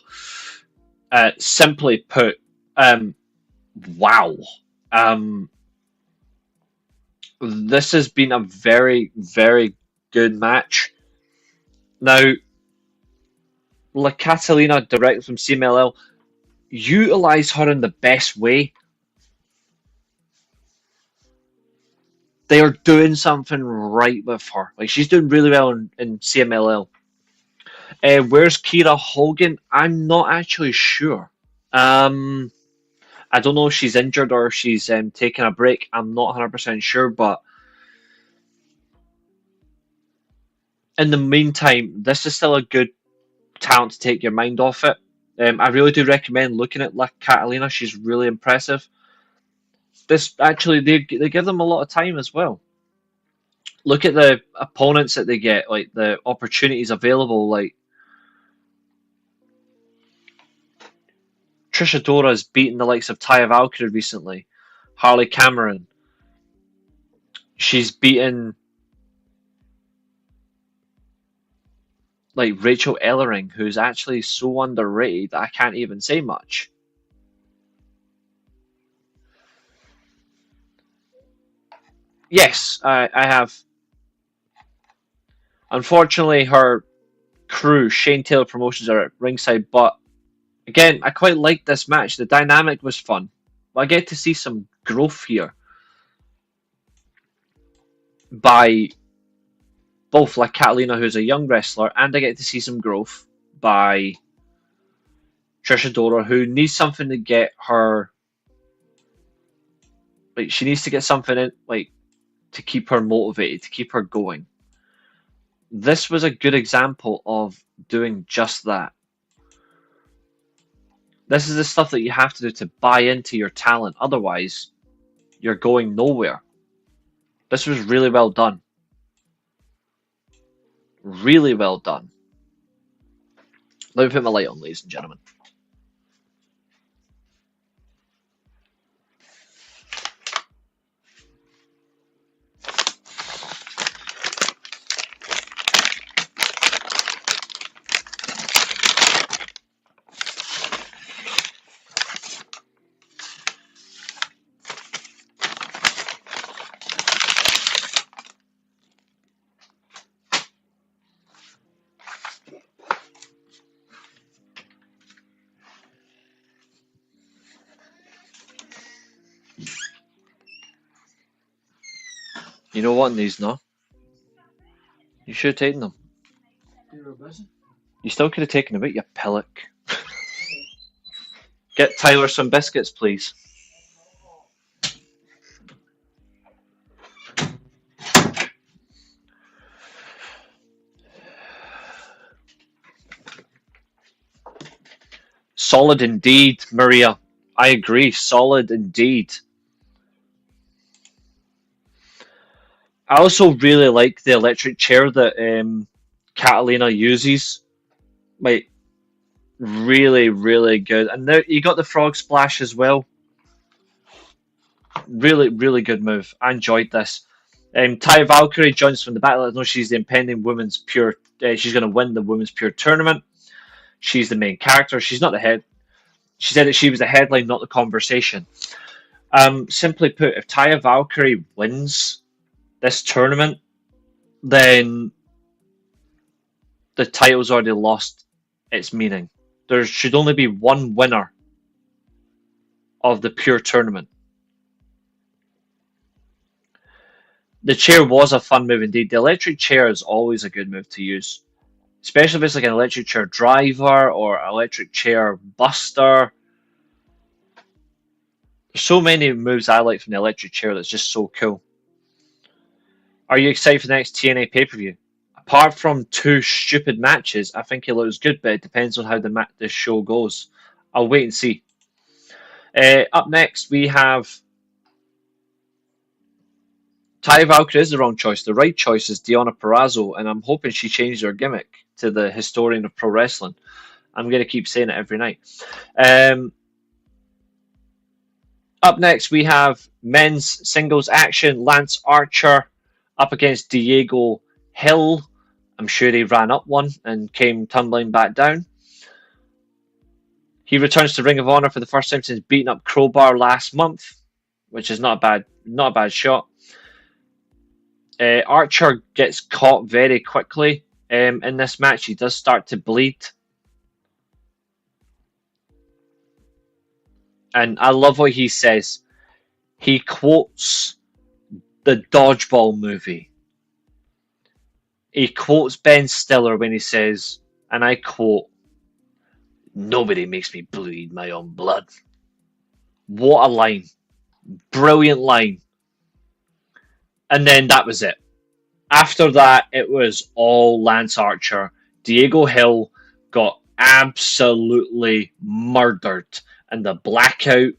Simply put, wow. Um, this has been a very, very good match. Now, La Catalina, directly from CMLL, utilize her in the best way. They are doing something right with her. Like, she's doing really well in CMLL. Where's Kira Hogan? I'm not actually sure. I don't know if she's injured or if she's taking a break. I'm not 100% sure, but in the meantime, this is still a good talent to take your mind off it. I really do recommend looking at La Catalina. She's really impressive. This actually, they give them a lot of time as well. Look at the opponents that they get, like the opportunities available. Like Trisha Dora has beaten the likes of Taya Valkyrie recently, Harley Cameron. She's beaten like Rachel Ellering, who's actually so underrated that I can't even say much. Yes, I have. Unfortunately, her crew, Shane Taylor Promotions, are at ringside, but again, I quite liked this match. The dynamic was fun. I get to see some growth here by both like Catalina, who's a young wrestler, and I get to see some growth by Trisha Dora, who needs something to get her. Like, she needs to get something in, like, to keep her motivated, to keep her going. This was a good example of doing just that. This is the stuff that you have to do to buy into your talent. Otherwise, you're going nowhere. This was really well done. Really well done. Let me put my light on, ladies and gentlemen. You know what, these no? You should have taken them. You still could have taken them out, you pillock. Get Tyler some biscuits, please. Solid indeed, Maria. I agree. Solid indeed. I also really like the electric chair that Catalina uses. Like, really, really good. And there you got the frog splash as well. Really, really good move. I enjoyed this. Ty Valkyrie joins from the back. Let us know she's the impending women's pure. She's going to win the women's pure tournament. She's the main character. She's not the head. She said that she was the headline, not the conversation. Simply put, if Taya Valkyrie wins this tournament, then the title's already lost its meaning. There should only be one winner of the pure tournament. The chair was a fun move indeed. The electric chair is always a good move to use, especially if it's like an electric chair driver or electric chair buster. There's so many moves I like from the electric chair that's just so cool. Are you excited for the next TNA pay-per-view? Apart from two stupid matches, I think it looks good, but it depends on how the show goes. I'll wait and see. Up next, we have Ty Valkyrie is the wrong choice. The right choice is Deonna Purrazzo, and I'm hoping she changes her gimmick to the historian of pro wrestling. I'm going to keep saying it every night. Up next, we have men's singles action. Lance Archer up against Diego Hill. I'm sure he ran up one and came tumbling back down. He returns to Ring of Honor for the first time since beating up Crowbar last month, which is not a bad shot. Archer gets caught very quickly in this match. He does start to bleed. And I love what he says. He quotes the Dodgeball movie. He quotes Ben Stiller when he says, and I quote, "Nobody makes me bleed my own blood." What a line. Brilliant line. And then that was it. After that, it was all Lance Archer. Diego Hill got absolutely murdered. And the blackout,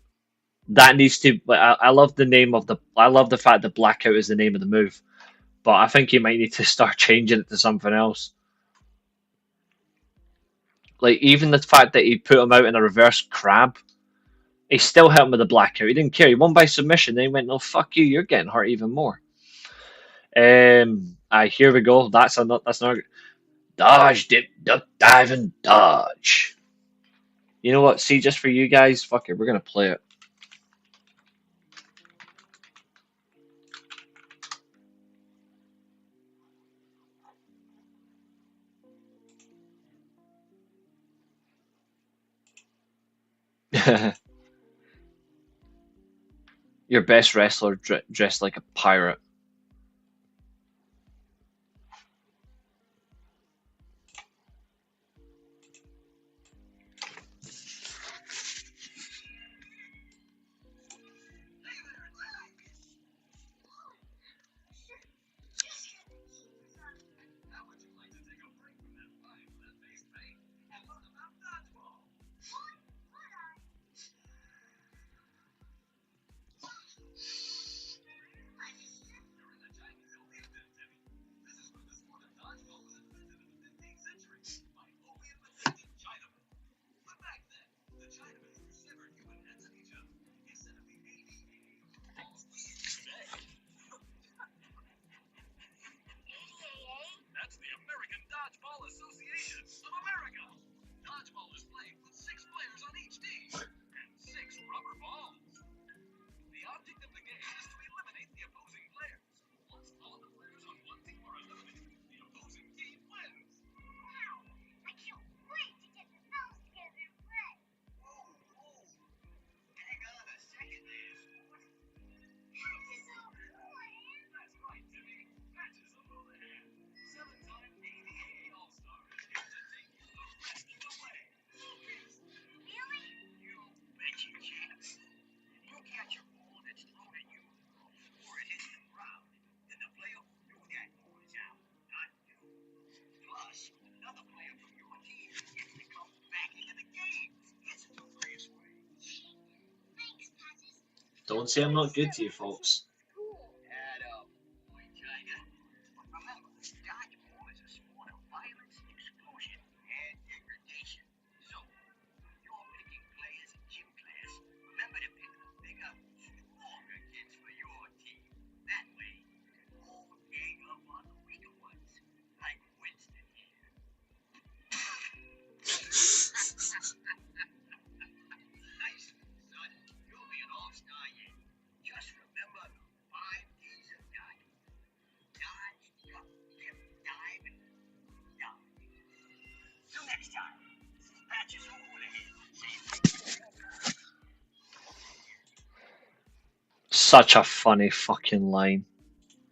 that needs to... I love the name of the... I love the fact that blackout is the name of the move. But I think he might need to start changing it to something else. Like, even the fact that he put him out in a reverse crab, he still hit him with a blackout. He didn't care. He won by submission. Then he went, "No, fuck you. You're getting hurt even more." Here we go. That's not dodge, dip, duck, dive, and dodge. You know what? See, just for you guys, fuck it. We're gonna play it. Your best wrestler dressed like a pirate. Don't say I'm not good to you, folks. Such a funny fucking line.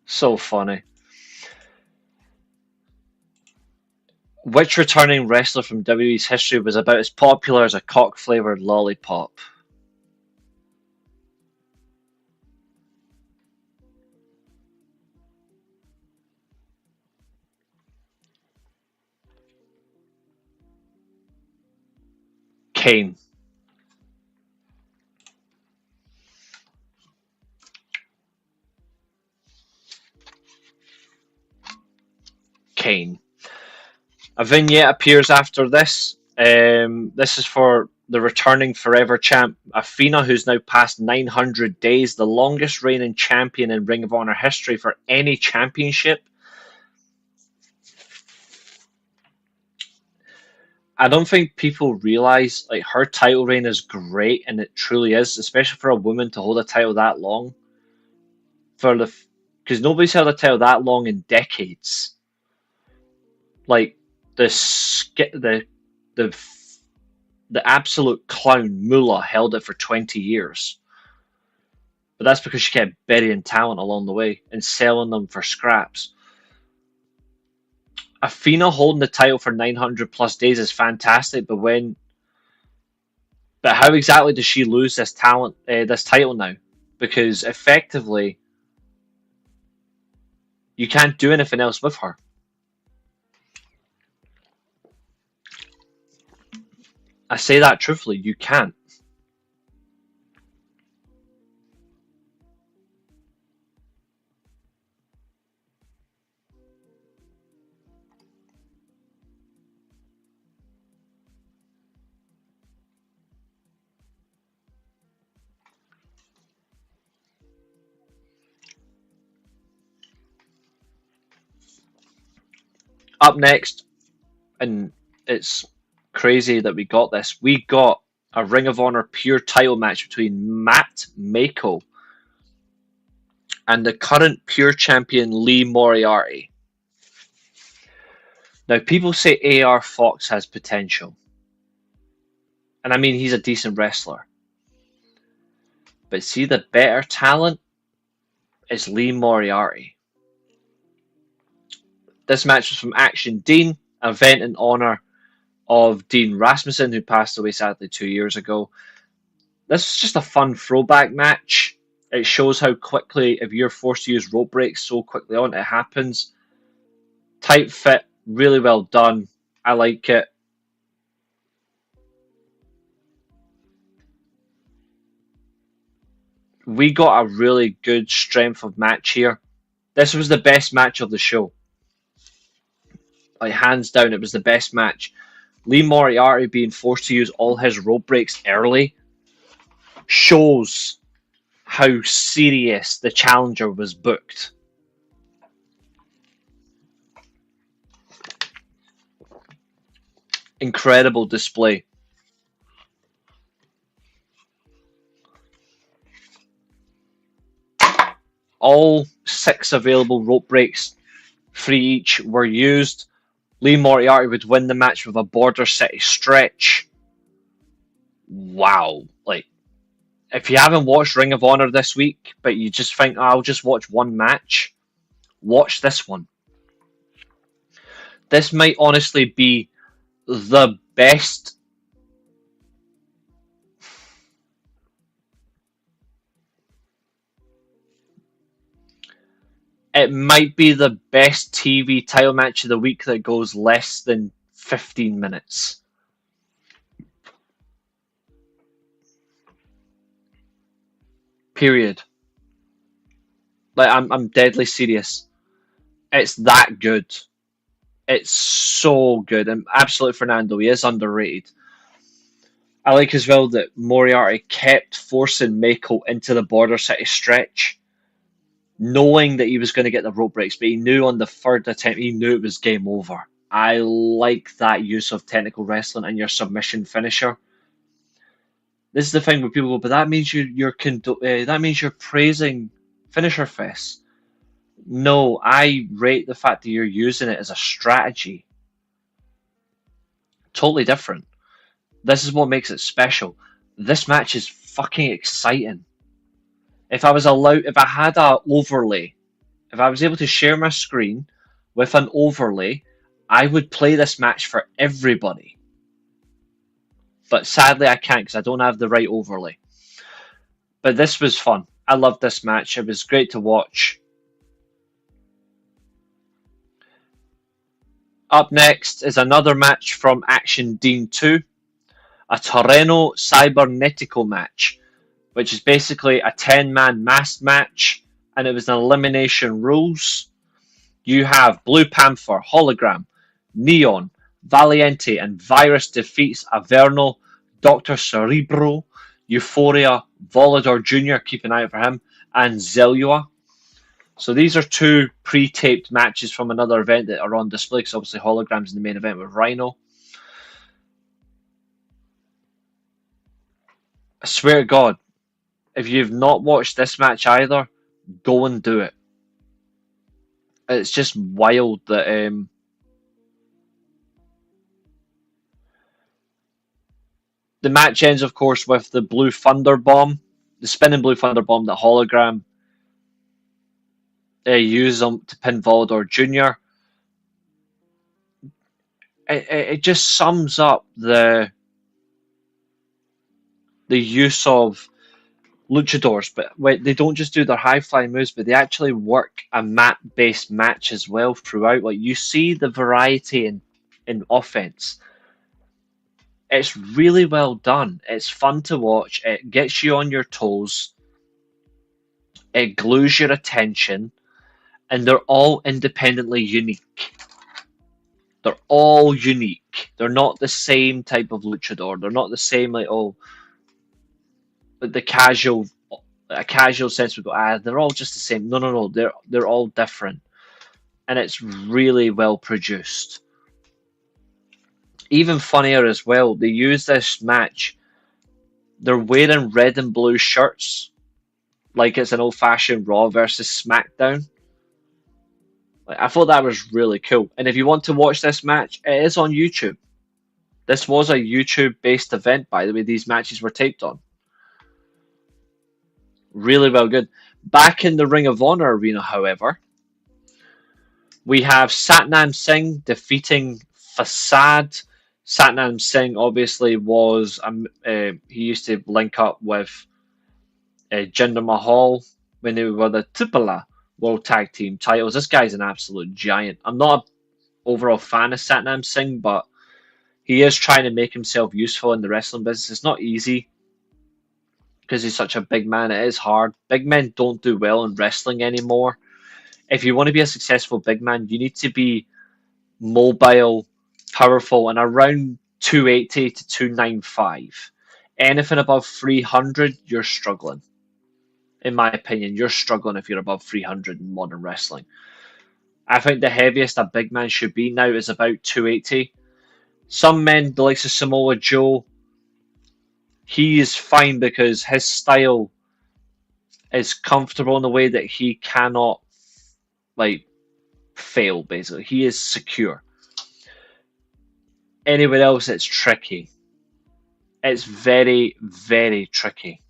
So funny. Which returning wrestler from WWE's history was about as popular as a cock-flavored lollipop? Kane. Kane. A vignette appears after this. This is for the returning forever champ, Athena, who's now past 900 days, the longest reigning champion in Ring of Honor history for any championship. I don't think people realize like her title reign is great, and it truly is, especially for a woman to hold a title that long. Because nobody's held a title that long in decades. Like the the the absolute clown Moolah held it for 20 years. But that's because she kept burying talent along the way and selling them for scraps. Athena holding the title for 900 plus days is fantastic, but how exactly does she lose this title now? Because effectively, you can't do anything else with her. I say that truthfully, you can't. Up next, and it's crazy that we got this. We got a Ring of Honor pure title match between Matt Mako and the current pure champion Lee Moriarty. Now, people say AR Fox has potential. And I mean, he's a decent wrestler. But see, the better talent is Lee Moriarty. This match was from Action Dean, an event in honor of Dean Rasmussen, who passed away sadly 2 years ago. This was just a fun throwback match. It shows how quickly, if you're forced to use rope breaks so quickly on, it happens. Tight fit, really well done. I like it. We got a really good strength of match here. This was the best match of the show. Like, hands down, it was the best match. Lee Moriarty being forced to use all his rope breaks early shows how serious the challenger was booked. Incredible display. All 6 available rope breaks, 3 each, were used. Lee Moriarty would win the match with a Border City stretch. Wow. Like, if you haven't watched Ring of Honor this week, but you just think, oh, I'll just watch one match, watch this one. This might honestly be the best. It might be the best TV title match of the week that goes less than 15 minutes. Period. Like, I'm deadly serious. It's that good. It's so good. And absolutely, Fernando, he is underrated. I like as well that Moriarty kept forcing Mako into the Border City stretch, knowing that he was going to get the rope breaks, but he knew on the third attempt, he knew it was game over. I like that use of technical wrestling and your submission finisher. This is the thing where people go, but that means that means you're praising finisher fest. No, I rate the fact that you're using it as a strategy. Totally different. This is what makes it special. This match is fucking exciting. If I was allowed, if I had a overlay, if I was able to share my screen with an overlay, I would play this match for everybody. But sadly, I can't because I don't have the right overlay. But this was fun. I loved this match. It was great to watch. Up next is another match from Action Dean 2, a Terreno Cybernetico match, which is basically a 10-man masked match, and it was an elimination rules. You have Blue Panther, Hologram, Neon, Valiente, and Virus defeats Averno, Dr. Cerebro, Euphoria, Volador Jr., keep an eye out for him, and Zelua. So these are two pre-taped matches from another event that are on display, because obviously Hologram's in the main event with Rhino. I swear to God, if you've not watched this match either, go and do it. It's just wild that the match ends, of course, with the Blue Thunder Bomb, the spinning Blue Thunder Bomb that Hologram uses to pin Volador Jr. It just sums up the use of luchadors, but they don't just do their high-flying moves, but they actually work a mat-based match as well throughout. Like, you see the variety in offense. It's really well done. It's fun to watch. It gets you on your toes. It glues your attention, and they're all independently unique. They're all unique. They're not the same type of luchador. They're not the same a casual sense would go, they're all just the same. No. They're all different, and it's really well produced. Even funnier as well, they use this match. They're wearing red and blue shirts, like it's an old-fashioned Raw versus SmackDown. I thought that was really cool. And if you want to watch this match, it is on YouTube. This was a YouTube-based event, by the way. These matches were taped on. Really well good. Back in the Ring of Honor arena, however, we have Satnam Singh defeating Facade. Satnam Singh obviously was he used to link up with Jinder Mahal when they were the AAA World Tag Team titles. This guy's an absolute giant. I'm not an overall fan of Satnam Singh, but he is trying to make himself useful in the wrestling business. It's not easy because he's such a big man. It is hard. Big men don't do well in wrestling anymore. If you want to be a successful big man, you need to be mobile, powerful, and around 280 to 295. Anything above 300, you're struggling. In my opinion, you're struggling if you're above 300 in modern wrestling. I think the heaviest a big man should be now is about 280. Some men, the likes of Samoa Joe, he is fine because his style is comfortable in the way that he cannot fail, basically. He is secure. Anywhere else, it's tricky. It's very, very tricky.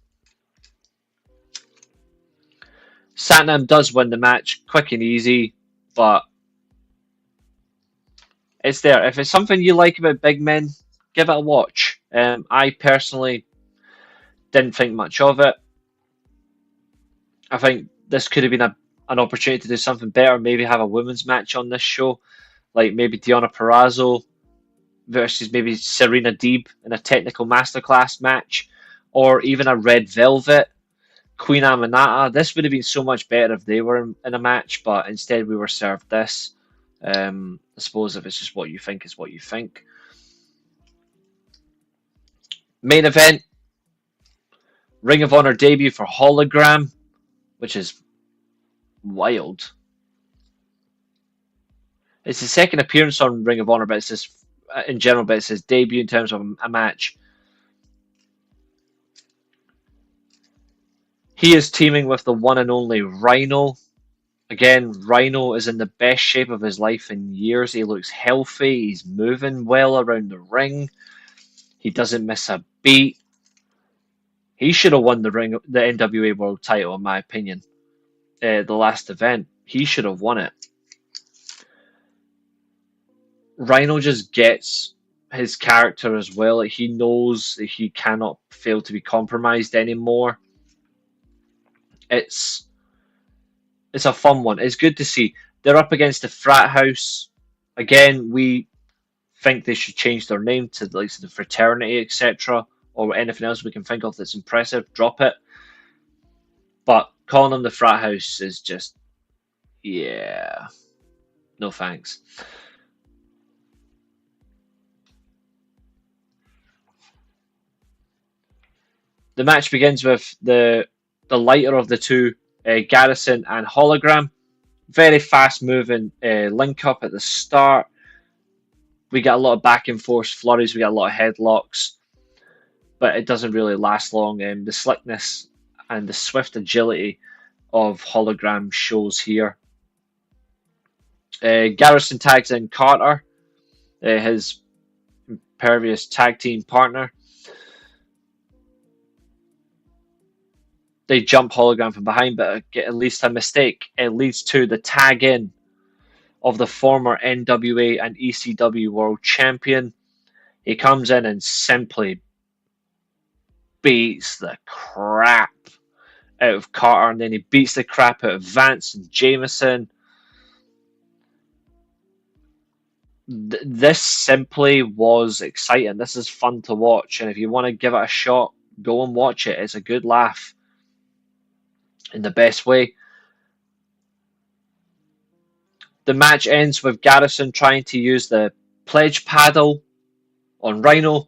Satnam does win the match quick and easy, but it's there. If it's something you like about big men, give it a watch. I personally didn't think much of it. I think this could have been an opportunity to do something better. Maybe have a women's match on this show, like maybe Deonna Purrazzo versus maybe Serena Deeb in a technical masterclass match, or even a Red Velvet, Queen Aminata. This would have been so much better if they were in a match, but instead we were served this. I suppose if it's just what you think is what you think. Main event, Ring of Honor debut for Hologram, which is wild. It's his second appearance on Ring of Honor, but it's his, in general, but it's his debut in terms of a match. He is teaming with the one and only Rhino. Again, Rhino is in the best shape of his life in years. He looks healthy. He's moving well around the ring. He doesn't miss a beat. He should have won the NWA World Title, in my opinion. The last event, he should have won it. Rhino just gets his character as well. Like, he knows that he cannot fail to be compromised anymore. It's a fun one. It's good to see. They're up against the Frat House. Again, we think they should change their name to like the Fraternity, etc., or anything else we can think of that's impressive. Drop it. But calling them the Frat House is just, yeah, no thanks. The match begins with the lighter of the two, Garrison and Hologram. Very fast moving link up at the start. We get a lot of back and forth flurries. We get a lot of headlocks, but it doesn't really last long. The slickness and the swift agility of Hologram shows here. Garrison tags in Carter, his impervious tag team partner. They jump Hologram from behind, but get at least a mistake. It leads to the tag in of the former NWA and ECW World Champion. He comes in and simply beats the crap out of Carter, and then he beats the crap out of Vance and Jameson. This simply was exciting. This is fun to watch, and if you want to give it a shot, go and watch it. It's a good laugh in the best way. The match ends with Garrison trying to use the pledge paddle on Rhino.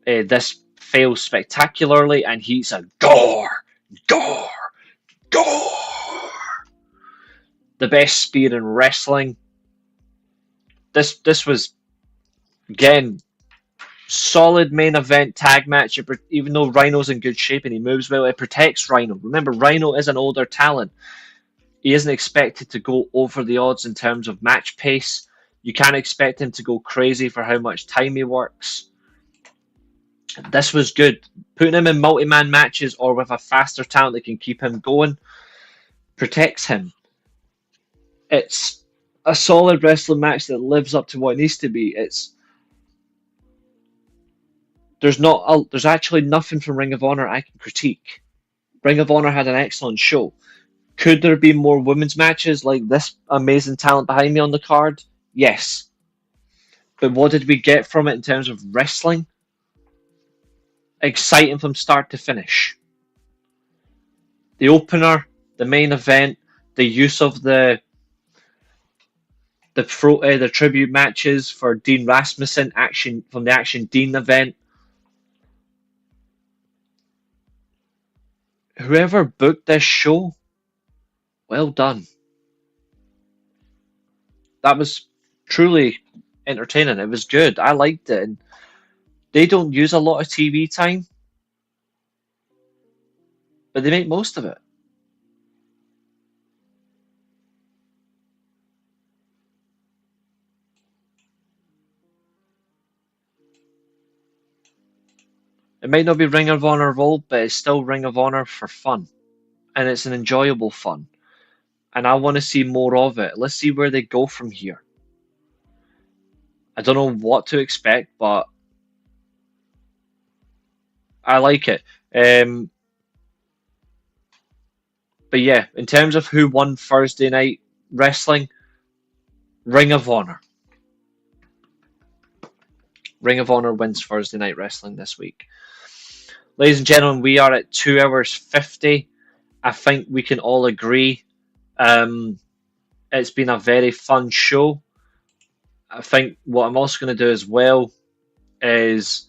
This fails spectacularly, and he's a gore. The best spear in wrestling. This was, again, solid main event tag match. Even though Rhino's in good shape and he moves well, it protects Rhino. Remember, Rhino is an older talent. He isn't expected to go over the odds in terms of match pace. You can't expect him to go crazy for how much time he works. This was good. Putting him in multi-man matches or with a faster talent that can keep him going protects him. It's a solid wrestling match that lives up to what it needs to be. There's actually nothing from Ring of Honor I can critique. Ring of Honor had an excellent show. Could there be more women's matches like this amazing talent behind me on the card? Yes. But what did we get from it in terms of wrestling? Exciting from start to finish. The opener, the main event, the use of the tribute matches for Dean Rasmussen from the Action Dean event. Whoever booked this show, well done. That was truly entertaining. It was good. I liked it. And they don't use a lot of TV time, but they make most of it. It might not be Ring of Honor of old, but it's still Ring of Honor for fun. And it's an enjoyable fun. And I want to see more of it. Let's see where they go from here. I don't know what to expect, but I like it. But yeah, in terms of who won Thursday night wrestling, Ring of Honor. Ring of Honor wins Thursday night wrestling this week. Ladies and gentlemen, we are at 2 hours 50. I think we can all agree it's been a very fun show. I think what I'm also going to do as well is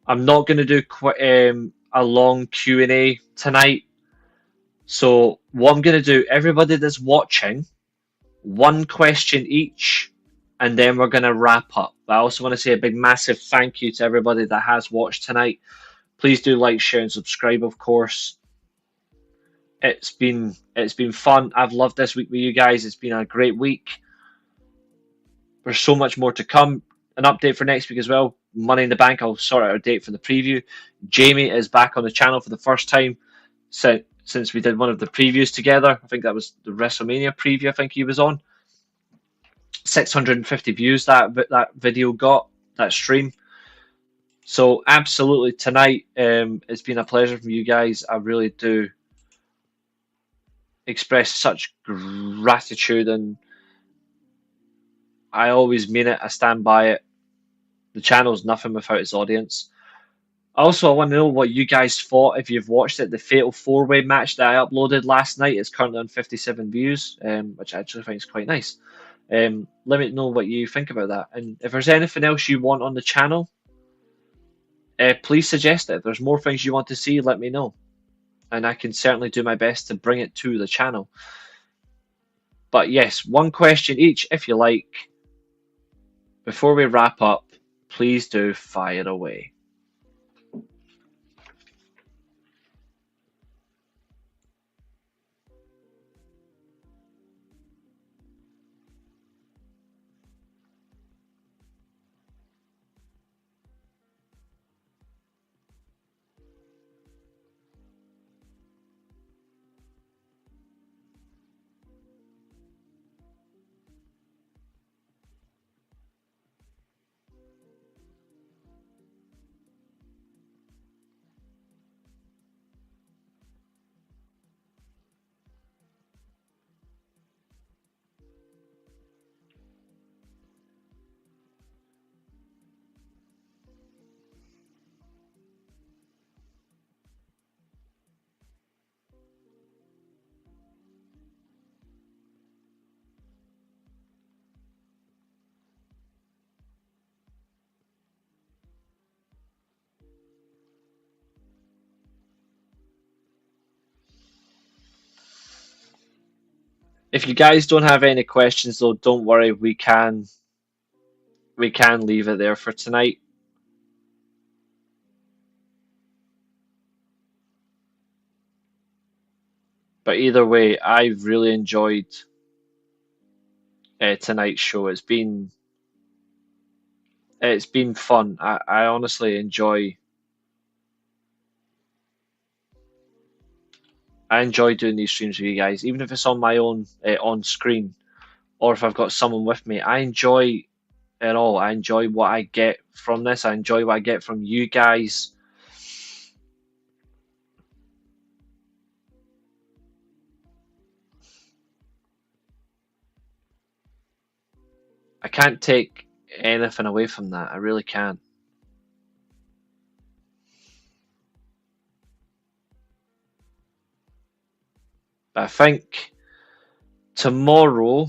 I'm not going to do a long Q&A tonight. So what I'm going to do, everybody that's watching, one question each, and then we're going to wrap up. But I also want to say a big, massive thank you to everybody that has watched tonight. Please do like, share, and subscribe, of course. It's been fun. I've loved this week with you guys. It's been a great week. There's so much more to come. an update for next week as well. Money in the Bank, I'll sort out a date for the preview. Jamie is back on the channel for the first time since we did one of the previews together. I think that was the WrestleMania preview I think he was on. 650 views that video got, that stream. So absolutely tonight, it's been a pleasure from you guys. I really do express such gratitude, and I always mean it. I stand by it. The channel's nothing without its audience. Also, I want to know what you guys thought if you've watched it. The Fatal 4-Way match that I uploaded last night is currently on 57 views, which I actually think is quite nice. Let me know what you think about that. And if there's anything else you want on the channel, please suggest it. If there's more things you want to see, let me know. And I can certainly do my best to bring it to the channel. But yes, one question each, if you like. Before we wrap up, please do fire away. If you guys don't have any questions though, don't worry, we can leave it there for tonight. But either way, I've really enjoyed tonight's show. It's been fun. I honestly enjoy doing these streams with you guys, even if it's on my own on screen, or if I've got someone with me. I enjoy it all. I enjoy what I get from this. I enjoy what I get from you guys. I can't take anything away from that. I really can't. But I think tomorrow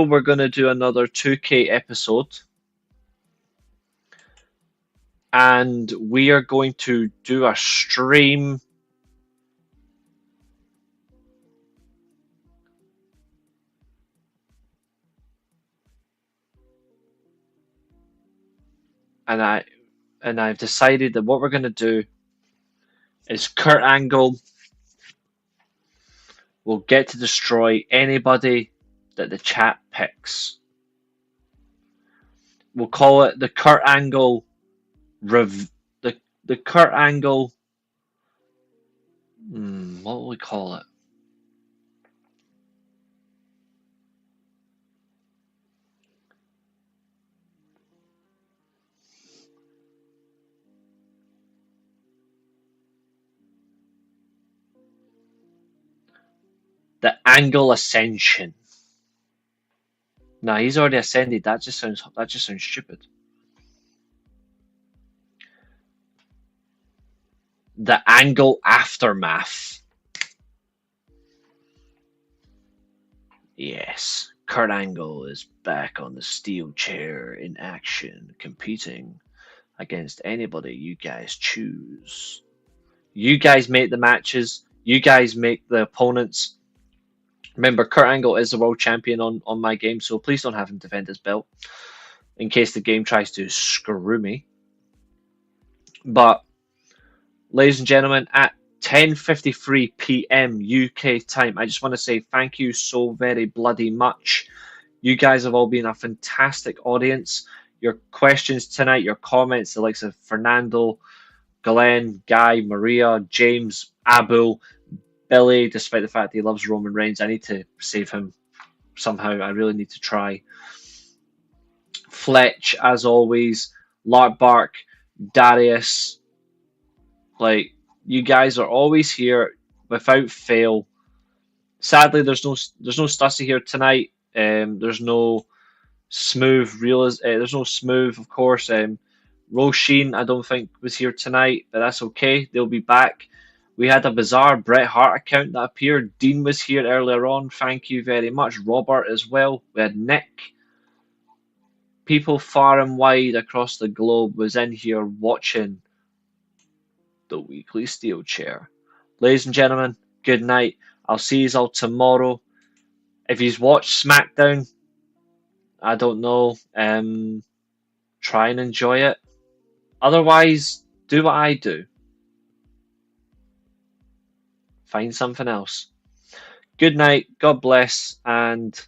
we're going to do another 2K episode. And we are going to do a stream and I've decided that what we're going to do is Kurt Angle will get to destroy anybody that the chat picks. We'll call it the Kurt Angle the Kurt Angle. What will we call it? The Angle Ascension. Nah, he's already ascended. That just sounds stupid. The Angle Aftermath. Yes, Kurt Angle is back on the Steelchair in action, competing against anybody you guys choose. You guys make the matches. You guys make the opponents. Remember, Kurt Angle is the world champion on my game, so please don't have him defend his belt in case the game tries to screw me. But, ladies and gentlemen, at 10:53 p.m. UK time, I just want to say thank you so very bloody much. You guys have all been a fantastic audience. Your questions tonight, your comments, the likes of Fernando, Glenn, Guy, Maria, James, Abu, Billy, despite the fact that he loves Roman Reigns, I need to save him somehow. I really need to try. Fletch, as always, Lark Bark, Darius, like, you guys are always here without fail. Sadly, there's no Stussy here tonight. There's no smooth there's no smooth, of course. Roisin, I don't think was here tonight, but that's okay. They'll be back. We had a bizarre Bret Hart account that appeared. Dean was here earlier on. Thank you very much. Robert as well. We had Nick. People far and wide across the globe was in here watching the weekly Steelchair. Ladies and gentlemen, good night. I'll see you all tomorrow. If you've watched SmackDown, I don't know. Try and enjoy it. Otherwise, do what I do. Find something else. Good night. God bless. And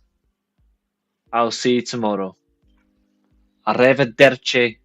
I'll see you tomorrow. Arrivederci.